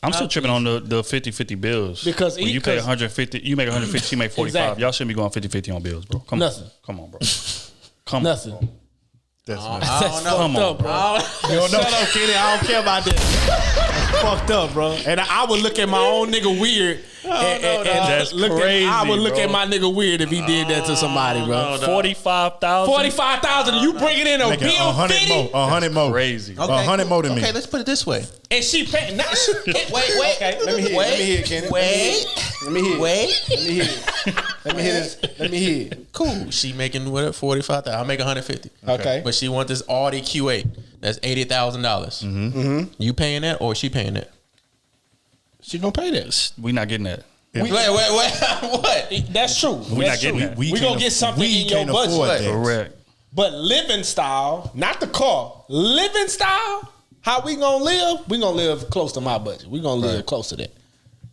[SPEAKER 1] I'm still tripping on the 50-50 bills.
[SPEAKER 4] Because
[SPEAKER 1] when you pay 150, you make 150, she make 45.
[SPEAKER 4] Exactly.
[SPEAKER 1] Y'all shouldn't be going 50-50 on bills, bro. Come
[SPEAKER 4] Nothing.
[SPEAKER 1] on. Come on, bro. Come
[SPEAKER 4] Nothing.
[SPEAKER 1] on.
[SPEAKER 2] That's
[SPEAKER 4] That's
[SPEAKER 1] Come
[SPEAKER 4] fucked
[SPEAKER 1] on,
[SPEAKER 4] up, bro. Shut up, Kenny. I don't care about that. That's fucked up, bro. And I would look at my own nigga weird.
[SPEAKER 1] That's crazy,
[SPEAKER 4] I would look
[SPEAKER 1] bro.
[SPEAKER 4] at my nigga weird if he did that to somebody, bro.
[SPEAKER 1] 45,000.
[SPEAKER 4] 45,000. You bringing in a
[SPEAKER 2] Make it
[SPEAKER 4] bill
[SPEAKER 2] 100
[SPEAKER 4] 50?
[SPEAKER 2] more. 100 more.
[SPEAKER 1] Crazy.
[SPEAKER 2] 100 more than me.
[SPEAKER 3] Okay, let's put it this way.
[SPEAKER 4] And she paying. Wait.
[SPEAKER 11] Okay, let me hear. Let me hear, Kenny.
[SPEAKER 13] Wait.
[SPEAKER 11] Let me hear.
[SPEAKER 13] Wait.
[SPEAKER 11] Let me hear. Let me hear this. Let me hear.
[SPEAKER 3] Cool. She making what 45,000. I'll make 150.
[SPEAKER 4] Okay.
[SPEAKER 3] But she want this Audi Q8. That's $80,000.
[SPEAKER 2] Mm-hmm.
[SPEAKER 3] You paying that or she paying that?
[SPEAKER 4] She gonna pay that.
[SPEAKER 1] We not getting that.
[SPEAKER 3] Wait. What?
[SPEAKER 4] That's true.
[SPEAKER 1] We not getting that.
[SPEAKER 4] We gonna get something in your budget.
[SPEAKER 1] Correct.
[SPEAKER 4] But living style, not the car. Living style. How we gonna live? We gonna live close to my budget. We gonna live close to that.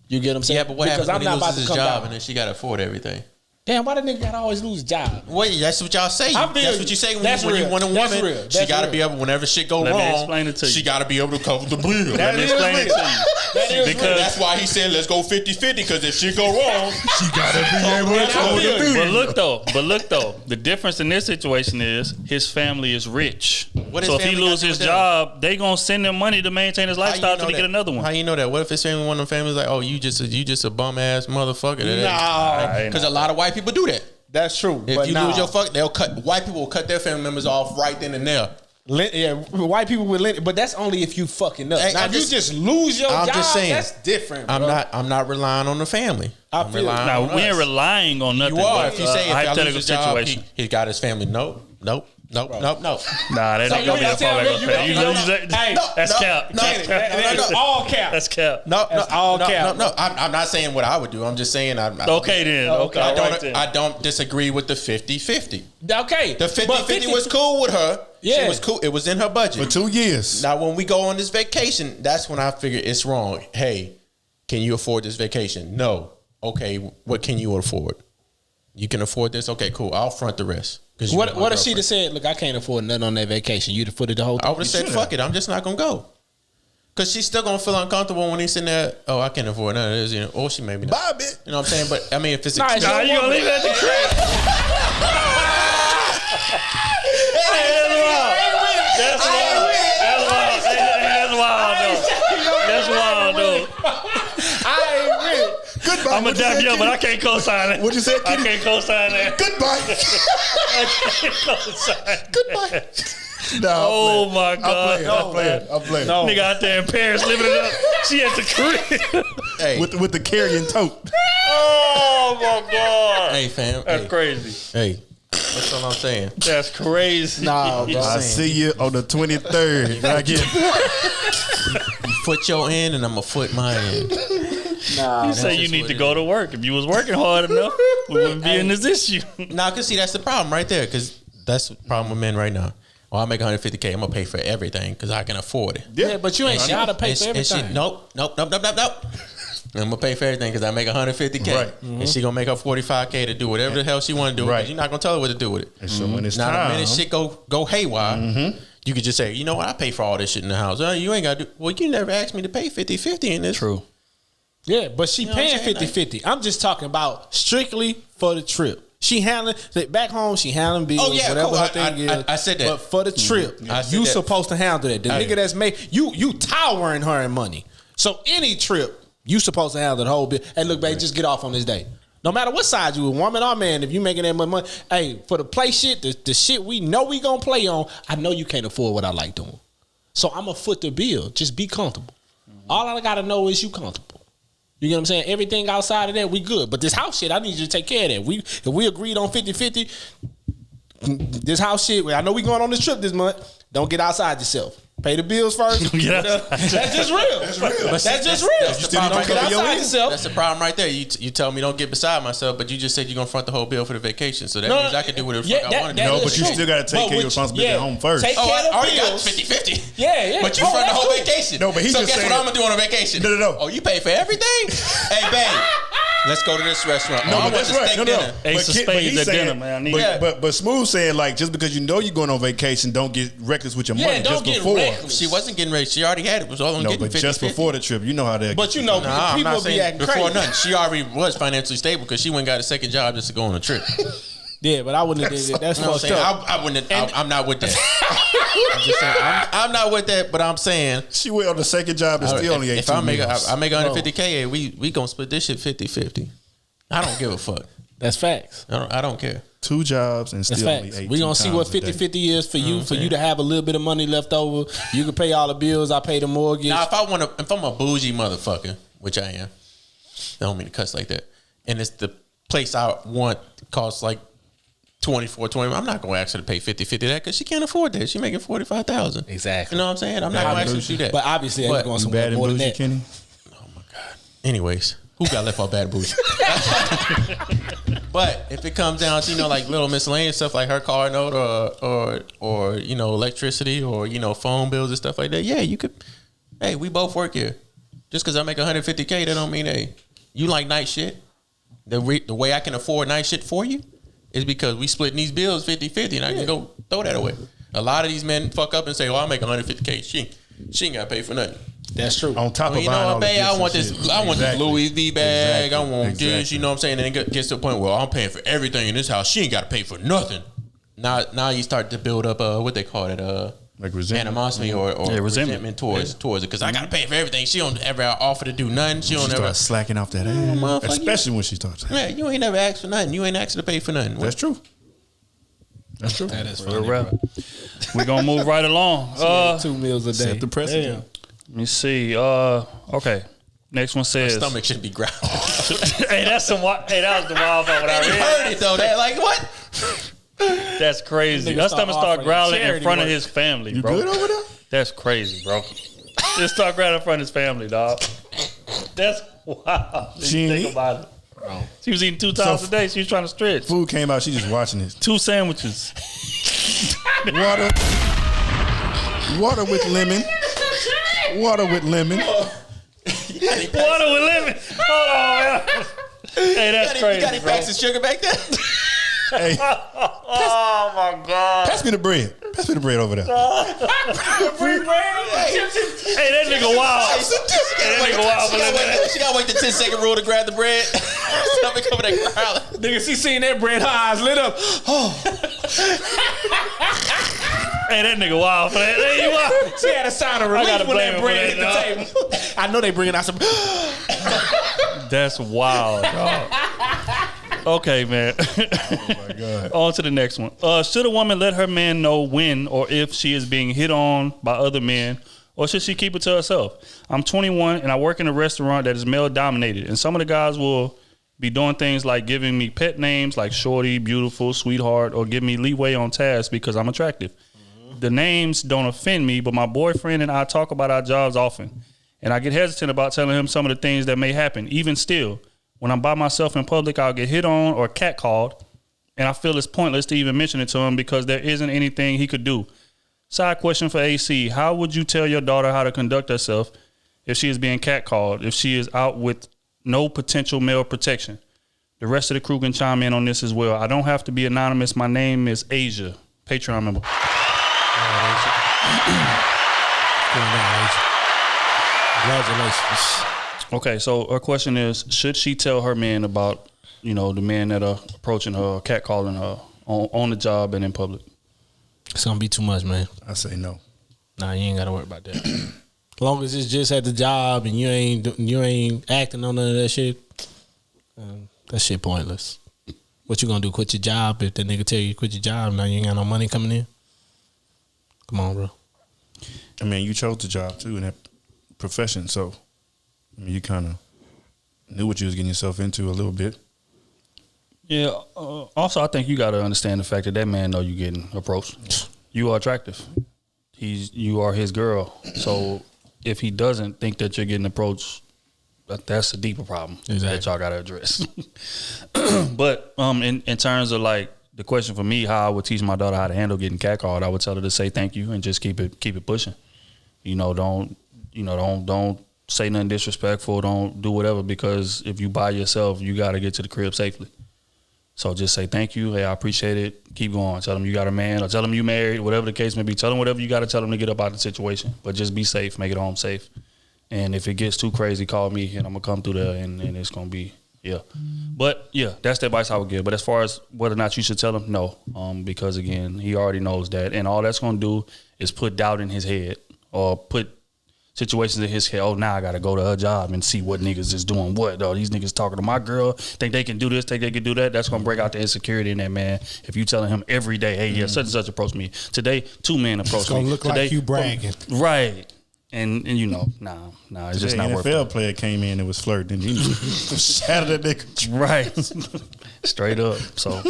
[SPEAKER 4] You get what I'm saying?
[SPEAKER 3] Yeah, but what happens when he loses his job and then she got to afford everything?
[SPEAKER 4] Damn, why the nigga gotta always lose his job?
[SPEAKER 3] Wait, that's what y'all say.
[SPEAKER 4] I feel
[SPEAKER 3] That's what you say when
[SPEAKER 4] that's
[SPEAKER 3] you
[SPEAKER 4] real.
[SPEAKER 3] want a
[SPEAKER 4] That's
[SPEAKER 3] woman.
[SPEAKER 4] real.
[SPEAKER 3] She
[SPEAKER 4] That's
[SPEAKER 3] got to
[SPEAKER 4] real.
[SPEAKER 3] be able, whenever shit go
[SPEAKER 1] Let me
[SPEAKER 3] wrong,
[SPEAKER 1] explain it to you.
[SPEAKER 3] she got to be able to cover the bill.
[SPEAKER 1] Let me explain it to you.
[SPEAKER 3] Because that's why he said, let's go 50-50, because if shit go wrong,
[SPEAKER 2] She got to be able to cover the bill.
[SPEAKER 1] But look though, the difference in this situation is his family is rich.
[SPEAKER 3] What
[SPEAKER 1] So
[SPEAKER 3] his
[SPEAKER 1] if he
[SPEAKER 3] family
[SPEAKER 1] loses
[SPEAKER 3] got
[SPEAKER 1] his
[SPEAKER 3] to do with
[SPEAKER 1] job, they gonna send him money to maintain his lifestyle till he get another one.
[SPEAKER 3] How you know that? What if his family, one of them families like, oh, you just a bum ass motherfucker?
[SPEAKER 4] Nah.
[SPEAKER 3] Because a lot of white people do that.
[SPEAKER 4] That's true.
[SPEAKER 3] If
[SPEAKER 4] but
[SPEAKER 3] you
[SPEAKER 4] nah.
[SPEAKER 3] lose your fuck, white people will cut their family members off right then and there.
[SPEAKER 4] Yeah, white people with but that's only if you fucking up.
[SPEAKER 3] Hey,
[SPEAKER 4] Now, if you just lose your
[SPEAKER 3] I'm
[SPEAKER 4] job,
[SPEAKER 3] just saying,
[SPEAKER 4] that's different, bro.
[SPEAKER 3] I'm not relying on the family. I'm
[SPEAKER 4] feel
[SPEAKER 3] relying
[SPEAKER 1] Now
[SPEAKER 3] on
[SPEAKER 1] we ain't
[SPEAKER 3] us.
[SPEAKER 1] relying on nothing.
[SPEAKER 3] You are.
[SPEAKER 1] but,
[SPEAKER 3] If you say if y'all lose
[SPEAKER 1] hypothetical
[SPEAKER 3] his job,
[SPEAKER 1] situation.
[SPEAKER 3] he got his family. Nope.
[SPEAKER 1] Nah, that
[SPEAKER 4] So
[SPEAKER 1] ain't
[SPEAKER 4] you
[SPEAKER 1] gonna be
[SPEAKER 4] mean
[SPEAKER 1] that
[SPEAKER 4] to
[SPEAKER 1] far
[SPEAKER 4] tell
[SPEAKER 1] back
[SPEAKER 4] me
[SPEAKER 1] on
[SPEAKER 4] you
[SPEAKER 1] fair.
[SPEAKER 4] gonna-
[SPEAKER 1] You
[SPEAKER 4] no,
[SPEAKER 1] lose
[SPEAKER 4] no.
[SPEAKER 1] that.
[SPEAKER 4] Hey,
[SPEAKER 1] That's
[SPEAKER 3] no,
[SPEAKER 1] cap.
[SPEAKER 3] no,
[SPEAKER 4] That's all cap.
[SPEAKER 1] That's cap.
[SPEAKER 4] That's all cap.
[SPEAKER 3] No, I'm not saying what I would do. I'm just saying
[SPEAKER 1] Okay then. Okay.
[SPEAKER 3] I don't disagree with the 50-50.
[SPEAKER 4] Okay.
[SPEAKER 3] The 50-50 was cool with her.
[SPEAKER 4] Yeah.
[SPEAKER 3] It was cool. It was in her budget.
[SPEAKER 2] For 2 years.
[SPEAKER 3] Now, when we go on this vacation, that's when I figure it's wrong. Hey, can you afford this vacation? No. Okay, what can you afford? You can afford this? Okay, cool. I'll front the rest.
[SPEAKER 4] What if she just said, look, I can't afford nothing on that vacation. You'd have footed the whole thing.
[SPEAKER 3] I would have said, fuck it. I'm just not going to go. Because she's still going to feel uncomfortable when he's sitting there, oh, I can't afford none of this. You know, or she maybe not.
[SPEAKER 2] Bye, bitch.
[SPEAKER 3] You know what I'm saying? But, I mean, if it's
[SPEAKER 4] Nah,
[SPEAKER 3] expensive.
[SPEAKER 1] Nah, you gonna leave it at the crib? That's wild, though.
[SPEAKER 4] I ain't with it.
[SPEAKER 2] Goodbye.
[SPEAKER 1] I'm a dap yo, but I can't co-sign it.
[SPEAKER 2] What'd you say,
[SPEAKER 1] I
[SPEAKER 2] Kitty?
[SPEAKER 1] can't co-sign that.
[SPEAKER 2] Goodbye.
[SPEAKER 1] I can't co-sign.
[SPEAKER 2] Goodbye. No,
[SPEAKER 1] Oh my God!
[SPEAKER 2] I'm playing.
[SPEAKER 4] No.
[SPEAKER 1] Nigga out there in Paris living it up. She at the crib.
[SPEAKER 3] Hey,
[SPEAKER 2] With the carrying tote.
[SPEAKER 1] Oh my God!
[SPEAKER 3] hey, fam.
[SPEAKER 1] That's
[SPEAKER 3] Hey,
[SPEAKER 1] crazy.
[SPEAKER 3] hey, that's what I'm saying.
[SPEAKER 1] That's crazy.
[SPEAKER 4] Nah, bro.
[SPEAKER 2] I see you on the 23rd. I get
[SPEAKER 3] You foot your end and I'm a foot my end.
[SPEAKER 4] Nah,
[SPEAKER 1] You say you need to go to work. If you was working hard enough, we wouldn't be in this issue.
[SPEAKER 3] Nah, cause see that's the problem right there. Cause that's the problem with men right now. Well, I make 150K. I'm gonna pay for everything because I can afford it.
[SPEAKER 4] Yeah, but you ain't gotta pay
[SPEAKER 3] And
[SPEAKER 4] for
[SPEAKER 3] she- and she-
[SPEAKER 4] everything.
[SPEAKER 3] nope. I'm gonna pay for everything because I make 150K.
[SPEAKER 2] Right.
[SPEAKER 3] And she gonna make her 45K to do whatever the hell she want to do.
[SPEAKER 2] Right.
[SPEAKER 3] You're not gonna tell her what to do with it.
[SPEAKER 2] And so when it's
[SPEAKER 3] Now the
[SPEAKER 2] time,
[SPEAKER 3] minute shit go haywire, you could just say, you know what, I pay for all this shit in the house. You ain't gotta do. Well, you never asked me to pay 50-50 in this.
[SPEAKER 1] True.
[SPEAKER 4] Yeah, but she
[SPEAKER 3] know what I'm
[SPEAKER 4] paying
[SPEAKER 3] saying?
[SPEAKER 4] 50-50. I'm just talking about strictly for the trip. She handling back home. She handling bills.
[SPEAKER 3] Oh, yeah,
[SPEAKER 4] whatever
[SPEAKER 3] cool.
[SPEAKER 4] her thing is.
[SPEAKER 3] I said that.
[SPEAKER 4] But for the trip,
[SPEAKER 3] I said
[SPEAKER 4] you
[SPEAKER 3] that.
[SPEAKER 4] supposed to handle that. The
[SPEAKER 3] Hey.
[SPEAKER 4] nigga that's made you towering her in money. So any trip, You supposed to handle the whole bill. Hey, look, babe, just get off on this day. No matter what side you, a woman or man, if you making that much money, hey, for the play shit, the shit we know we gonna play on, I know you can't afford what I like doing. So I'm gonna foot the bill. Just be comfortable. All I gotta know is you comfortable. You get what I'm saying? Everything outside of that, we good. But this house shit, I need you to take care of that. If we agreed on 50-50, this house shit, I know we going on this trip this month. Don't get outside yourself. Pay the bills first. That's just real. That's real. That's just real.
[SPEAKER 3] That's the problem. That's the problem right there. You tell me don't get beside myself, but you just said you're gonna front the whole bill for the vacation. So that means I can do whatever the fuck I want to do.
[SPEAKER 2] No, but you still gotta take care of your responsibility at home first.
[SPEAKER 3] I already got 50-50. Yeah. But you front the whole vacation.
[SPEAKER 2] No, but he's
[SPEAKER 3] so
[SPEAKER 2] just
[SPEAKER 3] guess
[SPEAKER 2] saying,
[SPEAKER 3] what I'm gonna do on a vacation?
[SPEAKER 2] No.
[SPEAKER 3] Oh, you pay for everything? Hey, babe. Let's go to this restaurant.
[SPEAKER 2] No, but that's right. No.
[SPEAKER 1] Ace of Spades at dinner, man.
[SPEAKER 2] But Smooth saying like just because you know you're going on vacation, don't get reckless with your money just before.
[SPEAKER 3] She wasn't getting ready. She already had it. It was all on getting 50-50.
[SPEAKER 2] Just before the trip, you know how that.
[SPEAKER 4] But you know, people be acting crazy.
[SPEAKER 3] Before nothing. She already was financially stable because she went and got a second job just to go on a trip.
[SPEAKER 4] Yeah, but I wouldn't have did it. That's fucked up.
[SPEAKER 3] I wouldn't. I'm not with that. I'm just saying. I'm not with that. But I'm saying
[SPEAKER 2] she went on the second job and still only ate
[SPEAKER 3] if I make 150K, we gonna split this shit 50-50. I don't give a fuck.
[SPEAKER 4] That's facts.
[SPEAKER 3] I don't care.
[SPEAKER 2] 2 jobs and still only 18
[SPEAKER 4] We gonna see what 50-50 is for you. For you to have a little bit of money left over, you can pay all the bills. I pay the mortgage.
[SPEAKER 3] Now, if I'm a bougie motherfucker, which I am, I don't mean to cuss like that, and it's the place I want costs like $24,000. I'm not gonna ask her to pay 50-50 that because she can't afford that. She making $45,000.
[SPEAKER 4] Exactly.
[SPEAKER 3] You know what I'm saying? I'm not gonna ask her to do that.
[SPEAKER 4] But obviously, I'm going somewhere more than that.
[SPEAKER 2] Kenny?
[SPEAKER 3] Oh my god. Anyways. Who got left off Bad and Bougie? But if it comes down to, like little miscellaneous stuff like her car note or electricity or, phone bills and stuff like that, yeah, you could, hey, we both work here. Just because I make $150K, that don't mean, hey, you like night shit. The way I can afford night shit for you is because we splitting these bills 50-50 and I can go throw that away. A lot of these men fuck up and say, I make $150K. She ain't got to pay for nothing.
[SPEAKER 4] That's true.
[SPEAKER 2] On top of buying all the
[SPEAKER 3] I want this.
[SPEAKER 2] shit.
[SPEAKER 3] I want this Louis V bag. I want this. You know what I'm saying? And it gets to the point where I'm paying for everything in this house. She ain't got to pay for nothing. Now you start to build up what they call it,
[SPEAKER 2] like resentment,
[SPEAKER 3] animosity or resentment towards it. Because I got to pay for everything. She don't ever offer to do nothing. She don't ever
[SPEAKER 2] start slacking off that ass, especially when she starts.
[SPEAKER 3] Man, you ain't never asked for nothing. You ain't asked to pay for nothing.
[SPEAKER 2] That's true. That's true.
[SPEAKER 4] That is funny.
[SPEAKER 1] We're gonna move right along.
[SPEAKER 4] 2 meals a day.
[SPEAKER 2] Set the precedent.
[SPEAKER 1] Let me see. Okay. Next one says
[SPEAKER 3] my stomach should be growling.
[SPEAKER 1] Hey, that was the wild part when I read.
[SPEAKER 3] You heard it though. That like what?
[SPEAKER 1] That's crazy. That stomach start growling in front of his family,
[SPEAKER 2] You
[SPEAKER 1] bro.
[SPEAKER 2] good over there?
[SPEAKER 1] That's crazy, bro. Just start growling in front of his family, dog. That's wild. Think about it. Bro. She was eating 2 times a day. She was trying to stretch.
[SPEAKER 2] Food came out. She just watching it.
[SPEAKER 1] 2 sandwiches.
[SPEAKER 2] Water with lemon. Water with lemon.
[SPEAKER 1] Water with lemon. Hold on, man. Hey, that's crazy.
[SPEAKER 3] You got any packs of sugar back there?
[SPEAKER 2] Hey.
[SPEAKER 1] Oh my God.
[SPEAKER 2] Pass me the bread. Pass me the bread over there.
[SPEAKER 1] Free bread? Hey, that nigga wild. That nigga wild for that.
[SPEAKER 3] She gotta wait the 10-second rule to grab the bread. Stomach over there growling.
[SPEAKER 4] Nigga, she seen that bread, her eyes lit up. Oh.
[SPEAKER 1] Hey, that nigga wild for that. Hey, you wild.
[SPEAKER 4] She had a sign of relief when that bread hit the table. I know they bringing out some.
[SPEAKER 1] That's wild, dog. Okay, man.
[SPEAKER 2] Oh my God.
[SPEAKER 1] On to the next one. Should a woman let her man know when or if she is being hit on by other men, or should she keep it to herself? I'm 21 and I work in a restaurant that is male dominated, and some of the guys will be doing things like giving me pet names like shorty, beautiful, sweetheart, or give me leeway on tasks because I'm attractive. The names don't offend me, but my boyfriend and I talk about our jobs often, and I get hesitant about telling him some of the things that may happen. Even still, when I'm by myself in public, I'll get hit on or catcalled, and I feel it's pointless to even mention it to him because there isn't anything he could do. Side question for AC. How would you tell your daughter how to conduct herself if she is being catcalled, if she is out with no potential male protection? The rest of the crew can chime in on this as well. I don't have to be anonymous. My name is Asia. Patreon member.
[SPEAKER 4] Congratulations.
[SPEAKER 1] Okay, so her question is, should she tell her man about, the men that are approaching her, catcalling her on the job and in public?
[SPEAKER 4] It's gonna be too much, man.
[SPEAKER 2] I say no.
[SPEAKER 4] Nah, you ain't gotta worry about that. As long as it's just at the job and you ain't acting on none of that shit, that shit pointless. What you gonna do? Quit your job if the nigga tell you quit your job? Now you ain't got no money coming in. Come on, bro.
[SPEAKER 2] I mean, you chose the job too in that profession, so I mean, you kind of knew what you was getting yourself into a little bit.
[SPEAKER 1] Yeah. Also, I think you got to understand the fact that man know you getting approached. You are attractive. You are his girl. So if he doesn't think that you're getting approached, that's a deeper problem that y'all got to address. But in terms of like the question for me, how I would teach my daughter how to handle getting catcalled, I would tell her to say thank you and just keep it pushing. Don't say nothing disrespectful. Don't do whatever, because if you by yourself, you got to get to the crib safely. So just say thank you. Hey, I appreciate it. Keep going. Tell them you got a man, or tell them you married, whatever the case may be. Tell them whatever you got to tell them to get up out of the situation. But just be safe. Make it home safe. And if it gets too crazy, call me and I'm going to come through there and it's going to be, yeah. But, yeah, that's the advice I would give. But as far as whether or not you should tell him, no. Because, again, he already knows that. And all that's going to do is put doubt in his head, or put situations in his head. Oh, now I got to go to her job and see what niggas is doing what. Oh, these niggas talking to my girl, think they can do this, think they can do that. That's going to break out the insecurity in that man. If you telling him every day, hey, yeah, such and such approached me. Today, 2 men approached me.
[SPEAKER 4] It's going to look
[SPEAKER 1] today,
[SPEAKER 4] like you bragging.
[SPEAKER 1] Right. And it's just not worth it.
[SPEAKER 2] NFL player came in and was flirting. And shattered that nigga.
[SPEAKER 1] Right. Straight up. So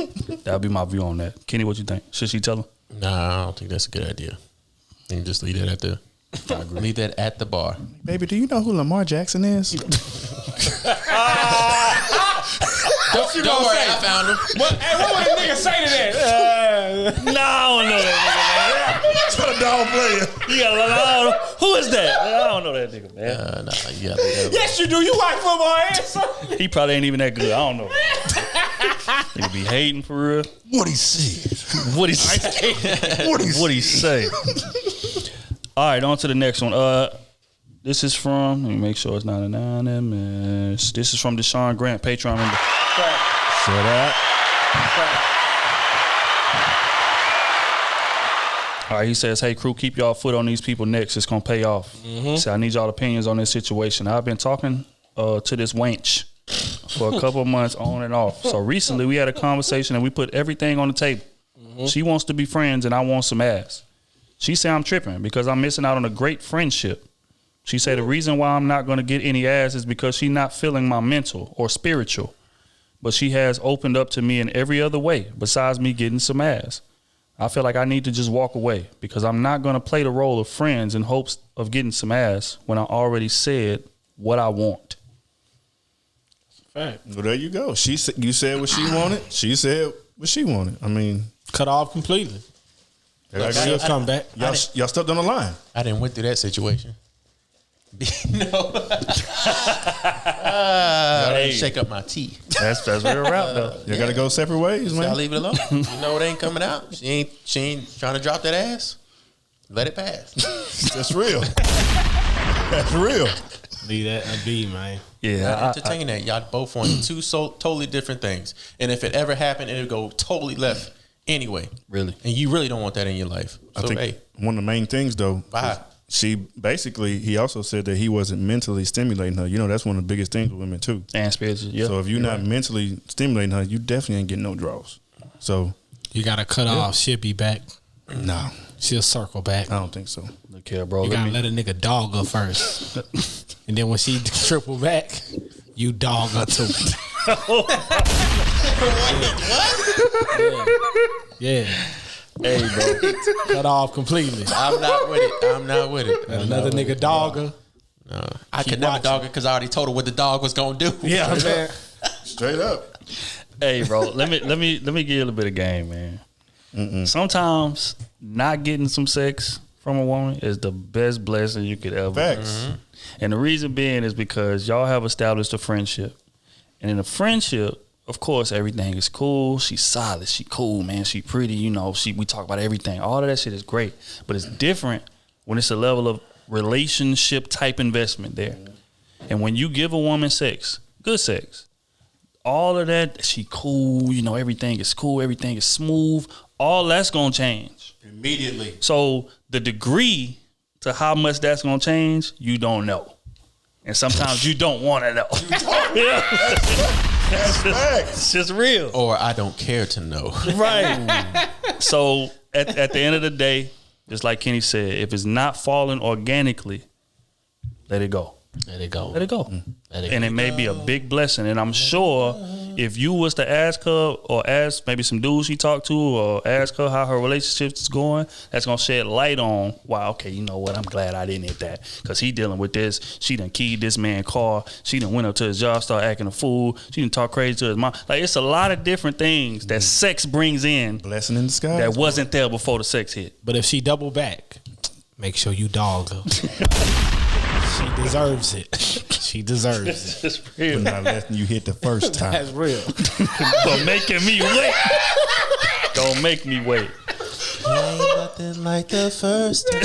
[SPEAKER 1] that'll be my view on that. Kenny, what you think? Should she tell him?
[SPEAKER 3] Nah, I don't think that's a good idea. You can just leave that leave that at the bar.
[SPEAKER 2] Baby, do you know who Lamar Jackson is?
[SPEAKER 3] Don't worry, I found him.
[SPEAKER 4] What would a nigga say to that?
[SPEAKER 1] No, I don't know that nigga, man.
[SPEAKER 2] That's what a dog player.
[SPEAKER 1] You gotta who is that? I don't know that nigga, man.
[SPEAKER 4] Yes, you do. You like football, answer.
[SPEAKER 1] He probably ain't even that good. I don't know. Nigga be hating for real.
[SPEAKER 2] What he said.
[SPEAKER 1] What he say? What he say? All right, on to the next one. This is from, let me make sure it's not an anonymous. This is from Deshaun Grant, Patreon member.
[SPEAKER 2] Shut up.
[SPEAKER 1] All right, he says, hey, Krew, keep y'all foot on these people necks. It's going to pay off. So I need y'all opinions on this situation. I've been talking to this wench for a couple of months on and off. So recently we had a conversation and we put everything on the table. She wants to be friends and I want some ass. She said I'm tripping because I'm missing out on a great friendship. She said the reason why I'm not going to get any ass is because she's not feeling my mental or spiritual. But she has opened up to me in every other way besides me getting some ass. I feel like I need to just walk away because I'm not going to play the role of friends in hopes of getting some ass when I already said what I want.
[SPEAKER 2] Fact. Well, there you go. You said what she wanted. She said what she wanted. I mean,
[SPEAKER 4] cut off completely. She'll come back.
[SPEAKER 2] Y'all stepped on the line.
[SPEAKER 3] I didn't went through that situation. No. Shake up my tea.
[SPEAKER 2] That's real route though. You gotta go separate ways, man.
[SPEAKER 3] I'll leave it alone. You know it ain't coming out. She ain't trying to drop that ass. Let it pass.
[SPEAKER 2] That's real. That's real.
[SPEAKER 4] Leave that be, man.
[SPEAKER 3] Yeah, entertain that. Y'all both want two totally different things, and if it ever happened, it'll go totally left anyway.
[SPEAKER 1] Really,
[SPEAKER 3] and you really don't want that in your life. So,
[SPEAKER 2] I think one of the main things though.
[SPEAKER 3] Bye.
[SPEAKER 2] He also said that he wasn't mentally stimulating her. You know, that's one of the biggest things with women too.
[SPEAKER 1] And spiritually, yeah.
[SPEAKER 2] So if you're not mentally stimulating her, you definitely ain't getting no draws. So
[SPEAKER 4] you gotta cut off. She'll be back.
[SPEAKER 2] No.
[SPEAKER 4] She'll circle back.
[SPEAKER 2] I don't think so.
[SPEAKER 1] Look here, bro.
[SPEAKER 4] You gotta let a nigga dog her first. And then when she triple back, you dog her too.
[SPEAKER 3] What?
[SPEAKER 4] Yeah.
[SPEAKER 1] Hey, bro.
[SPEAKER 4] Cut off completely.
[SPEAKER 3] I'm not with it.
[SPEAKER 4] Another nigga dog her.
[SPEAKER 3] No. I could never dog her because I already told her what the dog was gonna do.
[SPEAKER 4] Yeah, man.
[SPEAKER 2] Straight up.
[SPEAKER 1] Hey, bro. Let me give you a little bit of game, man. Sometimes not getting some sex from a woman is the best blessing you could ever.
[SPEAKER 2] Facts.
[SPEAKER 1] And the reason being is because y'all have established a friendship. And in a friendship, of course, everything is cool. She's solid. She cool, man. She pretty. You know, we talk about everything. All of that shit is great. But it's different when it's a level of relationship type investment there. And when you give a woman sex, good sex, all of that, she cool. You know, everything is cool. Everything is smooth. All that's going to change.
[SPEAKER 2] Immediately.
[SPEAKER 1] So the degree to how much that's gonna change, you don't know. And sometimes you don't want to know. It's just real.
[SPEAKER 3] Or I don't care to know.
[SPEAKER 1] Right. So at the end of the day, just like Kenny said, if it's not falling organically, let it go.
[SPEAKER 4] Let it go.
[SPEAKER 1] Let it go. And it may be a big blessing. And I'm sure if you was to ask her or ask maybe some dudes she talked to or ask her how her relationship is going, that's going to shed light on, wow, okay, you know what? I'm glad I didn't hit that because he dealing with this. She done keyed this man car. She done went up to his job, started acting a fool. She done talk crazy to his mom. Like, it's a lot of different things that sex brings in.
[SPEAKER 2] Blessing in disguise.
[SPEAKER 1] That wasn't there before the sex hit.
[SPEAKER 4] But if she double back, make sure you dog her. She deserves it. She deserves it.
[SPEAKER 1] It's real.
[SPEAKER 2] For not letting you hit the first time.
[SPEAKER 4] That's real.
[SPEAKER 1] For making me wait. Don't make me wait.
[SPEAKER 3] Ain't nothing like the first time.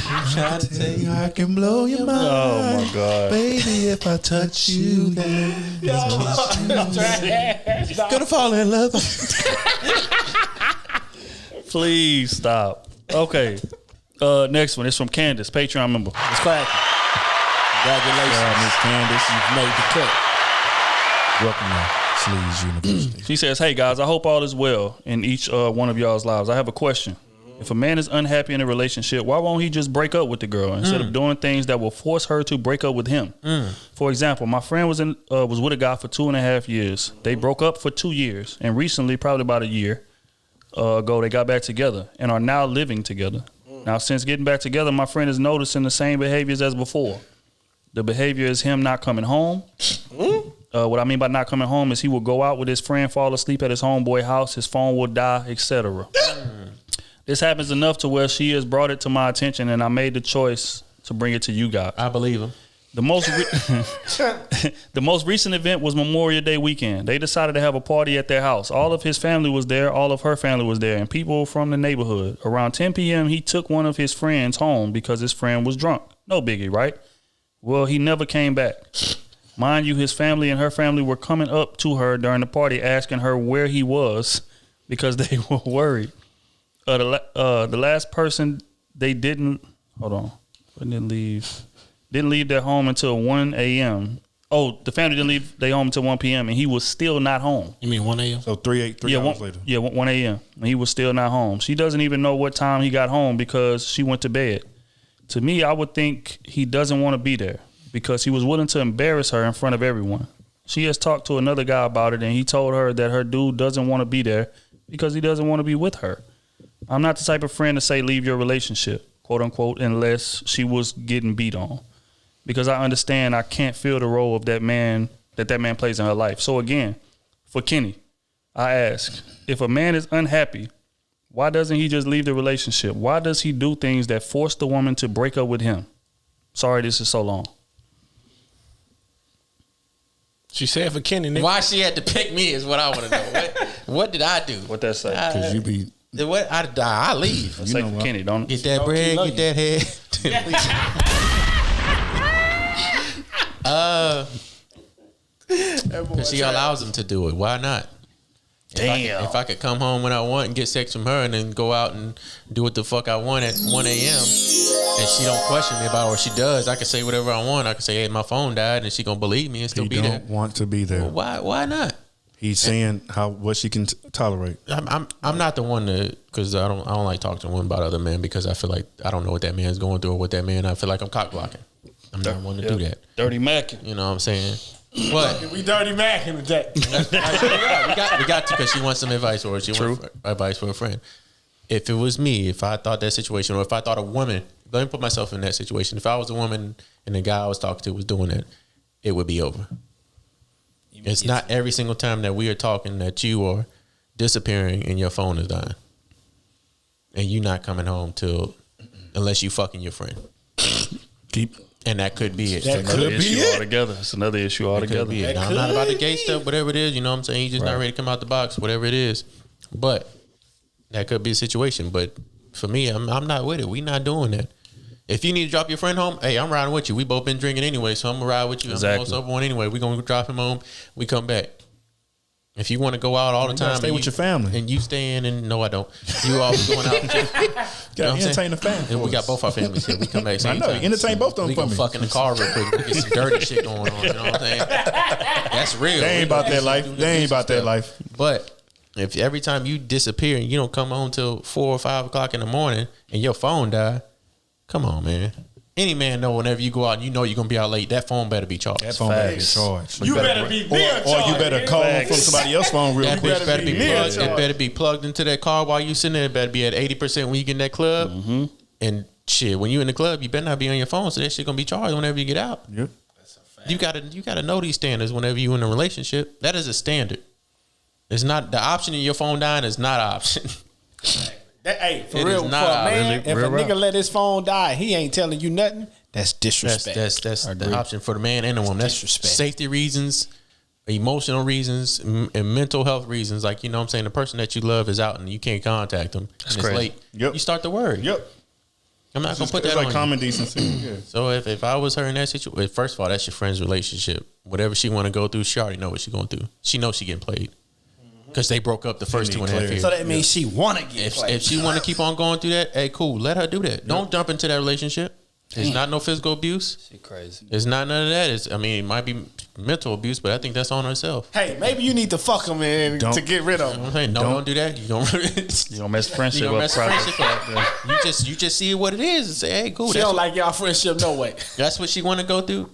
[SPEAKER 3] I'm trying to tell you I can blow your mind.
[SPEAKER 1] Oh my God.
[SPEAKER 3] Baby, if I touch you, then gonna fall in love.
[SPEAKER 1] Please stop. Okay. Next one is from Candace, Patreon member.
[SPEAKER 4] It's cracking. Congratulations,
[SPEAKER 2] Miss Candace.
[SPEAKER 4] You've made the cut.
[SPEAKER 2] Welcome to Sleaze University.
[SPEAKER 1] She says, hey guys, I hope all is well in each one of y'all's lives. I have a question. If a man is unhappy in a relationship, why won't he just break up with the girl instead of doing things that will force her to break up with him? For example, my friend was with a guy for 2.5 years. They broke up for 2 years, and recently, probably about a year ago, they got back together and are now living together. Now, since getting back together, my friend is noticing the same behaviors as before. The behavior is him not coming home. What I mean by not coming home is he will go out with his friend, fall asleep at his homeboy house, his phone will die, etc. This happens enough to where she has brought it to my attention, and I made the choice to bring it to you guys.
[SPEAKER 3] I believe him.
[SPEAKER 1] The most recent event was Memorial Day weekend. They decided to have a party at their house. All of his family was there. All of her family was there, and people from the neighborhood. Around 10 p.m., he took one of his friends home because his friend was drunk. No biggie, right? Well, he never came back. Mind you, his family and her family were coming up to her during the party asking her where he was because they were worried. The last person they didn't leave their home until 1 a.m. Oh, the family didn't leave their home until 1 p.m. and he was still not home.
[SPEAKER 4] You mean 1 a.m.?
[SPEAKER 2] So 3 hours later.
[SPEAKER 1] Yeah, 1 a.m. and he was still not home. She doesn't even know what time he got home because she went to bed. To me, I would think he doesn't want to be there because he was willing to embarrass her in front of everyone. She has talked to another guy about it, and he told her that her dude doesn't want to be there because he doesn't want to be with her. I'm not the type of friend to say leave your relationship, quote unquote, unless she was getting beat on. Because I understand I can't fill the role of that man plays in her life. So again, for Kenny, I ask, if a man is unhappy, why doesn't he just leave the relationship? Why does he do things that force the woman to break up with him? Sorry, this is so long.
[SPEAKER 4] She said for Kenny, nigga.
[SPEAKER 3] Why she had to pick me is what I want to know. What did I do?
[SPEAKER 1] What that say?
[SPEAKER 2] Because you be...
[SPEAKER 3] What I leave.
[SPEAKER 1] Say for Kenny, don't
[SPEAKER 3] get that bread, get that head. Because she allows him to do it. Why not?
[SPEAKER 1] Damn.
[SPEAKER 3] If I could come home when I want and get sex from her and then go out and do what the fuck I want at 1 a.m. and she don't question me about it, or she does, I can say whatever I want. I can say, hey, my phone died, and she gonna believe me and still be there.
[SPEAKER 2] He don't want to be there.
[SPEAKER 3] Well, why not?
[SPEAKER 2] He's saying what she can tolerate.
[SPEAKER 3] I'm not the one to, because I don't like talking to women about other men because I feel like I don't know what that man's going through or what that man. I feel like I'm cock blocking. I'm not one to do that.
[SPEAKER 1] Dirty Mac.
[SPEAKER 3] You know what I'm saying? What?
[SPEAKER 4] We dirty Mac in the day.
[SPEAKER 3] we got to, because she wants some advice, or she wants advice for a friend. If it was me, if I thought that situation, or if I thought a woman, let me put myself in that situation. If I was a woman and the guy I was talking to was doing it, it would be over. It's not every single time that we are talking that you are disappearing and your phone is dying. And you not coming home unless you fucking your friend. And that could be it.
[SPEAKER 1] That could be it. Altogether. It's another issue altogether.
[SPEAKER 3] Now, I'm not about the gay stuff, whatever it is, you know what I'm saying? You just not ready to come out the box, whatever it is. But that could be a situation. But for me, I'm not with it. We not doing that. If you need to drop your friend home, hey, I'm riding with you. We both been drinking anyway, so I'm gonna ride with you.
[SPEAKER 1] Exactly.
[SPEAKER 3] I'm going to one anyway. We gonna drop him home. We come back. If you want to go out all the time,
[SPEAKER 2] stay with your family,
[SPEAKER 3] and you staying in. No, I don't. You always going out.
[SPEAKER 2] Gotta entertain the family.
[SPEAKER 3] And we got both our families here. We come back. Same
[SPEAKER 2] I know.
[SPEAKER 3] time.
[SPEAKER 2] Entertain both of them.
[SPEAKER 3] We
[SPEAKER 2] for
[SPEAKER 3] gonna
[SPEAKER 2] me.
[SPEAKER 3] fuck in the car real quick. We get some dirty shit going on. You know what I'm saying? That's real.
[SPEAKER 2] They ain't about that life. They ain't about that life.
[SPEAKER 3] But if every time you disappear and you don't come home till 4 or 5 o'clock in the morning and your phone die, come on, man. Any man know whenever you go out and you know you're gonna be out late, that phone better be charged.
[SPEAKER 2] That phone better be charged.
[SPEAKER 4] You better be charged.
[SPEAKER 2] Or you better call them from somebody else's phone real
[SPEAKER 3] That
[SPEAKER 2] quick.
[SPEAKER 3] bitch better be plugged. It better be plugged into that car while you sitting there. It better be at 80% when you get in that club.
[SPEAKER 2] Mm-hmm.
[SPEAKER 3] And shit, when you in the club, you better not be on your phone, so that shit gonna be charged whenever you get out.
[SPEAKER 2] Yep.
[SPEAKER 3] You gotta know these standards whenever you in a relationship. That is a standard. It's not the option of your phone dying is not an option.
[SPEAKER 4] Hey, for
[SPEAKER 3] It
[SPEAKER 4] real,
[SPEAKER 3] is
[SPEAKER 4] for
[SPEAKER 3] not
[SPEAKER 4] a man,
[SPEAKER 3] really
[SPEAKER 4] if
[SPEAKER 3] real
[SPEAKER 4] a nigga
[SPEAKER 3] rough.
[SPEAKER 4] let his phone die, he ain't telling you nothing. That's disrespect.
[SPEAKER 3] That's the option for the man and the woman. That's
[SPEAKER 4] disrespect.
[SPEAKER 3] Safety reasons, emotional reasons, and mental health reasons. Like, you know what I'm saying? The person that you love is out and you can't contact them.
[SPEAKER 1] That's
[SPEAKER 3] and it's
[SPEAKER 1] crazy.
[SPEAKER 3] late.
[SPEAKER 2] Yep.
[SPEAKER 3] You start to worry.
[SPEAKER 2] Yep.
[SPEAKER 3] I'm not going to put
[SPEAKER 2] It's
[SPEAKER 3] that
[SPEAKER 2] like
[SPEAKER 3] on
[SPEAKER 2] common
[SPEAKER 3] you.
[SPEAKER 2] decency. Yeah.
[SPEAKER 3] So if I was her in that situation, first of all, that's your friend's relationship. Whatever she want to go through, she already know what she going through. She knows she getting played. Because they broke up the first 2.5 years.
[SPEAKER 4] So that means she want to get played.
[SPEAKER 3] If she want to keep on going through that, hey, cool, let her do that. Don't jump into that relationship. It's not no physical abuse.
[SPEAKER 13] She crazy.
[SPEAKER 3] It's not none of that. It might be mental abuse, but I think that's on herself.
[SPEAKER 4] Hey, maybe you need to fuck him in to get rid of him.
[SPEAKER 3] I'm saying, don't do that. You don't
[SPEAKER 1] mess friendship
[SPEAKER 3] you gonna
[SPEAKER 1] up.
[SPEAKER 3] mess friendship up. You just see what it is and say, hey, cool.
[SPEAKER 4] She don't like y'all friendship no way.
[SPEAKER 3] That's what she want to go through.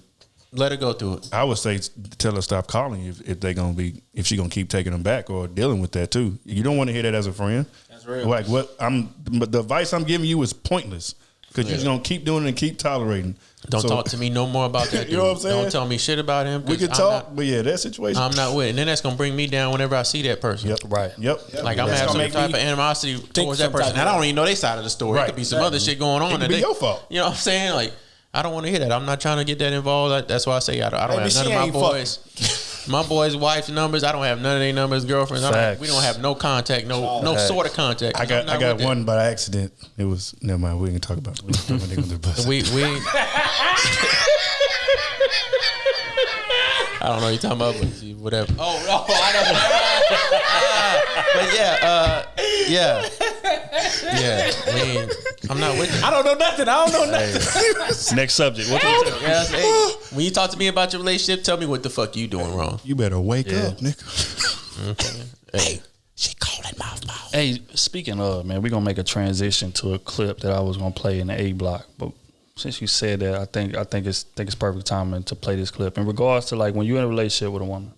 [SPEAKER 3] Let her go through it.
[SPEAKER 2] I would say tell her stop calling you if they gonna be if she gonna keep taking them back or dealing with that too. You don't want to hear that as a friend.
[SPEAKER 4] That's real.
[SPEAKER 2] Like but the advice I'm giving you is pointless because you're just gonna keep doing it and keep tolerating.
[SPEAKER 3] Don't talk to me no more about that dude.
[SPEAKER 2] You know what I'm saying?
[SPEAKER 3] Don't tell me shit about him.
[SPEAKER 2] We could talk, but yeah, that situation.
[SPEAKER 3] I'm not with it. And then that's going to bring me down whenever I see that person.
[SPEAKER 2] Yep.
[SPEAKER 1] Right.
[SPEAKER 2] Yep.
[SPEAKER 3] Like I'm going to have some type of animosity towards that person. And I don't even know their side of the story.
[SPEAKER 2] Right.
[SPEAKER 3] It could be some other shit going on.
[SPEAKER 2] It could be your fault.
[SPEAKER 3] You know what I'm saying? Like, I don't want to hear that. I'm not trying to get that involved. That's why I say I don't have none of my boys. My boys' wife's numbers. I don't have none of their numbers, girlfriends. We don't have no contact, no sort of contact.
[SPEAKER 2] I got one by accident. It was never mind. We can talk about it.
[SPEAKER 3] We I don't know what you're talking about, but whatever. Oh no, I don't. Yeah. I mean, I'm not with you.
[SPEAKER 4] I don't know nothing.
[SPEAKER 1] Next subject. What was it?
[SPEAKER 3] Yeah, hey, when you talk to me about your relationship, tell me what the fuck you doing wrong.
[SPEAKER 2] You better wake up, nigga.
[SPEAKER 3] Okay. Hey, she called that mouth.
[SPEAKER 1] Hey, speaking of, man, we're gonna make a transition to a clip that I was gonna play in the A block, but since you said that, I think it's perfect timing to play this clip. In regards to like when you're in a relationship with a woman,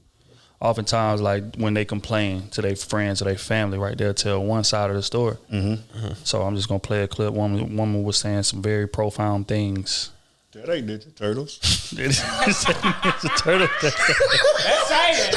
[SPEAKER 1] oftentimes like when they complain to their friends or their family, right, they'll tell one side of the story. Mm-hmm. So I'm just gonna play a clip. Woman was saying some very profound things.
[SPEAKER 2] That ain't Ninja Turtles.
[SPEAKER 1] It's a turtle.
[SPEAKER 4] That's science.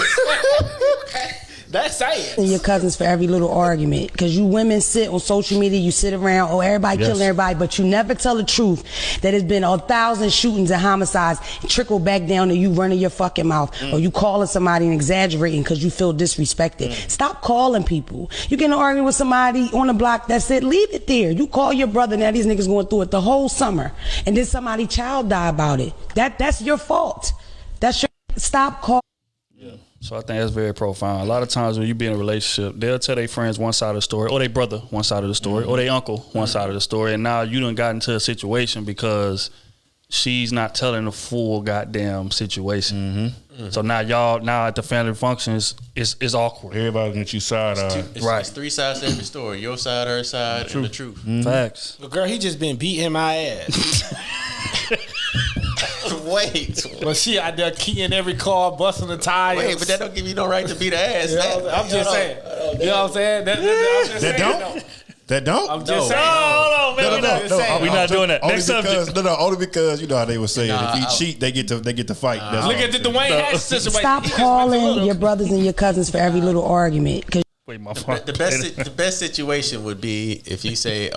[SPEAKER 4] That's science.
[SPEAKER 14] And your cousins for every little argument, because you women sit on social media, you sit around, everybody killing everybody, but you never tell the truth that there's been 1,000 shootings and homicides and trickle back down to you running your fucking mouth or you calling somebody and exaggerating because you feel disrespected. Stop calling people. You get in an argument with somebody on the block, that's it, leave it there. You call your brother, now these niggas going through it the whole summer, and then somebody's child die about it. That's your fault. Stop calling.
[SPEAKER 1] So I think that's very profound. A lot of times when you be in a relationship, they'll tell their friends one side of the story, or their brother one side of the story, or their uncle one side of the story, and now you done got into a situation because she's not telling the full goddamn situation. So now at the family functions, it's awkward.
[SPEAKER 2] Everybody get you side eye.
[SPEAKER 3] It's 3 sides to every story. Your side, her side, and the truth.
[SPEAKER 1] Facts.
[SPEAKER 4] Well, girl, he just been beating my ass.
[SPEAKER 3] Wait.
[SPEAKER 4] Well, she out there keying every car, busting the tires.
[SPEAKER 3] Wait, but that don't give you no right to beat her ass.
[SPEAKER 4] You know, I'm just saying. You know what I'm saying?
[SPEAKER 2] That don't? That don't?
[SPEAKER 4] I'm just saying.
[SPEAKER 1] No, we're not doing that. Next subject.
[SPEAKER 2] Only because you know how they were saying if he cheat, they get to fight.
[SPEAKER 4] Look at the Dwayne Haskins situation.
[SPEAKER 14] Stop calling your brothers and your cousins for every little argument.
[SPEAKER 3] The best situation would be if you say,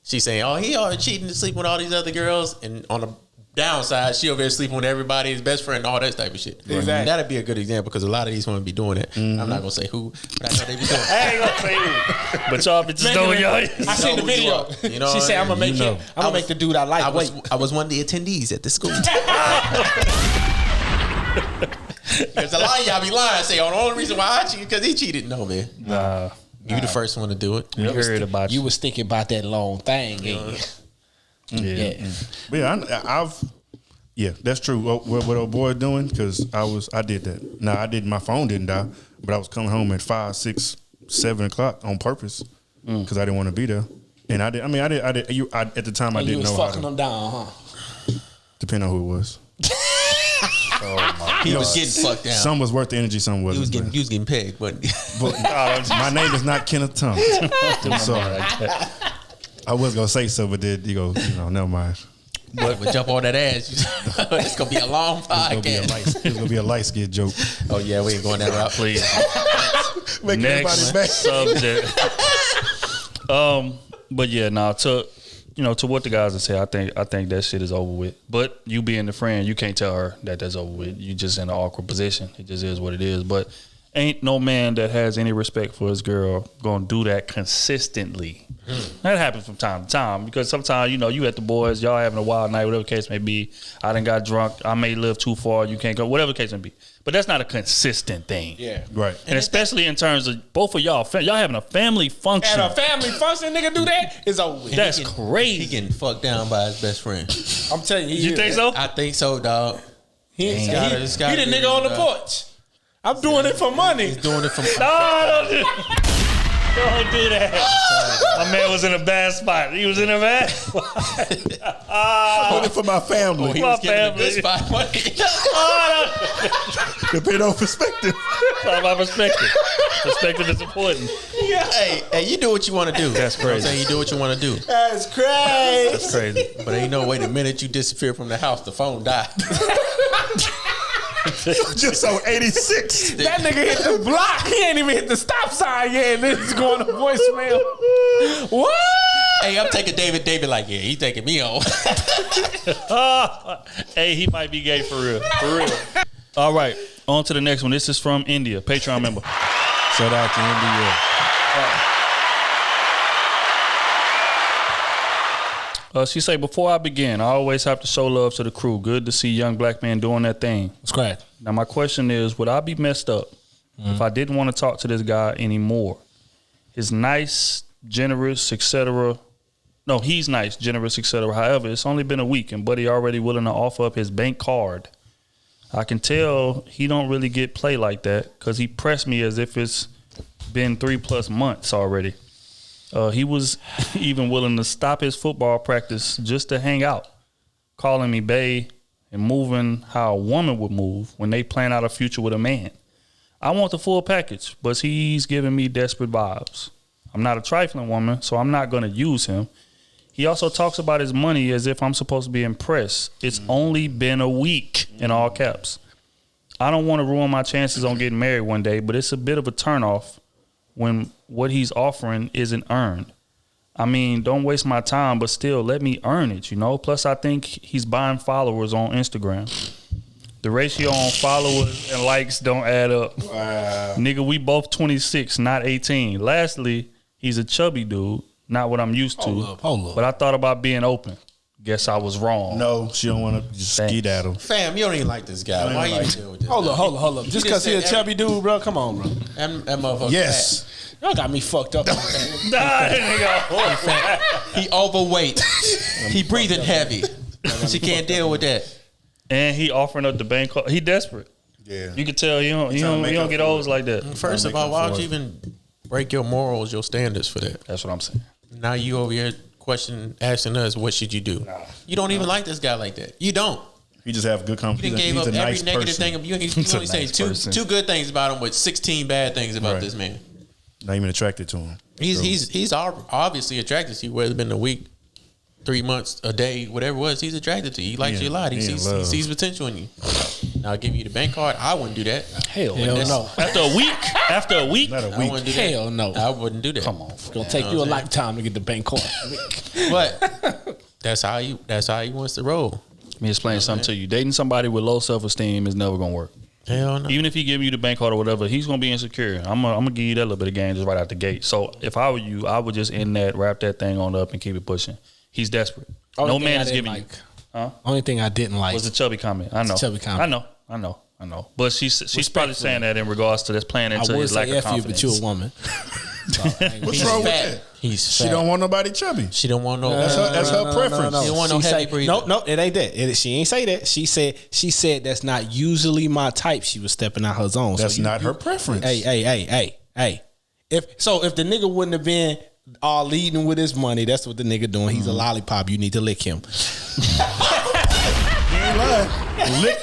[SPEAKER 3] she's saying, he already cheating to sleep with all these other girls, and on the downside, she over there sleeping with everybody, his best friend, all that type of shit.
[SPEAKER 4] Exactly.
[SPEAKER 3] That'd be a good example because a lot of these women be doing it. I'm not gonna say who, but I know they be doing it.
[SPEAKER 1] I ain't gonna say who, but y'all bitches know y'all.
[SPEAKER 4] I seen the video.
[SPEAKER 3] You know,
[SPEAKER 4] she said, "I'm gonna make I'm gonna make the dude I like."
[SPEAKER 3] I was one of the attendees at the school. Because a lot of y'all be lying. Say, oh, the only reason why I cheated because he cheated. No, man.
[SPEAKER 1] Nah.
[SPEAKER 3] You the first one to do it.
[SPEAKER 1] You heard about
[SPEAKER 4] you was thinking about that long thing.
[SPEAKER 2] Yeah. But yeah, that's true. What old boy doing? Because I did that. Now I did. My phone didn't die, but I was coming home at 5, 6, 7 o'clock on purpose because I didn't want to be there. And I did. I mean, I did. At the time, I didn't know.
[SPEAKER 4] You was fucking them down, huh?
[SPEAKER 2] Depending on who it was.
[SPEAKER 3] He was getting fucked down.
[SPEAKER 2] Some was worth the energy, some wasn't.
[SPEAKER 3] You was getting pegged, but
[SPEAKER 2] my name is not Kenneth Tongue. I'm sorry. I was gonna say so, but then you go, never mind.
[SPEAKER 3] But jump on that ass. It's gonna be a long podcast.
[SPEAKER 2] It's gonna be a light skin joke.
[SPEAKER 3] Oh yeah, we ain't going that route,
[SPEAKER 1] please.
[SPEAKER 2] Make
[SPEAKER 1] Next subject. But yeah, to what the guys have said, I think that shit is over with. But you being the friend, you can't tell her that that's over with. You just in an awkward position. It just is what it is. But ain't no man that has any respect for his girl gonna do that consistently. That happens from time to time because sometimes you at the boys, y'all having a wild night, whatever the case may be. I done got drunk. I may live too far. You can't go. Whatever the case may be. But that's not a consistent thing.
[SPEAKER 4] Yeah.
[SPEAKER 2] Right.
[SPEAKER 1] And especially in terms of both of y'all having a family function.
[SPEAKER 4] At a family function, nigga do that, it's over with.
[SPEAKER 1] That's crazy.
[SPEAKER 3] He getting fucked down by his best friend.
[SPEAKER 4] I'm telling you.
[SPEAKER 1] You think so?
[SPEAKER 3] I think so, dog.
[SPEAKER 4] He the nigga on the porch. I'm doing it for money.
[SPEAKER 3] He's doing it for money.
[SPEAKER 1] Don't do that. My man was in a bad spot. He was in a bad spot.
[SPEAKER 2] Doing it for my family.
[SPEAKER 3] He was giving a good spot money.
[SPEAKER 2] Depending on perspective.
[SPEAKER 1] It's all about perspective. Perspective is important.
[SPEAKER 3] Yeah. Hey, you do what you want to do.
[SPEAKER 1] That's crazy.
[SPEAKER 3] You know what I'm saying? You do what you want to do.
[SPEAKER 4] That's crazy.
[SPEAKER 1] That's crazy.
[SPEAKER 3] But ain't no way the minute you disappear from the house, the phone died.
[SPEAKER 2] Just on 86.
[SPEAKER 4] That nigga hit the block. He ain't even hit the stop sign yet. And it's going to voicemail. What?
[SPEAKER 3] Hey, I'm taking David. David like, yeah, he taking me on.
[SPEAKER 1] Hey, he might be gay for real. For real. All right. On to the next one. This is from India. Patreon member.
[SPEAKER 2] Shout out to India.
[SPEAKER 1] She say, before I begin, I always have to show love to the crew. Good to see young black men doing that thing.
[SPEAKER 4] That's correct.
[SPEAKER 1] Now, my question is, would I be messed up if I didn't want to talk to this guy anymore? He's nice, generous, etc. No, he's nice, generous, etc. However, it's only been a week, and Buddy already willing to offer up his bank card. I can tell he don't really get play like that because he pressed me as if it's been 3+ months already. He was even willing to stop his football practice just to hang out, calling me bae and moving how a woman would move when they plan out a future with a man. I want the full package, but he's giving me desperate vibes. I'm not a trifling woman, so I'm not going to use him. He also talks about his money as if I'm supposed to be impressed. It's only been a week, in all caps. I don't want to ruin my chances on getting married one day, but it's a bit of a turnoff when what he's offering isn't earned. I mean, don't waste my time, but still let me earn it, Plus, I think he's buying followers on Instagram. The ratio on followers and likes don't add up. Wow. Nigga, we both 26, not 18. Lastly, he's a chubby dude, not what I'm used to.
[SPEAKER 4] Hold up.
[SPEAKER 1] But I thought about being open. Guess I was wrong.
[SPEAKER 2] No, she don't want to just skedaddle.
[SPEAKER 3] Fam, you don't even like this guy. Why you even deal with this?
[SPEAKER 4] Hold up. Just because he a chubby dude, bro. Come on, bro.
[SPEAKER 3] That motherfucker.
[SPEAKER 2] Yes.
[SPEAKER 4] Y'all got me fucked up.
[SPEAKER 3] He overweight. He breathing heavy. She can't deal with that.
[SPEAKER 1] And he offering up the bank card. He desperate.
[SPEAKER 2] Yeah.
[SPEAKER 1] You can tell you don't get O's like that.
[SPEAKER 3] First of all, why would you even break your morals, your standards for that?
[SPEAKER 1] That's what I'm saying.
[SPEAKER 3] Now you over here asking us, what should you do? Nah. You don't even like this guy like that. You don't.
[SPEAKER 2] He just have good confidence.
[SPEAKER 3] You gave up every negative thing. You only say two good things about him, with 16 bad things about this man.
[SPEAKER 2] Not even attracted to him.
[SPEAKER 3] He's obviously attracted to you, whether it's been a week, 3 months, a day, whatever it was. He's attracted to you. He likes you a lot. He sees potential in you. Now I'll give you the bank card. I wouldn't do that.
[SPEAKER 4] Hell no.
[SPEAKER 1] After a week?
[SPEAKER 2] Not a week.
[SPEAKER 3] I wouldn't do that.
[SPEAKER 4] Hell no.
[SPEAKER 3] I wouldn't do that.
[SPEAKER 4] Come on. It's gonna take you a lifetime to get the bank card.
[SPEAKER 3] But that's how he wants to roll.
[SPEAKER 1] Let me explain something to you. Dating somebody with low self-esteem is never gonna work.
[SPEAKER 3] Hell no.
[SPEAKER 1] Even if he give you the bank card or whatever, he's gonna be insecure. I'm gonna give you that little bit of game just right out the gate. So if I were you, I would just end that, wrap that thing on up, and keep it pushing. He's desperate. No man is giving you.
[SPEAKER 4] Only thing I didn't like
[SPEAKER 1] was the chubby comment. I know.
[SPEAKER 4] Chubby comment.
[SPEAKER 1] I know. I know, but she's probably saying that in regards to this playing into his lack of confidence.
[SPEAKER 4] But you a woman.
[SPEAKER 2] What's wrong with that? She don't want nobody chubby.
[SPEAKER 3] She don't want no.
[SPEAKER 2] That's her preference.
[SPEAKER 3] She don't want no heavy breather.
[SPEAKER 4] No, it ain't that. She ain't say that. She said that's not usually my type. She was stepping out her zone.
[SPEAKER 2] That's not her preference.
[SPEAKER 4] Hey. If the nigga wouldn't have been all leading with his money, that's what the nigga doing. He's a lollipop. You need to lick him.
[SPEAKER 2] You ain't lying. Lick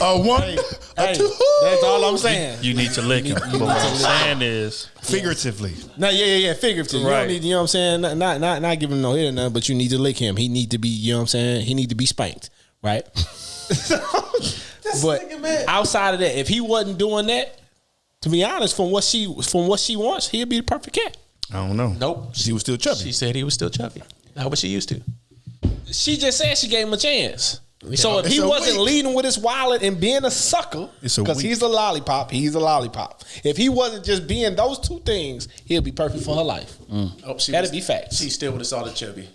[SPEAKER 2] a one, a two.
[SPEAKER 4] That's all I'm saying.
[SPEAKER 1] You need to lick him. But what I'm saying is
[SPEAKER 2] figuratively.
[SPEAKER 4] No, yeah, figuratively.
[SPEAKER 1] Right.
[SPEAKER 4] You don't need, you know what I'm saying? Not giving him no hit or nothing, but you need to lick him. He need to be, you know what I'm saying? He need to be spanked, right? But outside of that, if he wasn't doing that, to be honest, from what she wants, he'd be the perfect cat.
[SPEAKER 2] I don't know.
[SPEAKER 3] Nope.
[SPEAKER 2] She was still chubby.
[SPEAKER 3] She said he was still chubby. How was she used to?
[SPEAKER 4] She just said she gave him a chance. So if
[SPEAKER 2] It's
[SPEAKER 4] he
[SPEAKER 2] a
[SPEAKER 4] wasn't
[SPEAKER 2] week.
[SPEAKER 4] leading with his wallet and being a sucker, because he's a lollipop, If he wasn't just being those two things, he'll be perfect for her life. That'd be facts.
[SPEAKER 3] She still would have saw the chubby.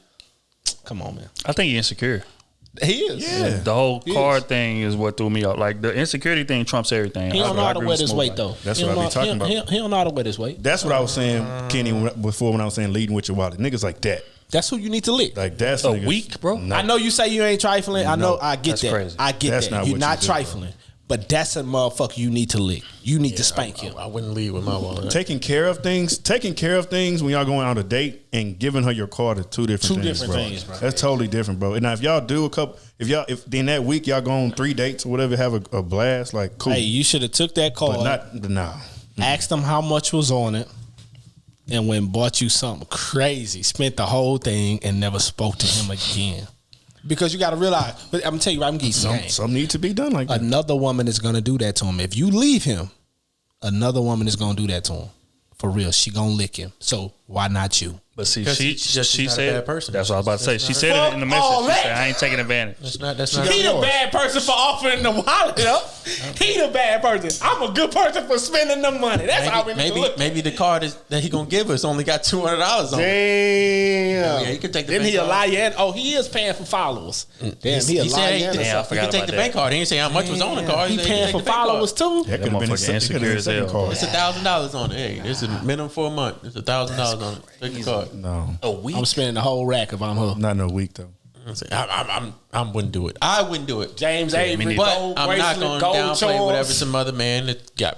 [SPEAKER 4] Come on, man.
[SPEAKER 1] I think he's insecure.
[SPEAKER 4] He is.
[SPEAKER 2] Yeah.
[SPEAKER 1] The whole card thing is what threw me off. Like the insecurity thing trumps everything.
[SPEAKER 4] He don't know how to wear this weight though.
[SPEAKER 2] That's what I be talking about.
[SPEAKER 4] He don't know how to wear this weight.
[SPEAKER 2] That's what I was saying, Kenny, before when I was saying leading with your wallet. Niggas like that.
[SPEAKER 4] That's who you need to lick.
[SPEAKER 2] Like that's
[SPEAKER 1] a
[SPEAKER 2] niggas.
[SPEAKER 1] week, bro.
[SPEAKER 2] No.
[SPEAKER 4] I know you say you ain't trifling. I know. I get
[SPEAKER 1] that's
[SPEAKER 4] that.
[SPEAKER 1] crazy.
[SPEAKER 4] I get
[SPEAKER 2] That's
[SPEAKER 4] that.
[SPEAKER 2] not
[SPEAKER 4] You're
[SPEAKER 2] what
[SPEAKER 4] not
[SPEAKER 2] you do,
[SPEAKER 4] trifling. But that's a motherfucker you need to lick. You need to spank him.
[SPEAKER 3] I wouldn't leave with my wallet.
[SPEAKER 2] Taking care of things when y'all going on a date and giving her your card are two different things, bro. That's totally different, bro. And now if y'all do if in that week y'all go on 3 dates or whatever, have a blast, like cool.
[SPEAKER 4] Hey, you should have took that card.
[SPEAKER 2] But nah.
[SPEAKER 4] Asked them how much was on it, and went and bought you something crazy. Spent the whole thing and never spoke to him again. Because you got to realize, but I'm gonna tell you, I'm getting
[SPEAKER 2] some need to be done like that.
[SPEAKER 4] Another woman is gonna do that to him. If you leave him, another woman is gonna do that to him. For real, she gonna lick him. So why not you?
[SPEAKER 1] But see,
[SPEAKER 3] she's not a bad person.
[SPEAKER 1] That's what I was about to say. She said it in the message. She said, I ain't taking advantage.
[SPEAKER 3] That's not
[SPEAKER 4] He the bad person for offering the wallet up. He the bad person. I'm a good person for spending the money. That's how we need to look.
[SPEAKER 3] Maybe the card that he gonna give us only got $200 on it.
[SPEAKER 4] Damn.
[SPEAKER 3] Yeah, he could take the
[SPEAKER 4] Then
[SPEAKER 3] bank
[SPEAKER 4] he a
[SPEAKER 3] card.
[SPEAKER 4] liar. Oh, he is paying for followers. Damn, he a
[SPEAKER 3] He said
[SPEAKER 4] liar.
[SPEAKER 3] he could take the bank card. He didn't say how much was on the card.
[SPEAKER 4] He
[SPEAKER 3] said
[SPEAKER 4] paying
[SPEAKER 3] could
[SPEAKER 4] for
[SPEAKER 3] take the bank card.
[SPEAKER 4] followers too.
[SPEAKER 2] That could have been
[SPEAKER 1] motherfucker insecure as hell.
[SPEAKER 2] card.
[SPEAKER 3] It's $1,000 on it. Hey, this is minimum for a month. It's $1,000 on it. Take the card.
[SPEAKER 2] No.
[SPEAKER 1] A week?
[SPEAKER 4] I'm spending the whole rack if I'm her.
[SPEAKER 2] Not in a week though.
[SPEAKER 3] I wouldn't do it. I wouldn't do it.
[SPEAKER 4] James Avery,
[SPEAKER 3] But
[SPEAKER 4] gold
[SPEAKER 3] I'm not
[SPEAKER 4] bracelet,
[SPEAKER 3] going to
[SPEAKER 4] gold
[SPEAKER 3] downplay
[SPEAKER 4] chains.
[SPEAKER 3] whatever some other man that got.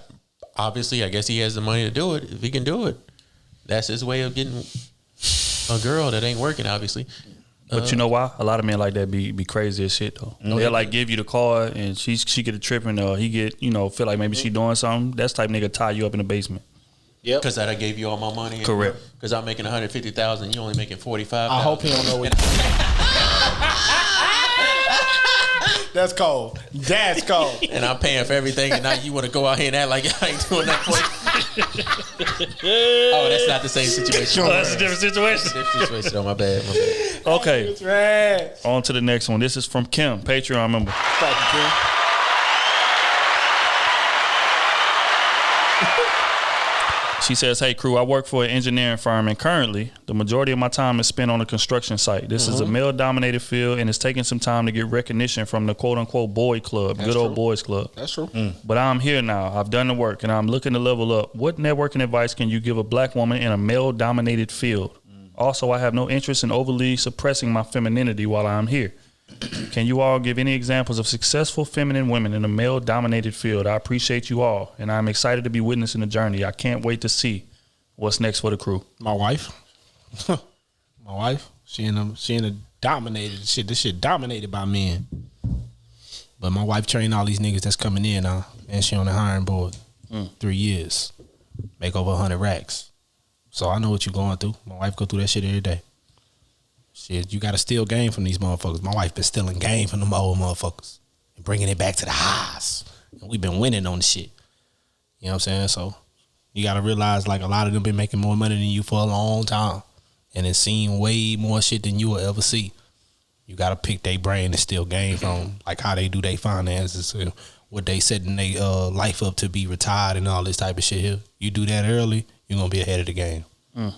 [SPEAKER 3] Obviously, I guess he has the money to do it. If he can do it, that's his way of getting a girl that ain't working, obviously.
[SPEAKER 1] But you know why? A lot of men like that be crazy as shit though. They'll like give you the card and she get a tripping or he get, feel like maybe she doing something. That's type nigga tie you up in the basement.
[SPEAKER 4] Yep.
[SPEAKER 3] Because I gave you all my money.
[SPEAKER 1] Correct.
[SPEAKER 3] Because I'm making $150,000, you only making $45,000.
[SPEAKER 4] I hope he don't know what. That's cold. That's cold.
[SPEAKER 3] And I'm paying for everything, and now you want to go out here and act like I ain't doing that for you. Oh, that's not the same situation.
[SPEAKER 1] Oh, that's a different situation.
[SPEAKER 3] Different situation. Oh, my bad.
[SPEAKER 1] Okay. On to the next one. This is from Kim, Patreon member.
[SPEAKER 4] Thank you, Kim.
[SPEAKER 1] She says, hey, Krew, I work for an engineering firm, and currently the majority of my time is spent on a construction site. This is a male-dominated field, and it's taking some time to get recognition from the quote-unquote boy club, good old boys club.
[SPEAKER 4] That's true.
[SPEAKER 1] But I'm here now. I've done the work, and I'm looking to level up. What networking advice can you give a black woman in a male-dominated field? Also, I have no interest in overly suppressing my femininity while I'm here. Can you all give any examples of successful feminine women in a male-dominated field? I appreciate you all, and I'm excited to be witnessing the journey. I can't wait to see what's next for the crew.
[SPEAKER 4] My wife. My wife. She in a dominated shit. This shit dominated by men. But my wife trained all these niggas that's coming in now, and she on the hiring board. 3 years. Make over 100 racks. So I know what you're going through. My wife go through that shit every day. Shit, you got to steal game from these motherfuckers. My wife been stealing game from them old motherfuckers and bringing it back to the highs. And we been winning on the shit. You know what I'm saying? So you got to realize, like, a lot of them been making more money than you for a long time and it's seen way more shit than you will ever see. You got to pick their brain and steal game from, like, how they do their finances, what they setting their life up to be retired and all this type of shit here. You do that early, you're going to be ahead of the game. You know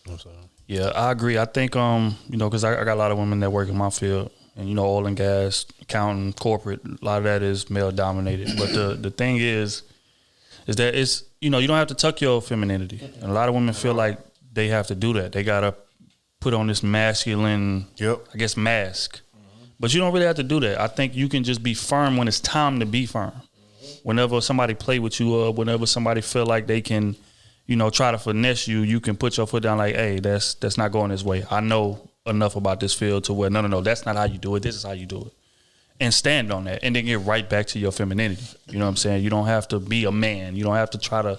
[SPEAKER 4] what I'm saying?
[SPEAKER 1] Yeah, I agree. I think, because I got a lot of women that work in my field, and oil and gas, accounting, corporate, a lot of that is male dominated. But the thing is that it's you don't have to tuck your femininity. And a lot of women feel like they have to do that. They gotta put on this masculine, I guess, mask. But you don't really have to do that. I think you can just be firm when it's time to be firm. Whenever somebody play with you, or whenever somebody feel like they can, try to finesse you, you can put your foot down like, hey, that's not going this way. I know enough about this field to where, no, that's not how you do it. This is how you do it. And stand on that and then get right back to your femininity. You know what I'm saying? You don't have to be a man. You don't have to try to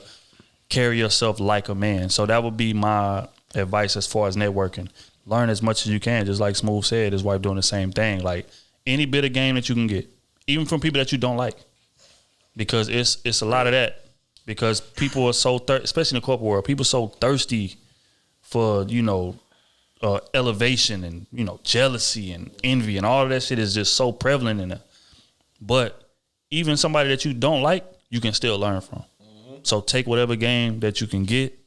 [SPEAKER 1] carry yourself like a man. So that would be my advice as far as networking. Learn as much as you can, just like Smooth said, his wife doing the same thing. Like any bit of game that you can get, even from people that you don't like, because it's a lot of that. Because people are so especially in the corporate world, people are so thirsty for elevation and jealousy and envy and all of that shit is just so prevalent in there. But even somebody that you don't like, you can still learn from. So take whatever game that you can get.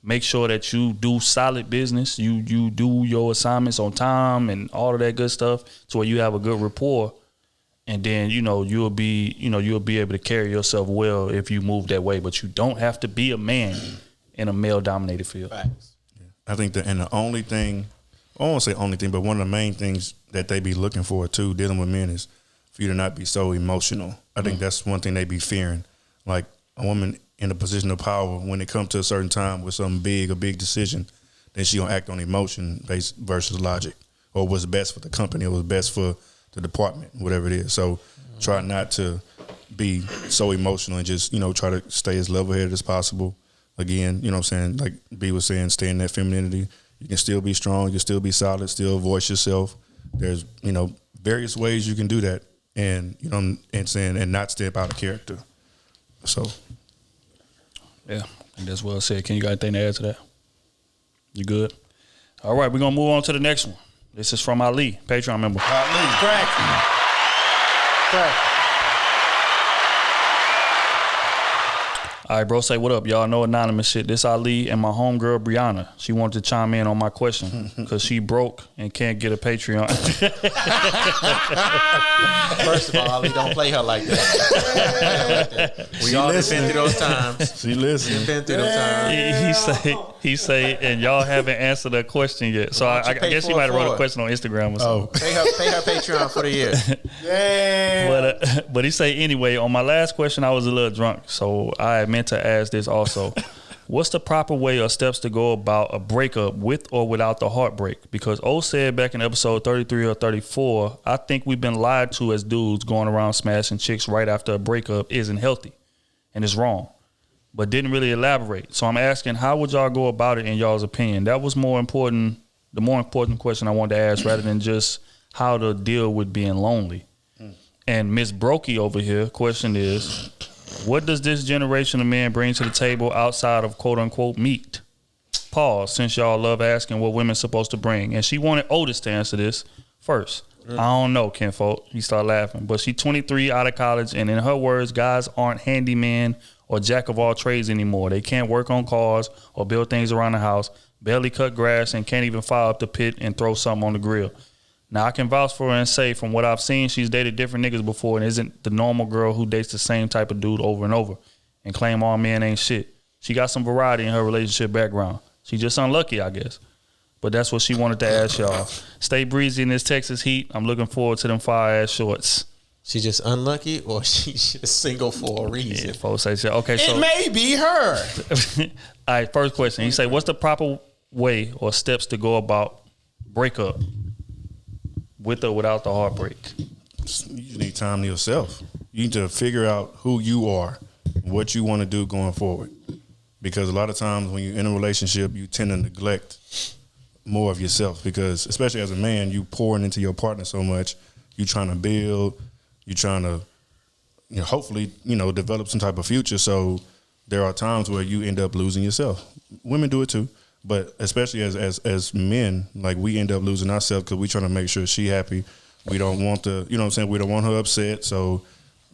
[SPEAKER 1] Make sure that you do solid business. You do your assignments on time and all of that good stuff, so where you have a good rapport, and then you'll be able to carry yourself well if you move that way. But you don't have to be a man in a male dominated field.
[SPEAKER 2] Facts. I think the only thing, I won't say only thing, but one of the main things that they be looking for too, dealing with men, is for you to not be so emotional. I think that's one thing they be fearing. Like a woman in a position of power, when it comes to a certain time with a big decision, then she gonna act on emotion based versus logic, or what's best for the company, or what's best for the department, whatever it is. So try not to be so emotional and just try to stay as level-headed as possible. Again, what I'm saying, like B was saying, stay in that femininity. You can still be strong, you can still be solid, still voice yourself. There's various ways you can do that, and and not step out of character. So.
[SPEAKER 1] Yeah, I think that's well said. Can you got anything to add to that? You good? All right, we're going to move on to the next one. This is from Ali, Patreon member.
[SPEAKER 4] Ali, crack.
[SPEAKER 1] All right, bro, say what up. Y'all know anonymous shit. This Ali and my homegirl, Brianna. She wanted to chime in on my question because she broke and can't get a Patreon.
[SPEAKER 3] First of all, Ali, don't play her like that. We all been through those times.
[SPEAKER 2] She listened.
[SPEAKER 3] We've been through those times.
[SPEAKER 1] He say, and y'all haven't answered that question yet. So I guess he might have wrote a question on Instagram or something.
[SPEAKER 3] Pay her Patreon for the year.
[SPEAKER 4] Yeah.
[SPEAKER 1] But he say, anyway, on my last question, I was a little drunk, so I meant to ask this also. What's the proper way or steps to go about a breakup with or without the heartbreak? Because O said back in episode 33 or 34, I think we've been lied to as dudes going around smashing chicks right after a breakup isn't healthy and it's wrong, but didn't really elaborate. So I'm asking, how would y'all go about it in y'all's opinion? That was the more important question I wanted to ask, rather than just how to deal with being lonely. And Miss Brokey over here, question is, what does this generation of men bring to the table outside of quote unquote meat? Pause, since y'all love asking what women's supposed to bring. And she wanted Otis to answer this first. I don't know, kinfolk. He started laughing. But she 23, out of college, and in her words, guys aren't handyman or jack of all trades anymore. They can't work on cars or build things around the house, barely cut grass, and can't even fire up the pit and throw something on the grill. Now, I can vouch for her and say, from what I've seen, she's dated different niggas before and isn't the normal girl who dates the same type of dude over and over and claim all men ain't shit. She got some variety in her relationship background. She just unlucky, I guess. But that's what she wanted to ask y'all. Stay breezy in this Texas heat. I'm looking forward to them fire-ass shorts.
[SPEAKER 3] She just unlucky, or she's just single for a reason?
[SPEAKER 1] Yeah, folks say, okay, so
[SPEAKER 4] it may be her.
[SPEAKER 1] All right, first question. He say, what's the proper way or steps to go about breakup with or without the heartbreak?
[SPEAKER 2] You just need time to yourself. You need to figure out who you are, what you want to do going forward. Because a lot of times when you're in a relationship, you tend to neglect more of yourself, because especially as a man, you pouring into your partner so much. You trying to build, you trying to, hopefully, develop some type of future. So there are times where you end up losing yourself. Women do it too, but especially as men, like, we end up losing ourselves because we trying to make sure she happy. We don't want we don't want her upset. So,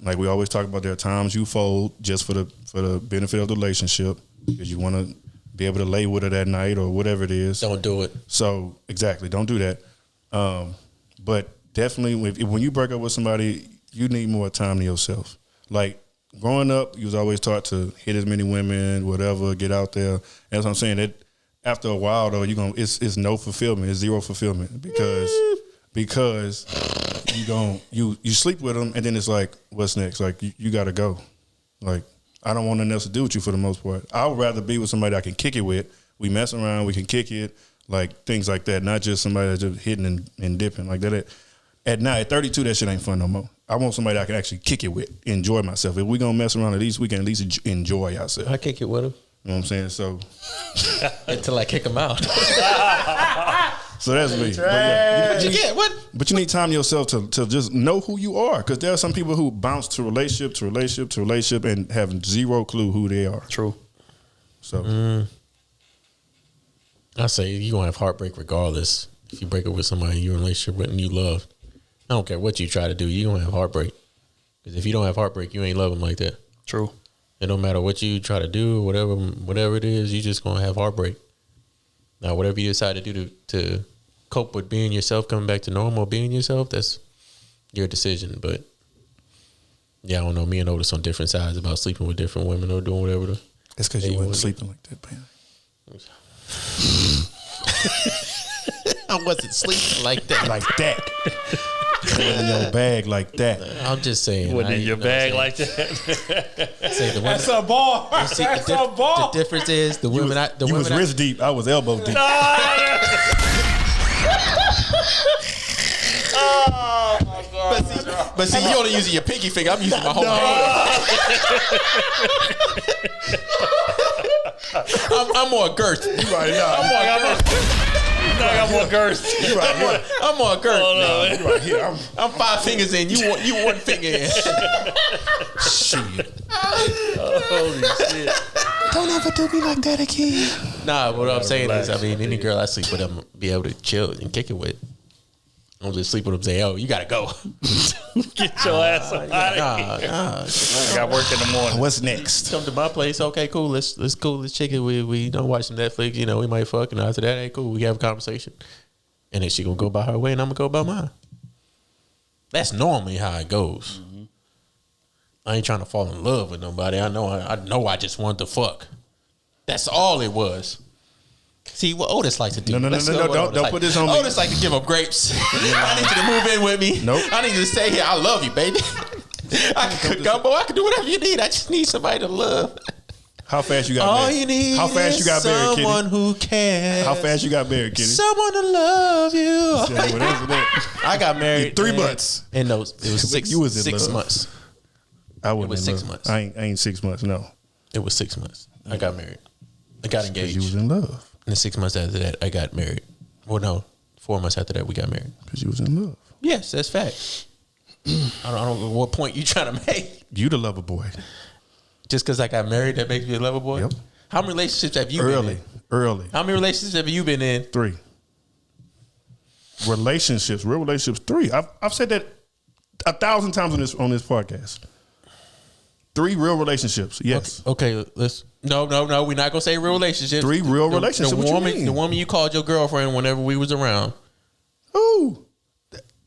[SPEAKER 2] like we always talk about, there are times you fold just for the benefit of the relationship, because you want to be able to lay with her that night or whatever it is.
[SPEAKER 3] Don't do it.
[SPEAKER 2] So exactly, don't do that. But definitely, when you break up with somebody, you need more time to yourself. Like, growing up, you was always taught to hit as many women, whatever, get out there. That's what I'm saying. That after a while, though, it's no fulfillment. It's zero fulfillment because you sleep with them, and then it's like, what's next? Like, you got to go. Like, I don't want nothing else to do with you for the most part. I would rather be with somebody I can kick it with. We mess around, we can kick it, like things like that. Not just somebody that's just hitting and dipping like that. At night, at 32, that shit ain't fun no more. I want somebody I can actually kick it with, enjoy myself. If we gonna mess around, at least we can at least enjoy ourselves.
[SPEAKER 3] I kick it with him.
[SPEAKER 2] You know what I'm saying? So
[SPEAKER 3] until I kick him out.
[SPEAKER 2] So that's me. But you need time yourself to just know who you are, because there are some people who bounce to relationship to relationship to relationship and have zero clue who they are.
[SPEAKER 1] True.
[SPEAKER 2] So
[SPEAKER 3] I say you're gonna have heartbreak regardless. If you break up with somebody you're in a relationship with and you love, I don't care what you try to do, you're gonna have heartbreak. Because if you don't have heartbreak, you ain't love them like that.
[SPEAKER 1] True.
[SPEAKER 3] It don't matter what you try to do, whatever it is, you just gonna have heartbreak. Now, whatever you decide to do to cope with being yourself, coming back to normal, being yourself, that's your decision. But yeah, I don't know. Me and Otis on different sides about sleeping with different women or doing whatever.
[SPEAKER 2] It's because you wasn't sleeping like that, man.
[SPEAKER 3] I wasn't sleeping like that.
[SPEAKER 2] Like that. In your bag like that.
[SPEAKER 3] I'm just saying.
[SPEAKER 1] Wasn't in your bag like that.
[SPEAKER 3] Say the women,
[SPEAKER 4] That's a bar.
[SPEAKER 3] see,
[SPEAKER 4] That's a bar.
[SPEAKER 3] the difference is the women.
[SPEAKER 2] You was wrist deep. I was elbow deep.
[SPEAKER 1] Oh my God!
[SPEAKER 3] But see, you only using your pinky finger. I'm using my whole hand. I'm more girth.
[SPEAKER 2] You right now.
[SPEAKER 3] I'm more girth.
[SPEAKER 1] I got more girth.
[SPEAKER 2] You right here.
[SPEAKER 3] I'm more girth.
[SPEAKER 1] Oh, no,
[SPEAKER 2] You right here.
[SPEAKER 3] I'm 5 fingers in. You one finger in.
[SPEAKER 2] Shit.
[SPEAKER 1] Holy shit!
[SPEAKER 2] Don't ever do me like that again.
[SPEAKER 3] Nah, what I'm saying is, I mean, any girl I sleep with, I'm be able to chill and kick it with. I'll just sleep with them and say, oh, you got to go.
[SPEAKER 1] Get your ass up out of here. I got work in the morning.
[SPEAKER 2] What's next?
[SPEAKER 3] Come to my place. Okay, cool. Let's check it. We don't watch some Netflix. You know, we might fuck. And after that, hey, cool. We have a conversation. And then she going to go by her way and I'm going to go by mine. That's normally how it goes. Mm-hmm. I ain't trying to fall in love with nobody. I know I just want to fuck. That's all it was. See what Otis likes to do.
[SPEAKER 2] No. Don't put this on me.
[SPEAKER 3] Otis like to give up grapes. I need you to move in with me.
[SPEAKER 2] Nope.
[SPEAKER 3] I need you to stay here. I love you, baby. I can cook gumbo. I can do whatever you need. I just need somebody to love.
[SPEAKER 2] How fast you got
[SPEAKER 3] All
[SPEAKER 2] married?
[SPEAKER 3] you need
[SPEAKER 2] How fast
[SPEAKER 3] is
[SPEAKER 2] you got married, Kitty?
[SPEAKER 3] someone who cares.
[SPEAKER 2] How fast you got married, Kitty?
[SPEAKER 3] Someone to love you.
[SPEAKER 2] Yeah, whatever that.
[SPEAKER 3] I got married
[SPEAKER 2] 3 months.
[SPEAKER 3] And no, it was six.
[SPEAKER 2] You was in
[SPEAKER 3] 6
[SPEAKER 2] love.
[SPEAKER 3] months.
[SPEAKER 2] I wasn't
[SPEAKER 3] It was
[SPEAKER 2] in
[SPEAKER 3] 6
[SPEAKER 2] love.
[SPEAKER 3] months.
[SPEAKER 2] I ain't 6 months. No.
[SPEAKER 3] It was 6 months. I got married. I got engaged.
[SPEAKER 2] You was in love.
[SPEAKER 3] And then 6 months after that, I got married. Well, no, 4 months after that, we got married.
[SPEAKER 2] Because you was in love.
[SPEAKER 3] Yes, that's fact. I don't know what point you trying to make.
[SPEAKER 2] You the lover boy.
[SPEAKER 3] Just because I got married, that makes me a lover boy?
[SPEAKER 2] Yep.
[SPEAKER 3] How many relationships have you been in?
[SPEAKER 2] Early.
[SPEAKER 3] How many relationships have you been in?
[SPEAKER 2] 3. Relationships, real relationships, 3. I've said that 1,000 times on this podcast. 3 real relationships. Yes.
[SPEAKER 3] Okay, let's. No. We're not gonna say real relationships.
[SPEAKER 2] 3 real relationships.
[SPEAKER 3] The
[SPEAKER 2] what
[SPEAKER 3] woman,
[SPEAKER 2] you mean?
[SPEAKER 3] the woman you called your girlfriend whenever we was around.
[SPEAKER 2] Who?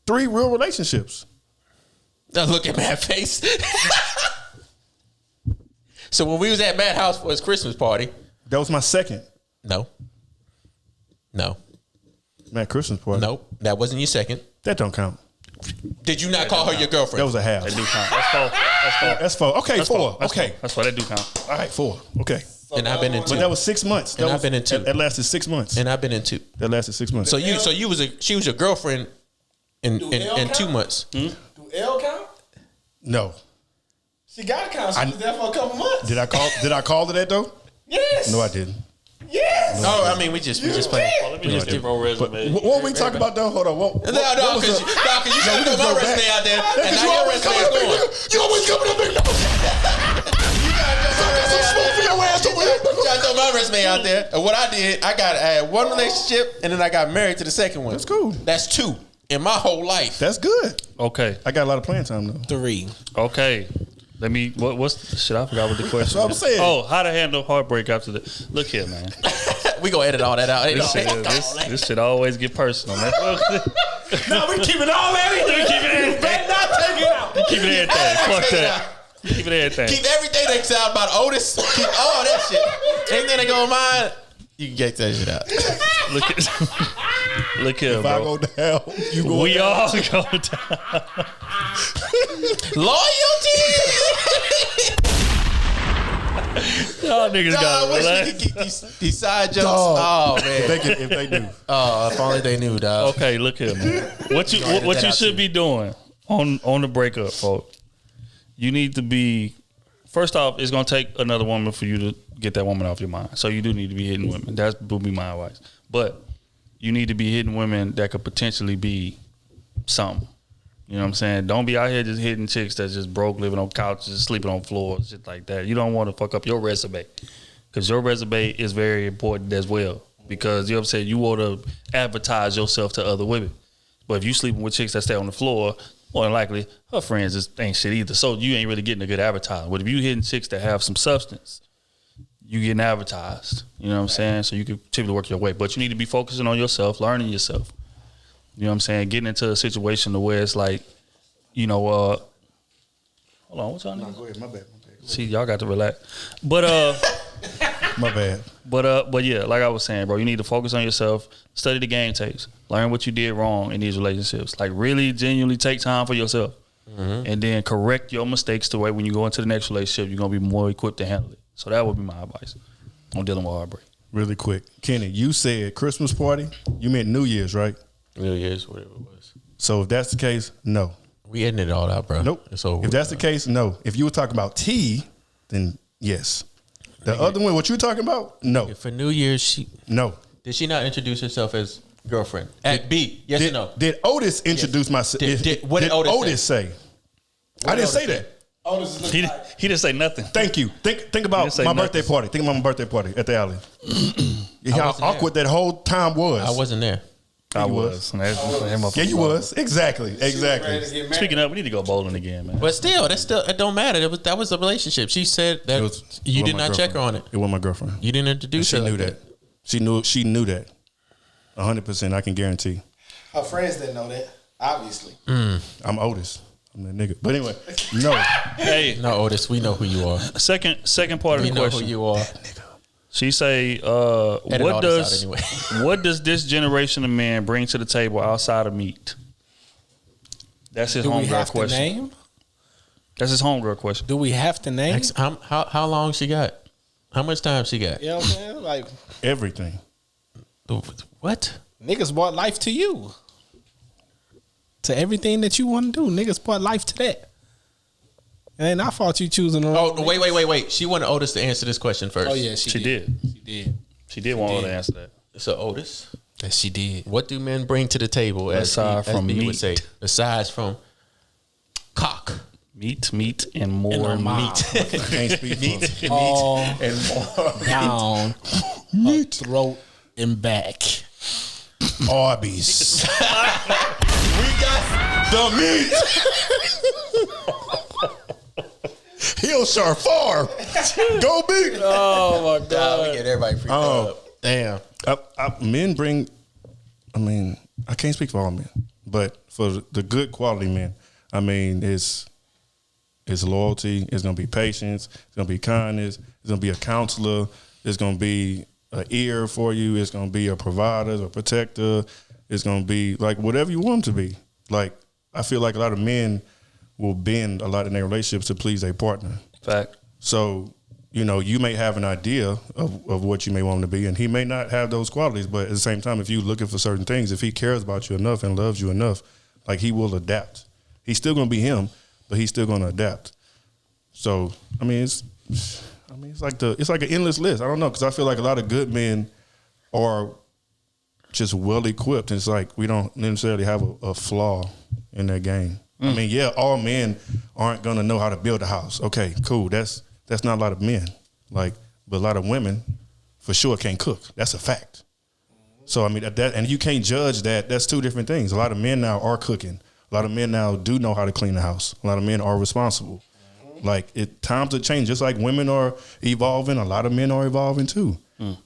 [SPEAKER 2] 3 real relationships.
[SPEAKER 3] Now look at Matt's face. So when we was at Matt's house for his Christmas party,
[SPEAKER 2] that was my second.
[SPEAKER 3] No.
[SPEAKER 2] Matt Christmas party.
[SPEAKER 3] Nope, that wasn't your second.
[SPEAKER 2] That don't count.
[SPEAKER 3] Did you not call her your girlfriend?
[SPEAKER 2] That was a half.
[SPEAKER 1] That do count. That's 4.
[SPEAKER 2] Okay,
[SPEAKER 1] That's
[SPEAKER 2] 4.
[SPEAKER 1] That's
[SPEAKER 2] Okay.
[SPEAKER 1] 4. That's 4. That do count.
[SPEAKER 2] All right, 4. Okay.
[SPEAKER 3] And I've been in 2.
[SPEAKER 2] But that was 6 months.
[SPEAKER 3] And I've been in 2.
[SPEAKER 2] That lasted 6 months.
[SPEAKER 3] And I've been in 2.
[SPEAKER 2] That lasted 6 months.
[SPEAKER 3] So she was your girlfriend in 2 months.
[SPEAKER 4] Do L count?
[SPEAKER 2] No.
[SPEAKER 4] She got to count. She was there for a couple months.
[SPEAKER 2] Did I call it that though?
[SPEAKER 4] Yes.
[SPEAKER 2] No, I didn't.
[SPEAKER 4] Yes.
[SPEAKER 3] No, I mean we just playing.
[SPEAKER 1] Well, let me just give her a resume.
[SPEAKER 2] What we talk about though? Hold on.
[SPEAKER 3] No, because you trying to throw my resume out there, and now your resume is going.
[SPEAKER 2] You always coming up big.
[SPEAKER 3] Trying to throw my resume out there. And what I did, I had 1 relationship, and then I got married to the second one.
[SPEAKER 2] That's cool.
[SPEAKER 3] That's 2 in my whole life.
[SPEAKER 2] That's good.
[SPEAKER 1] Okay.
[SPEAKER 2] I got a lot of playing time though.
[SPEAKER 4] 3.
[SPEAKER 1] Okay. What's the shit? I forgot what the question.
[SPEAKER 2] That's what I'm saying.
[SPEAKER 1] Oh, how to handle heartbreak after the. Look here, man.
[SPEAKER 3] We gonna edit all that out.
[SPEAKER 1] This shit always get personal, man.
[SPEAKER 4] No, we keep it all everything.
[SPEAKER 1] We keep it everything.
[SPEAKER 4] Better not take it out.
[SPEAKER 1] Keep it everything. Fuck that. Keep it everything.
[SPEAKER 3] Keep everything that sound about Otis. Keep all that shit. Anything that go on mine, you can get that shit out.
[SPEAKER 1] Look here,
[SPEAKER 2] if
[SPEAKER 1] bro.
[SPEAKER 2] I go down, you go
[SPEAKER 1] we
[SPEAKER 2] down.
[SPEAKER 1] all go down.
[SPEAKER 3] Loyalty.
[SPEAKER 1] Y'all niggas got
[SPEAKER 3] I wish
[SPEAKER 1] relax.
[SPEAKER 3] we could keep these side jokes.
[SPEAKER 2] Dog.
[SPEAKER 3] Oh man,
[SPEAKER 2] if they do.
[SPEAKER 3] Oh, if only they knew, dog.
[SPEAKER 1] Okay, look here, man. What you should be doing on the breakup, folks. You need to be. First off, it's gonna take another woman for you to get that woman off your mind. So you do need to be hitting women. That would be my advice. But you need to be hitting women that could potentially be something. You know what I'm saying? Don't be out here just hitting chicks that's just broke, living on couches, sleeping on floors, shit like that. You don't want to fuck up your resume. Because your resume is very important as well. Because, you know what I'm saying, you want to advertise yourself to other women. But if you sleeping with chicks that stay on the floor, more than likely, her friends just ain't shit either. So you ain't really getting a good advertisement. But if you hitting chicks that have some substance, you getting advertised. You know what I'm saying? So you can typically work your way. But you need to be focusing on yourself, learning yourself. You know what I'm saying? Getting into a situation where it's like, you know, hold on, what's y'all name?
[SPEAKER 2] No, go ahead, my bad.
[SPEAKER 1] See, y'all got to relax. But
[SPEAKER 2] my bad.
[SPEAKER 1] But yeah, like I was saying, bro, you need to focus on yourself, study the game tapes, learn what you did wrong in these relationships. Like really genuinely take time for yourself. And then correct your mistakes to where when you go into the next relationship, you're gonna be more equipped to handle it. So that would be my advice on dealing with heartbreak.
[SPEAKER 2] Really quick. Kenny, you said Christmas party. You meant New Year's, right?
[SPEAKER 3] New Year's, whatever it was.
[SPEAKER 2] So if that's the case, no.
[SPEAKER 3] We edited it all out, bro.
[SPEAKER 2] Nope.
[SPEAKER 3] It's over.
[SPEAKER 2] If that's the case, no. If you were talking about tea, then yes. The other one, what you were talking about, no.
[SPEAKER 3] For New Year's,
[SPEAKER 2] no.
[SPEAKER 3] Did she not introduce herself as girlfriend? At B, yes or no?
[SPEAKER 2] Did Otis introduce myself?
[SPEAKER 3] What did
[SPEAKER 2] Otis say? I didn't say that.
[SPEAKER 1] He didn't say nothing.
[SPEAKER 2] Thank you. Think about my birthday party. Think about my birthday party at the alley. How awkward that whole time was.
[SPEAKER 3] I wasn't there.
[SPEAKER 1] I was.
[SPEAKER 2] Yeah, you was. Exactly.
[SPEAKER 1] Speaking of, we need to go bowling again, man.
[SPEAKER 3] But still, it don't matter. That was a relationship. She said that you did not check her on it.
[SPEAKER 2] It was my girlfriend.
[SPEAKER 3] You didn't introduce her.
[SPEAKER 2] She knew that. She knew that. 100%. I can guarantee.
[SPEAKER 4] Her friends didn't know that. Obviously.
[SPEAKER 2] I'm Otis. I'm that nigga. But anyway, no.
[SPEAKER 1] Hey,
[SPEAKER 3] no, Otis. We know who you are.
[SPEAKER 1] Second part of the question.
[SPEAKER 3] We know who you are.
[SPEAKER 1] She say, what does this generation of men bring to the table outside of meat? That's his homegirl question.
[SPEAKER 4] Name?
[SPEAKER 1] That's his homegirl question.
[SPEAKER 4] Do we have to name?
[SPEAKER 3] How long she got? How much time she got?
[SPEAKER 4] You know what I'm saying? Like
[SPEAKER 2] everything.
[SPEAKER 3] What?
[SPEAKER 4] Niggas brought life to you. To everything that you want to do. Niggas brought life to that. It ain't our fault you choosing the wrong.
[SPEAKER 3] Oh, wait. She wanted Otis to answer this question first.
[SPEAKER 4] Oh, yeah, she did.
[SPEAKER 1] She did want her to answer that.
[SPEAKER 3] So, Otis.
[SPEAKER 4] Yes, she did.
[SPEAKER 3] What do men bring to the table
[SPEAKER 1] aside from
[SPEAKER 3] B
[SPEAKER 1] meat?
[SPEAKER 3] Would say, aside from cock.
[SPEAKER 1] Meat, and more meat.
[SPEAKER 2] Can't speak
[SPEAKER 3] meat,
[SPEAKER 4] and more.
[SPEAKER 3] Down,
[SPEAKER 4] meat, throat, and back.
[SPEAKER 2] Arby's.
[SPEAKER 3] We got
[SPEAKER 2] the meat. Hillshire Farm. Go big.
[SPEAKER 4] Oh my God.
[SPEAKER 3] We get everybody freaked up. Damn.
[SPEAKER 2] Men bring, I mean, I can't speak for all men, but for the good quality men, I mean, it's loyalty, it's going to be patience, it's going to be kindness, it's going to be a counselor, it's going to be an ear for you, it's going to be a provider, a protector, it's going to be like whatever you want them to be. Like, I feel like a lot of men will bend a lot in their relationships to please their partner.
[SPEAKER 1] Fact.
[SPEAKER 2] So, you know, you may have an idea of what you may want him to be, and he may not have those qualities, but at the same time, if you're looking for certain things, if he cares about you enough and loves you enough, like, he will adapt. He's still going to be him, but he's still going to adapt. So, I mean, it's like an endless list. I don't know, because I feel like a lot of good men are just well equipped. And it's like we don't necessarily have a flaw in their game. I mean, yeah, all men aren't gonna know how to build a house. Okay, cool. That's not a lot of men. Like, but a lot of women for sure can't cook. That's a fact. So I mean that and you can't judge that. That's two different things. A lot of men now are cooking. A lot of men now do know how to clean the house. A lot of men are responsible. Like times are changing. Just like women are evolving, a lot of men are evolving too.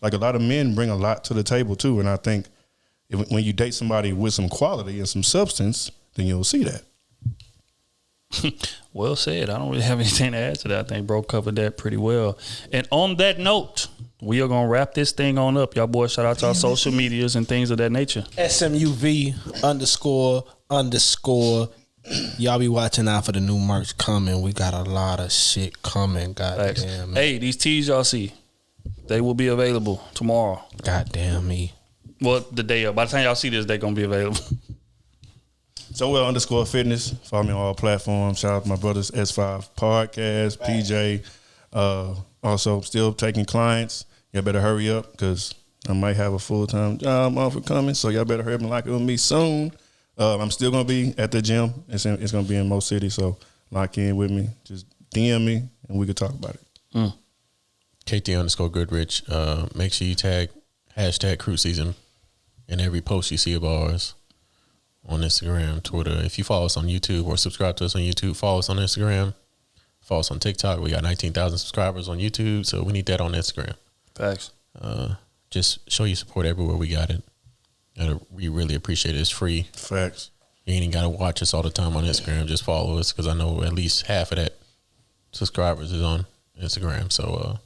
[SPEAKER 2] Like a lot of men bring a lot to the table too. And I think when you date somebody with some quality and some substance, then you'll see that.
[SPEAKER 1] Well said. I don't really have anything to add to that. I think bro covered that pretty well. And on that note, we are gonna wrap this thing on up. Y'all boys, shout out to our social medias and things of that nature.
[SPEAKER 4] SMUV__. Y'all be watching out for the new merch coming. We got a lot of shit coming. Goddamn.
[SPEAKER 1] Hey, these tees y'all see, they will be available tomorrow.
[SPEAKER 4] Goddamn me.
[SPEAKER 1] Well, the day of. By the time y'all see this, they're gonna be available.
[SPEAKER 2] So_fitness. Follow me on all platforms. Shout out to my brothers S5 Podcast, PJ. Also, still taking clients. Y'all better hurry up because I might have a full-time job offer coming. So y'all better hurry up and lock it with me soon. I'm still gonna be at the gym. It's gonna be in most cities. So lock in with me. Just DM me and we can talk about it.
[SPEAKER 3] KT_Goodrich. Make sure you tag #Krew Season in every post you see of ours on Instagram, Twitter. If you follow us on YouTube or subscribe to us on YouTube, follow us on Instagram. Follow us on TikTok. We got 19,000 subscribers on YouTube, so we need that on Instagram.
[SPEAKER 1] Facts.
[SPEAKER 3] Just show your support everywhere we got it. And we really appreciate it. It's free.
[SPEAKER 2] Facts.
[SPEAKER 3] You ain't even got to watch us all the time on Instagram. Just follow us because I know at least half of that subscribers is on Instagram. So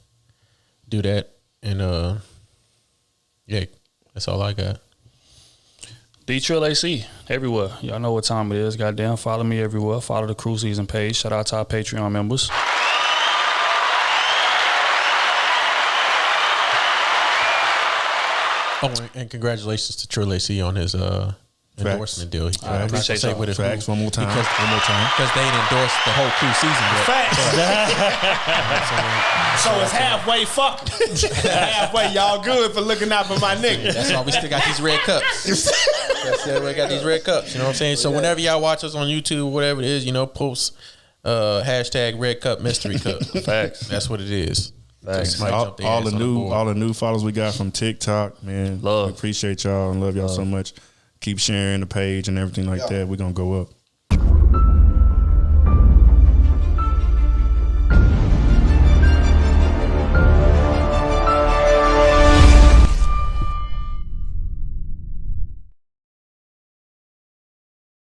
[SPEAKER 3] do that. And yeah, that's all I got.
[SPEAKER 1] D-Trill-AC everywhere. Y'all know what time it is. Goddamn, follow me everywhere. Follow the Krew Season page. Shout out to our Patreon members.
[SPEAKER 3] Oh, and congratulations to Trill-AC on his endorsement deal.
[SPEAKER 2] I appreciate that. With Facts. One more time.
[SPEAKER 3] Because they didn't endorse the whole Krew Season yet.
[SPEAKER 4] Facts. So it's halfway fucked. Halfway, y'all good for looking out for my nigga.
[SPEAKER 3] That's why we still got these red cups. That's why we got these red cups. You know what I'm saying? So whenever y'all watch us on YouTube, whatever it is, post #Red Cup Mystery Cup.
[SPEAKER 1] Facts.
[SPEAKER 3] That's what it is.
[SPEAKER 2] Thanks. All the new followers we got from TikTok, man. We appreciate y'all and love y'all so much. Keep sharing the page and everything like that. We're gonna go up.